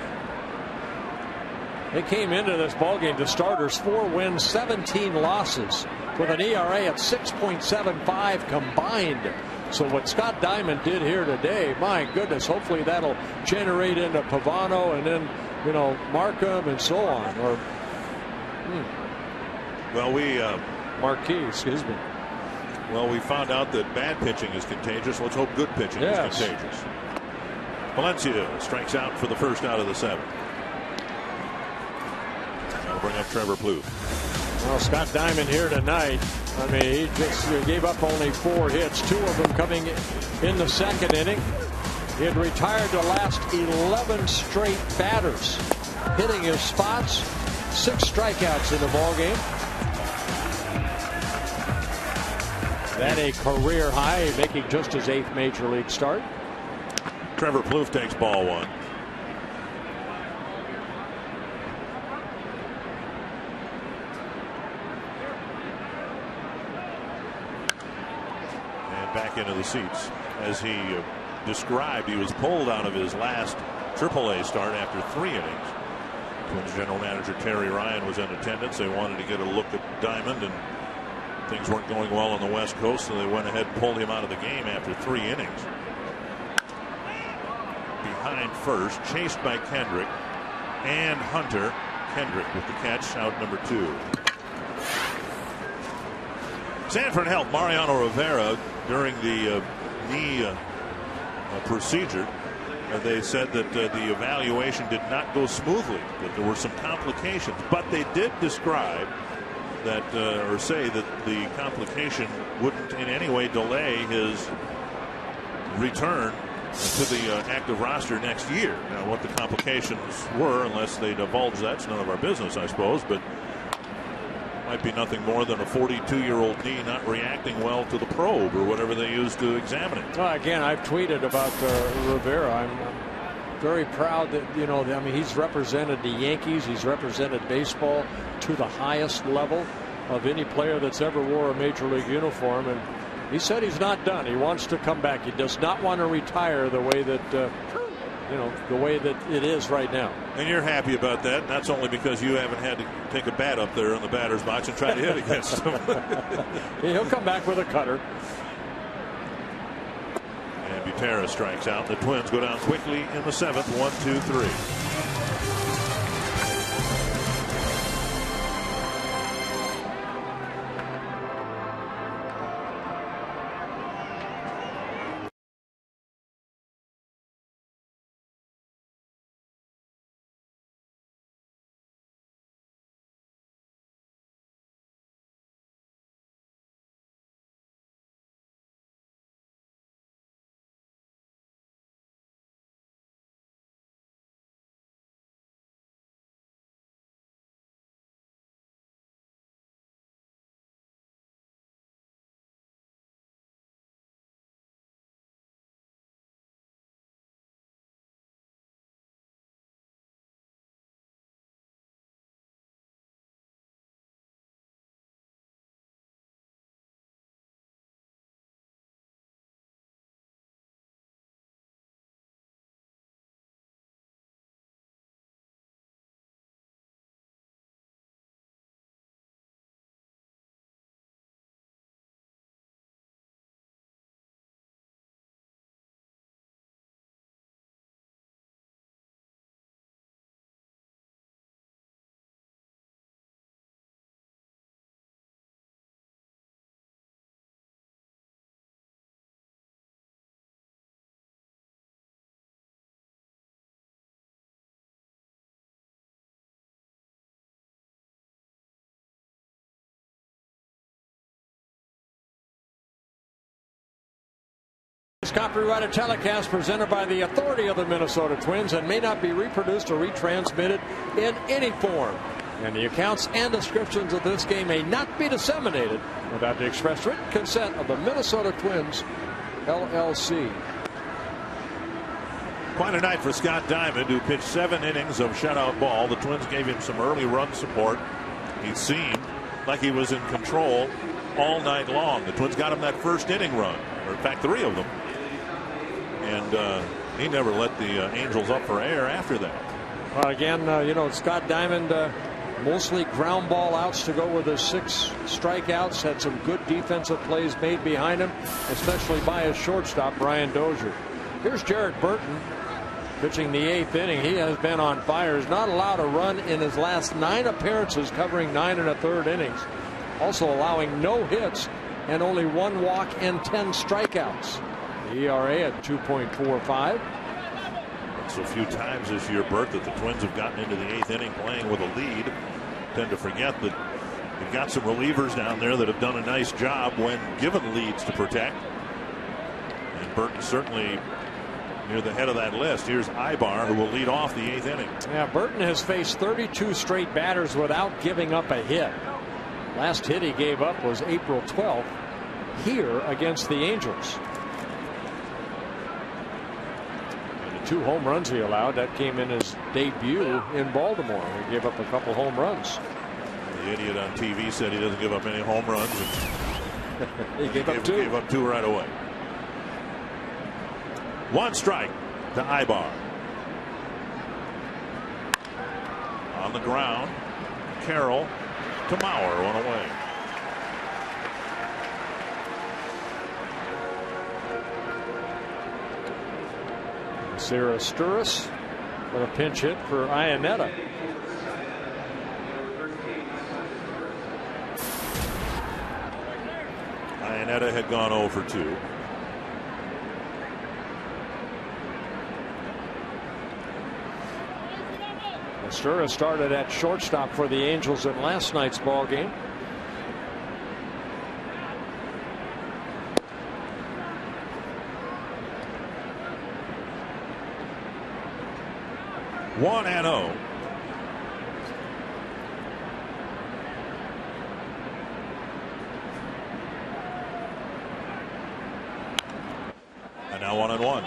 They came into this ballgame, the starters, 4 wins, 17 losses, with an ERA at 6.75 combined. So what Scott Diamond did here today, my goodness, hopefully that'll generate into Pavano and then, you know, Markham and so on. Or, well, Marquis, excuse me. Well, we found out that bad pitching is contagious. Let's hope good pitching is contagious. Valencia strikes out for the first out of the 7th. That'll bring up Trevor Plouffe. Well, Scott Diamond here tonight. I mean, he just gave up only 4 hits, 2 of them coming in the 2nd inning. He had retired the last 11 straight batters, hitting his spots, 6 strikeouts in the ballgame. That a career high, making just his 8th major league start. Trevor Plouffe takes ball 1. And back into the seats. As he described, he was pulled out of his last AAA start after 3 innings. Twins general manager Terry Ryan was in attendance. They wanted to get a look at Diamond, and things weren't going well on the West Coast, so they went ahead and pulled him out of the game after 3 innings. Behind first, chased by Kendrick and Hunter. Kendrick with the catch, out number 2. Sanford helped Mariano Rivera during the knee procedure. They said that the evaluation did not go smoothly, that there were some complications, but they did describe that or say that the complication wouldn't in any way delay his return to the active roster next year. Now, what the complications were, unless they divulge that's none of our business, I suppose, but might be nothing more than a 42-year-old knee not reacting well to the probe or whatever they use to examine it. Well, again, I've tweeted about Rivera. I'm very proud that, you know, I mean, he's represented the Yankees. He's represented baseball to the highest level of any player that's ever wore a major league uniform. And he said he's not done. He wants to come back. He does not want to retire the way that, you know, the way that it is right now. And you're happy about that. And that's only because you haven't had to take a bat up there in the batter's box and try to hit against him. He'll come back with a cutter. And Butera strikes out. The Twins go down quickly in the 7th. 1-2-3. This copyrighted telecast presented by the authority of the Minnesota Twins and may not be reproduced or retransmitted in any form. And the accounts and descriptions of this game may not be disseminated without the express written consent of the Minnesota Twins, LLC. Quite a night for Scott Diamond, who pitched 7 innings of shutout ball. The Twins gave him some early run support. He seemed like he was in control all night long. The Twins got him that first inning run, or in fact 3 of them. And he never let the Angels up for air after that. Well, again, you know, Scott Diamond, mostly ground ball outs to go with his 6 strikeouts. Had some good defensive plays made behind him, especially by his shortstop, Brian Dozier. Here's Jared Burton pitching the 8th inning. He has been on fire. He's not allowed a run in his last 9 appearances, covering 9 1/3 innings. Also allowing no hits and only 1 walk and 10 strikeouts. The ERA at 2.45. It's a few times this year, Bert, that the Twins have gotten into the 8th inning playing with a lead. Tend to forget that you've got some relievers down there that have done a nice job when given leads to protect. And Burton certainly near the head of that list. Here's Ibar, who will lead off the 8th inning. Yeah, Burton has faced 32 straight batters without giving up a hit. Last hit he gave up was April 12th here against the Angels. And the 2 home runs he allowed, that came in his debut in Baltimore. He gave up a couple home runs. The idiot on TV said he doesn't give up any home runs. He gave up 2. Gave up 2 right away. 1 strike to Ibar. On the ground, Carroll to Mauer, 1 away. Sarah Sturris with a pinch hit for Iannetta. Iannetta had gone 0 for 2. Sturris started at shortstop for the Angels in last night's ball game. 1-0. And now 1-1.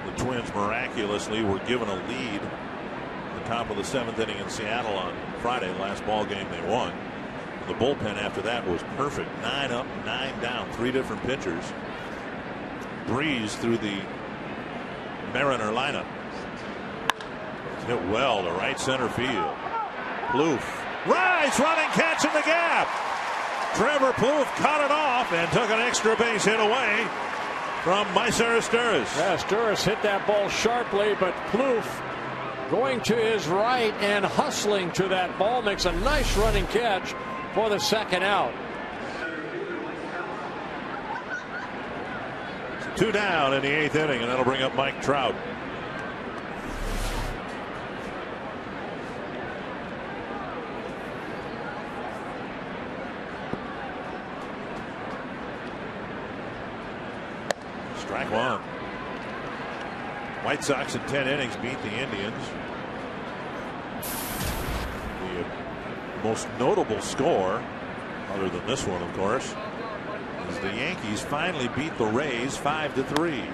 The Twins miraculously were given a lead at the top of the 7th inning in Seattle on Friday. Last ball game they won. The bullpen after that was perfect. 9 up, 9 down. 3 different pitchers. Breeze through the Mariner lineup. Hit well to right center field. Plouffe. Rise, running catch in the gap. Trevor Plouffe cut it off and took an extra base hit away from Maicer Asturis. Yeah, Asturis hit that ball sharply, but Plouffe going to his right and hustling to that ball makes a nice running catch for the second out. So 2 down in the 8th inning, and that'll bring up Mike Trout. Strike 1. White Sox in 10 innings beat the Indians. The most notable score, other than this one, of course, is the Yankees finally beat the Rays 5-3.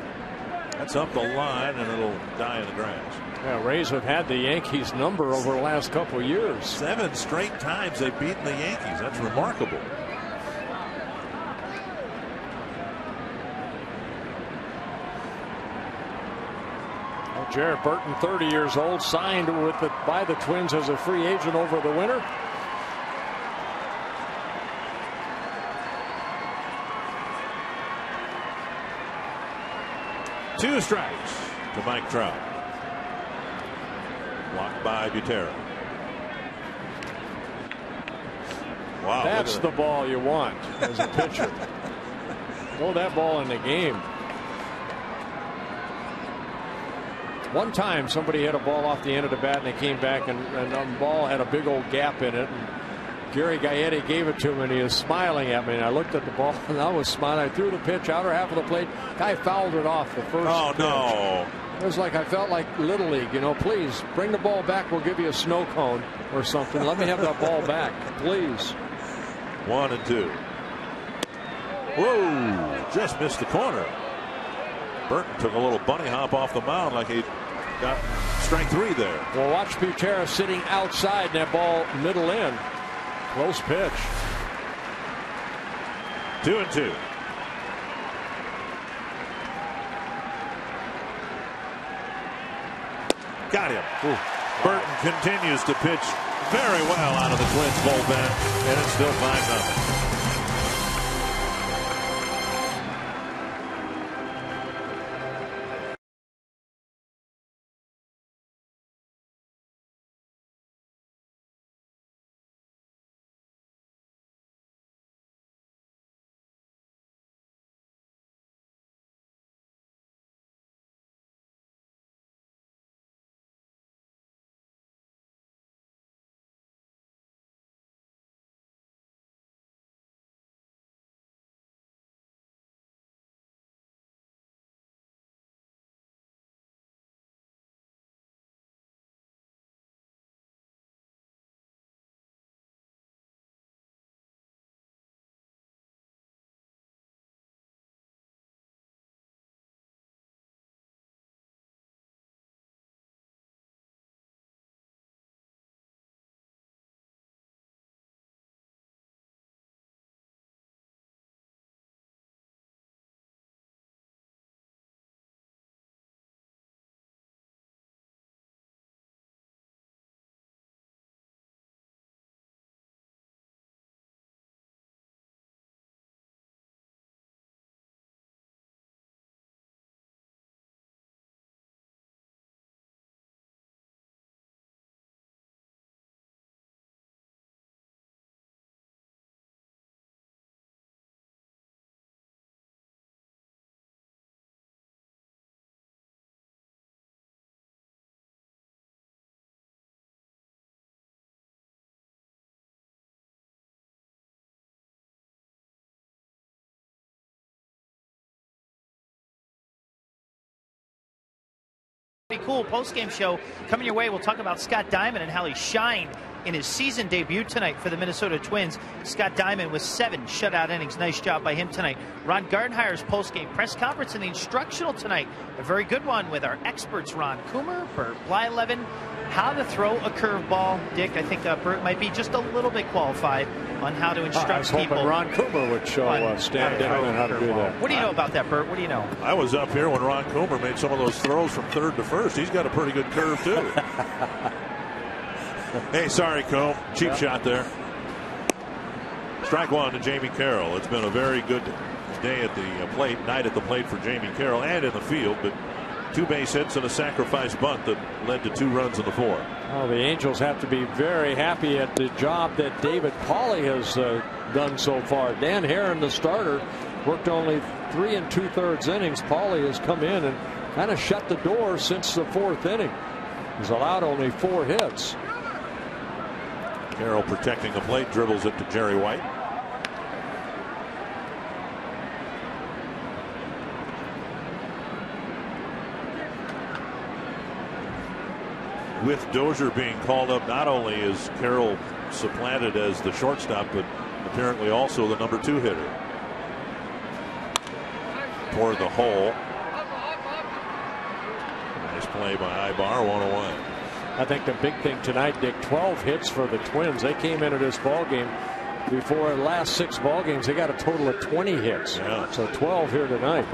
That's up the line, and it'll die in the grass. Yeah, Rays have had the Yankees number over the last couple of years. 7 straight times they've beaten the Yankees. That's remarkable. Jared Burton, 30 years old, signed by the Twins as a free agent over the winter. Two strikes to Mike Trout. Blocked by Butera. Wow, that's the ball you want as a pitcher. Throw that ball in the game. One time somebody hit a ball off the end of the bat and they came back and the ball had a big old gap in it. And Gary Gaetti gave it to him and he was smiling at me, and I looked at the ball and I was smiling. I threw the pitch outer half of the plate. Guy fouled it off the first pitch. No. It was like I felt like Little League, you know, please bring the ball back. We'll give you a snow cone or something. Let me have that ball back, please. 1-2. Whoa, just missed the corner. Burton took a little bunny hop off the mound like he got strike 3 there. Well, watch Butera sitting outside that ball middle in. Close pitch. 2-2. Got him. Ooh. Burton continues to pitch very well out of the Twins bullpen, and it's still 5-0. cool post-game show coming your way. We'll talk about Scott Diamond and how he shined in his season debut tonight for the Minnesota Twins. Scott Diamond with 7 shutout innings. Nice job by him tonight. Ron Gardenhire's post-game press conference and the instructional tonight. A very good one with our experts, Ron Coomer, Bert Blyleven. How to throw a curveball. Dick, I think Bert might be just a little bit qualified on how to instruct I was people. hoping Ron Coomer would show Stan Denman how to do that. What do you know about that, Bert? What do you know? I was up here when Ron Coomer made some of those throws from third to first. He's got a pretty good curve, too. Hey, sorry, Coombe. Cheap shot there. Strike one to Jamie Carroll. It's been a very good day at the plate, night at the plate for Jamie Carroll and in the field, but 2 base hits and a sacrifice bunt that led to 2 runs in the 4th. Oh, the Angels have to be very happy at the job that David Pauley has done so far. Dan Herron, the starter, worked only 3 2/3 innings. Pauley has come in and kind of shut the door since the 4th inning. He's allowed only 4 hits. Carroll protecting the plate, dribbles it to Jerry White. With Dozier being called up, not only is Carroll supplanted as the shortstop, but apparently also the number 2 hitter. Toward the hole. Nice play by Ibar, 1-1. I think the big thing tonight, Dick, 12 hits for the Twins. They came into this ball game before the last 6 ball games. They got a total of 20 hits. Yeah. So 12 here tonight.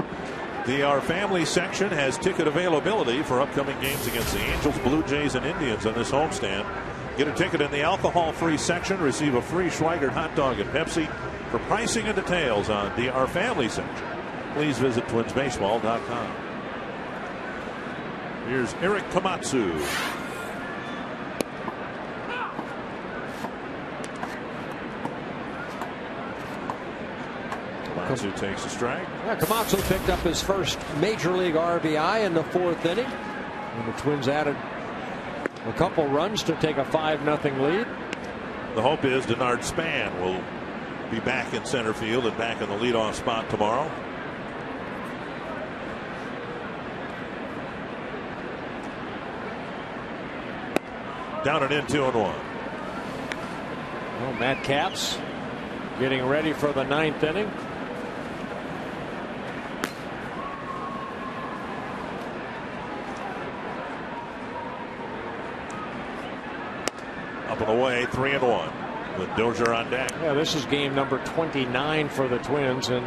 The Our Family section has ticket availability for upcoming games against the Angels, Blue Jays, and Indians on this homestand. Get a ticket in the alcohol-free section. Receive a free Schweigert hot dog and Pepsi. For pricing and details on the Our Family section, please visit twinsbaseball.com. Here's Eric Komatsu. Komatsu takes a strike. Yeah, Komatsu picked up his first major league RBI in the 4th inning. And the Twins added a couple runs to take a 5-0 lead. The hope is Denard Span will be back in center field and back in the leadoff spot tomorrow. Down and in, 2-1. Well, Matt Capps getting ready for the 9th inning. Up and away, 3-1 with Dozier on deck. Yeah, this is game number 29 for the Twins, and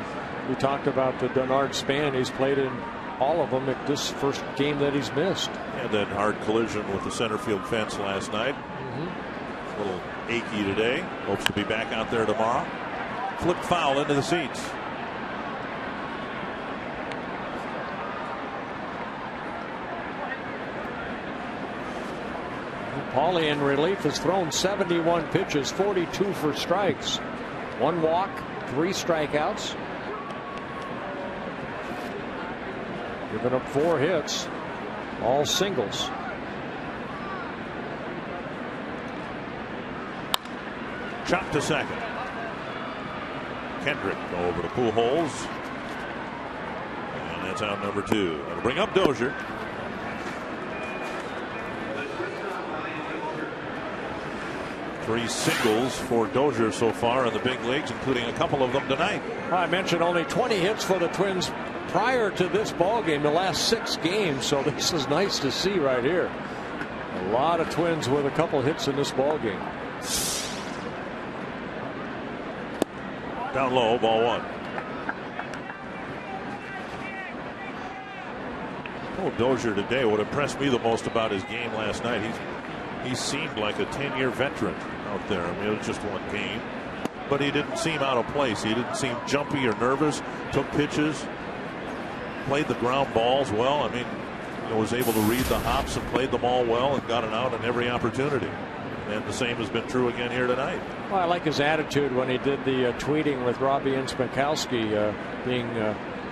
we talked about the Denard Span. He's played in all of them at this first game that he's missed. Had that hard collision with the center field fence last night. A little achy today. Hopes to be back out there tomorrow. Flipped foul into the seats. Pauley in relief has thrown 71 pitches, 42 for strikes, 1 walk, 3 strikeouts. Giving up 4 hits, all singles. Chop to second. Kendrick go over to Pujols. And that's out number 2. That'll bring up Dozier. 3 singles for Dozier so far in the big leagues, including a couple of them tonight. I mentioned only 20 hits for the Twins prior to this ball game, the last 6 games. So this is nice to see right here. A lot of Twins with a couple hits in this ball game. Down low, ball 1. Oh, Dozier today, what impressed me the most about his game last night, he seemed like a 10-year veteran out there. I mean, it was just 1 game, but he didn't seem out of place. He didn't seem jumpy or nervous. Took pitches, played the ground balls well. I mean, was able to read the hops and played them all well and got an out in every opportunity. And the same has been true again here tonight. Well, I like his attitude when he did the tweeting with Robbie Inspikowski, being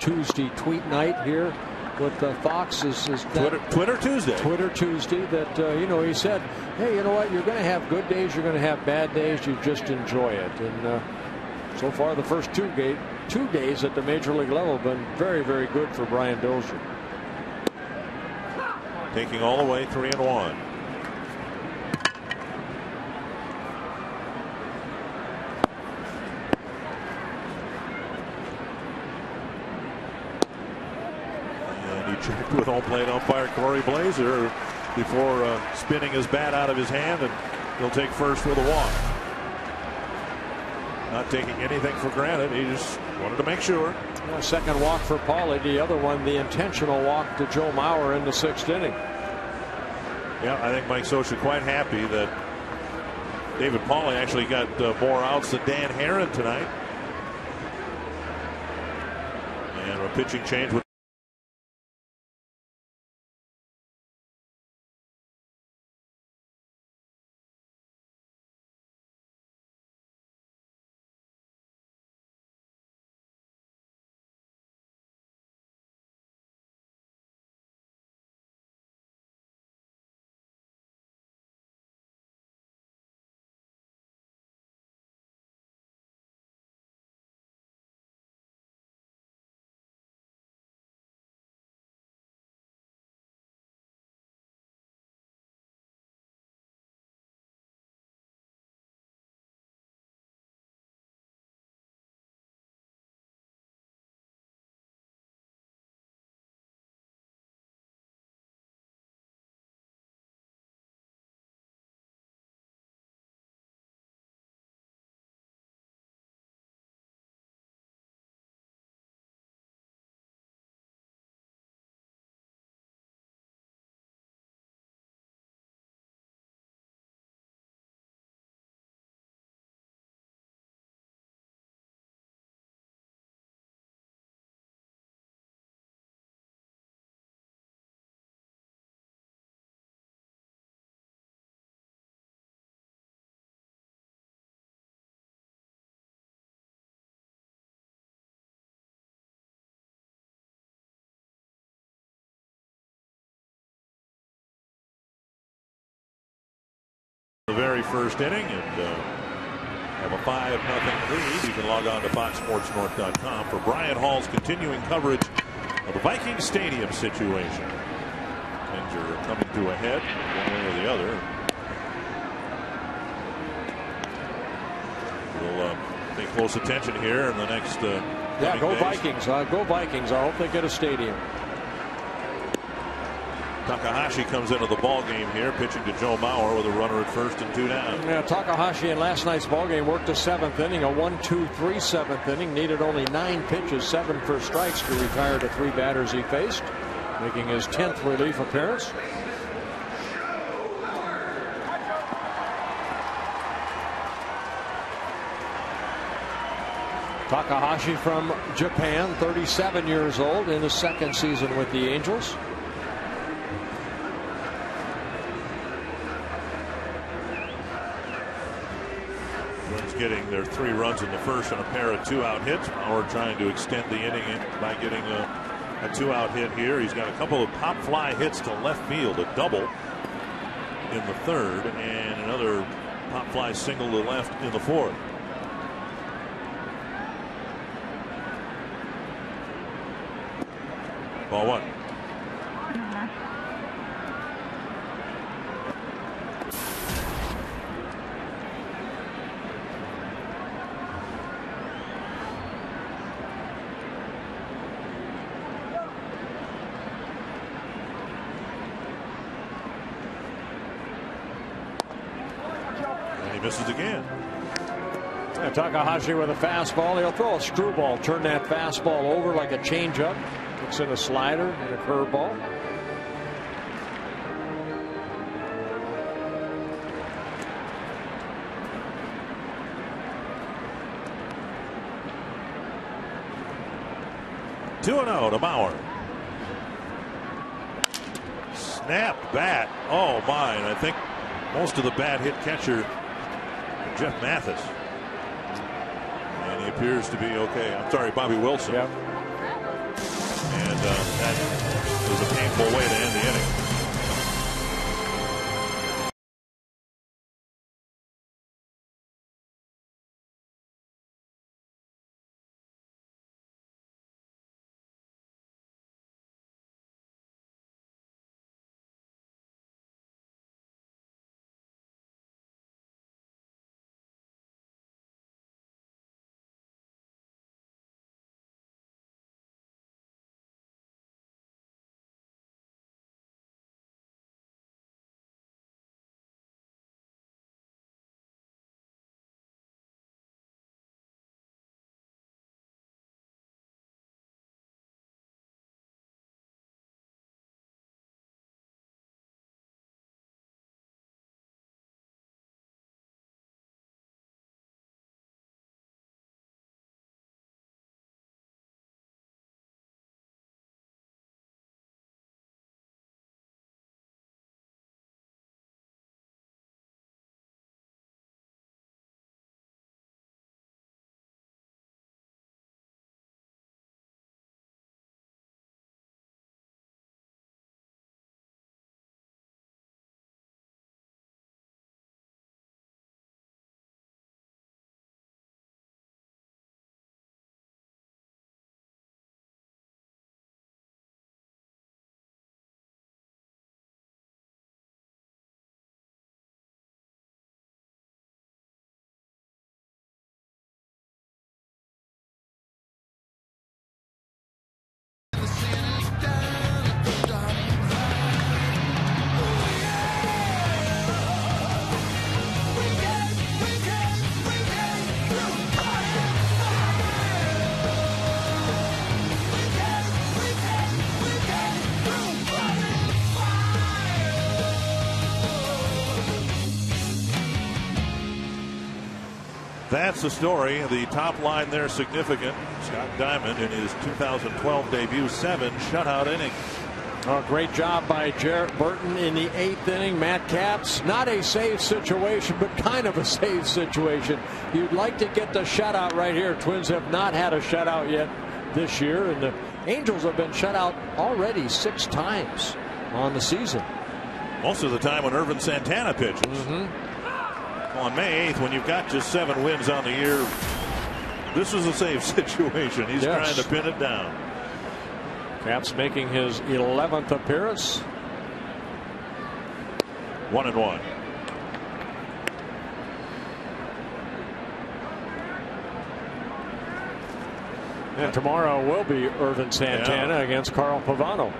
Tuesday tweet night here with Fox is Twitter Tuesday. Twitter Tuesday. That he said, hey, you know what? You're going to have good days. You're going to have bad days. You just enjoy it. And so far, the first 2 days at the major league level have been very, very good for Brian Dozier. taking all the way 3-1. And he checked with home plate umpire Corey Blazer before spinning his bat out of his hand, and he'll take first with a walk. Not taking anything for granted. He just wanted to make sure. Second walk for Paulie. The other one, the intentional walk to Joe Mauer in the 6th inning. Yeah, I think Mike Scioscia quite happy that David Paulie actually got more outs than Dan Herron tonight. And a pitching change with the very first inning, and have a 5-0 lead. You can log on to FoxSportsNorth.com for Brian Hall's continuing coverage of the Viking Stadium situation. Things are coming to a head one way or the other. We'll pay close attention here in the next yeah, go days. Vikings. Go Vikings. I hope they get a stadium. Takahashi comes into the ball game here, pitching to Joe Mauer with a runner at first and 2 down. Yeah, Takahashi in last night's ball game worked the 7th inning, a 1-2-3 7th inning. Needed only 9 pitches, 7 for strikes to retire the 3 batters he faced, making his 10th relief appearance. Takahashi from Japan, 37 years old, in his 2nd season with the Angels. Getting their 3 runs in the first and a pair of 2-out hits. Mauer trying to extend the inning by getting a 2-out hit here. He's got a couple of pop fly hits to left field, a double in the 3rd, and another pop fly single to left in the 4th. Ball 1. Misses again. Yeah, Takahashi with a fastball. He'll throw a screwball, turn that fastball over like a changeup. Mix in a slider and a curveball. Two and out to Mauer. Snapped bat. Oh my! And I think most of the bat hit catcher Jeff Mathis. And he appears to be okay. I'm sorry, Bobby Wilson. Yep. And that was a painful way to end the inning. That's the story. The top line there significant. Scott Diamond in his 2012 debut, 7 shutout innings. Oh, great job by Jarrett Burton in the 8th inning. Matt Capps, not a save situation, but kind of a save situation. You'd like to get the shutout right here. Twins have not had a shutout yet this year, and the Angels have been shut out already 6 times on the season. Most of the time when Irvin Santana pitches. On May 8th, when you've got just 7 wins on the year, this is a save situation. He's trying to pin it down. Capps making his 11th appearance. 1-1. And tomorrow will be Irvin Santana against Carl Pavano.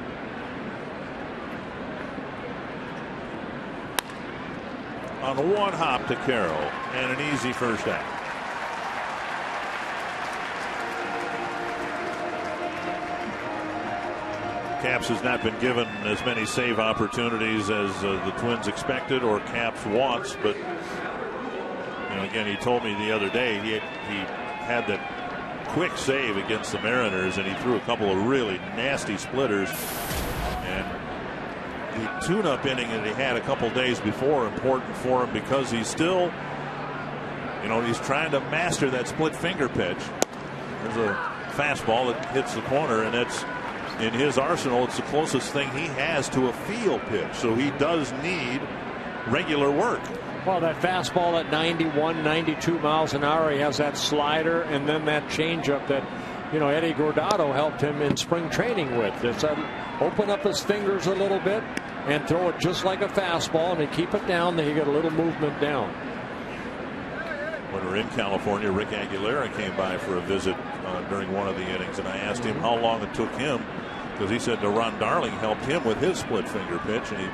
On one hop to Carroll and an easy first out. Capps has not been given as many save opportunities as the Twins expected or Capps wants, but again, he told me the other day he had that quick save against the Mariners, and he threw a couple of really nasty splitters. And the tune-up inning that he had a couple days before important for him because he's still, he's trying to master that split finger pitch. There's a fastball that hits the corner, and that's in his arsenal. It's the closest thing he has to a field pitch, so he does need regular work. Well, that fastball at 91, 92 miles an hour, he has that slider and then that changeup that, Eddie Guardado helped him in spring training with. It's open up his fingers a little bit and throw it just like a fastball, and they keep it down, then you get a little movement down. When we were in California, Rick Aguilera came by for a visit during one of the innings, and I asked him how long it took him, because he said Ron Darling helped him with his split finger pitch, and he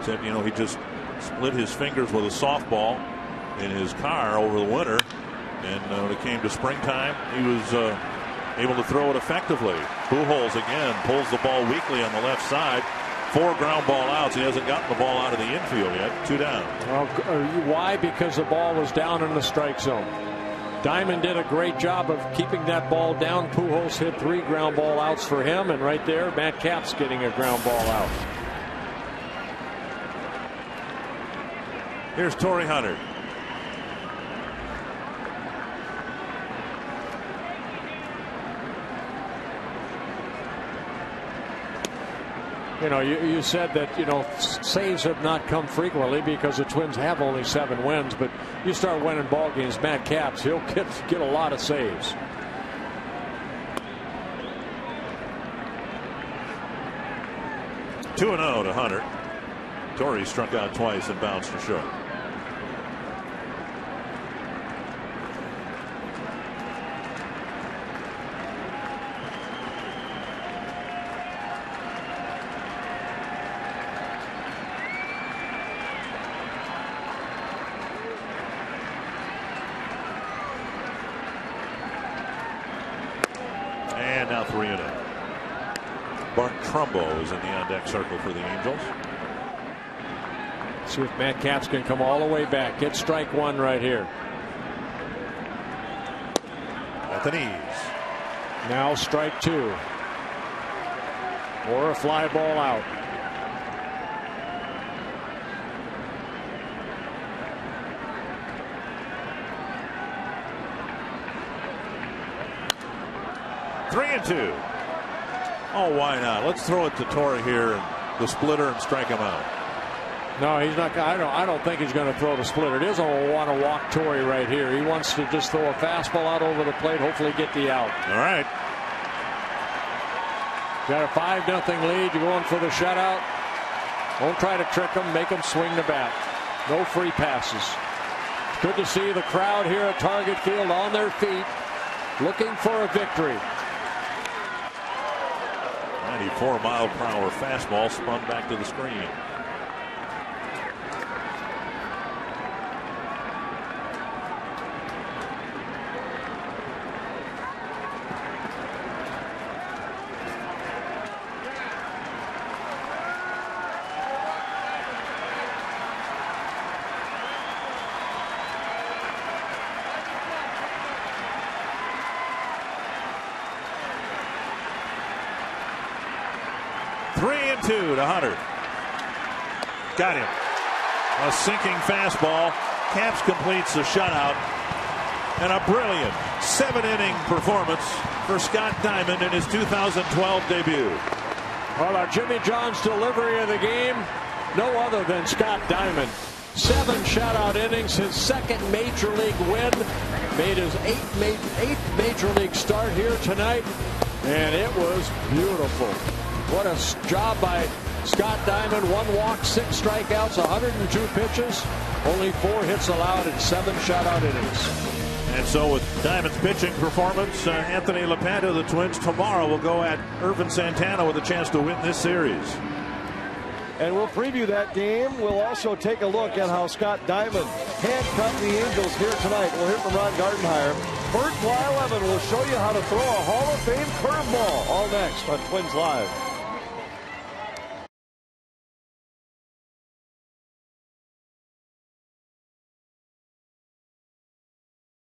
said, he just split his fingers with a softball in his car over the winter, and when it came to springtime, he was able to throw it effectively. Pujols again pulls the ball weakly on the left side. 4 ground ball outs. He hasn't gotten the ball out of the infield yet. 2 down. Well, why? Because the ball was down in the strike zone. Diamond did a great job of keeping that ball down. Pujols hit 3 ground ball outs for him, and right there, Matt Capps getting a ground ball out. Here's Torrey Hunter. You said that, saves have not come frequently because the Twins have only 7 wins, but you start winning ball games, Matt Capps, he'll get a lot of saves. Two 2-0 to Hunter. Torrey struck out twice and bounced for short. And now 3-0. Bart Trumbo is in the on-deck circle for the Angels. See if Matt Capps can come all the way back. Get strike 1 right here. At the knees. Now strike 2. Or a fly ball out. Three and 2. Oh, why not? Let's throw it to Torrey here, and the splitter, and strike him out. No, he's not. I don't think he's going to throw the splitter. He doesn't want to walk Torrey right here. He wants to just throw a fastball out over the plate, hopefully get the out. All right. Got a 5-0 lead. You're going for the shutout. Don't try to trick him. Make him swing the bat. No free passes. Good to see the crowd here at Target Field on their feet, looking for a victory. 94-mile-per-hour fastball spun back to the screen. 3-2 to Hunter. Got him. A sinking fastball. Capps completes the shutout. And a brilliant 7-inning performance for Scott Diamond in his 2012 debut. Well, our Jimmy John's delivery of the game, no other than Scott Diamond. 7 shutout innings, his second major league win. Made his eighth major league start here tonight, and it was beautiful. What a job by Scott Diamond. 1 walk, 6 strikeouts, 102 pitches, only 4 hits allowed in 7 shutout innings. And so with Diamond's pitching performance, Anthony LaPanta, the Twins tomorrow will go at Irvin Santana with a chance to win this series. And we'll preview that game. We'll also take a look at how Scott Diamond handcuffed the Angels here tonight. We'll hear from Ron Gardenhire. Bert Bly 11 will show you how to throw a Hall of Fame curveball. All next on Twins Live.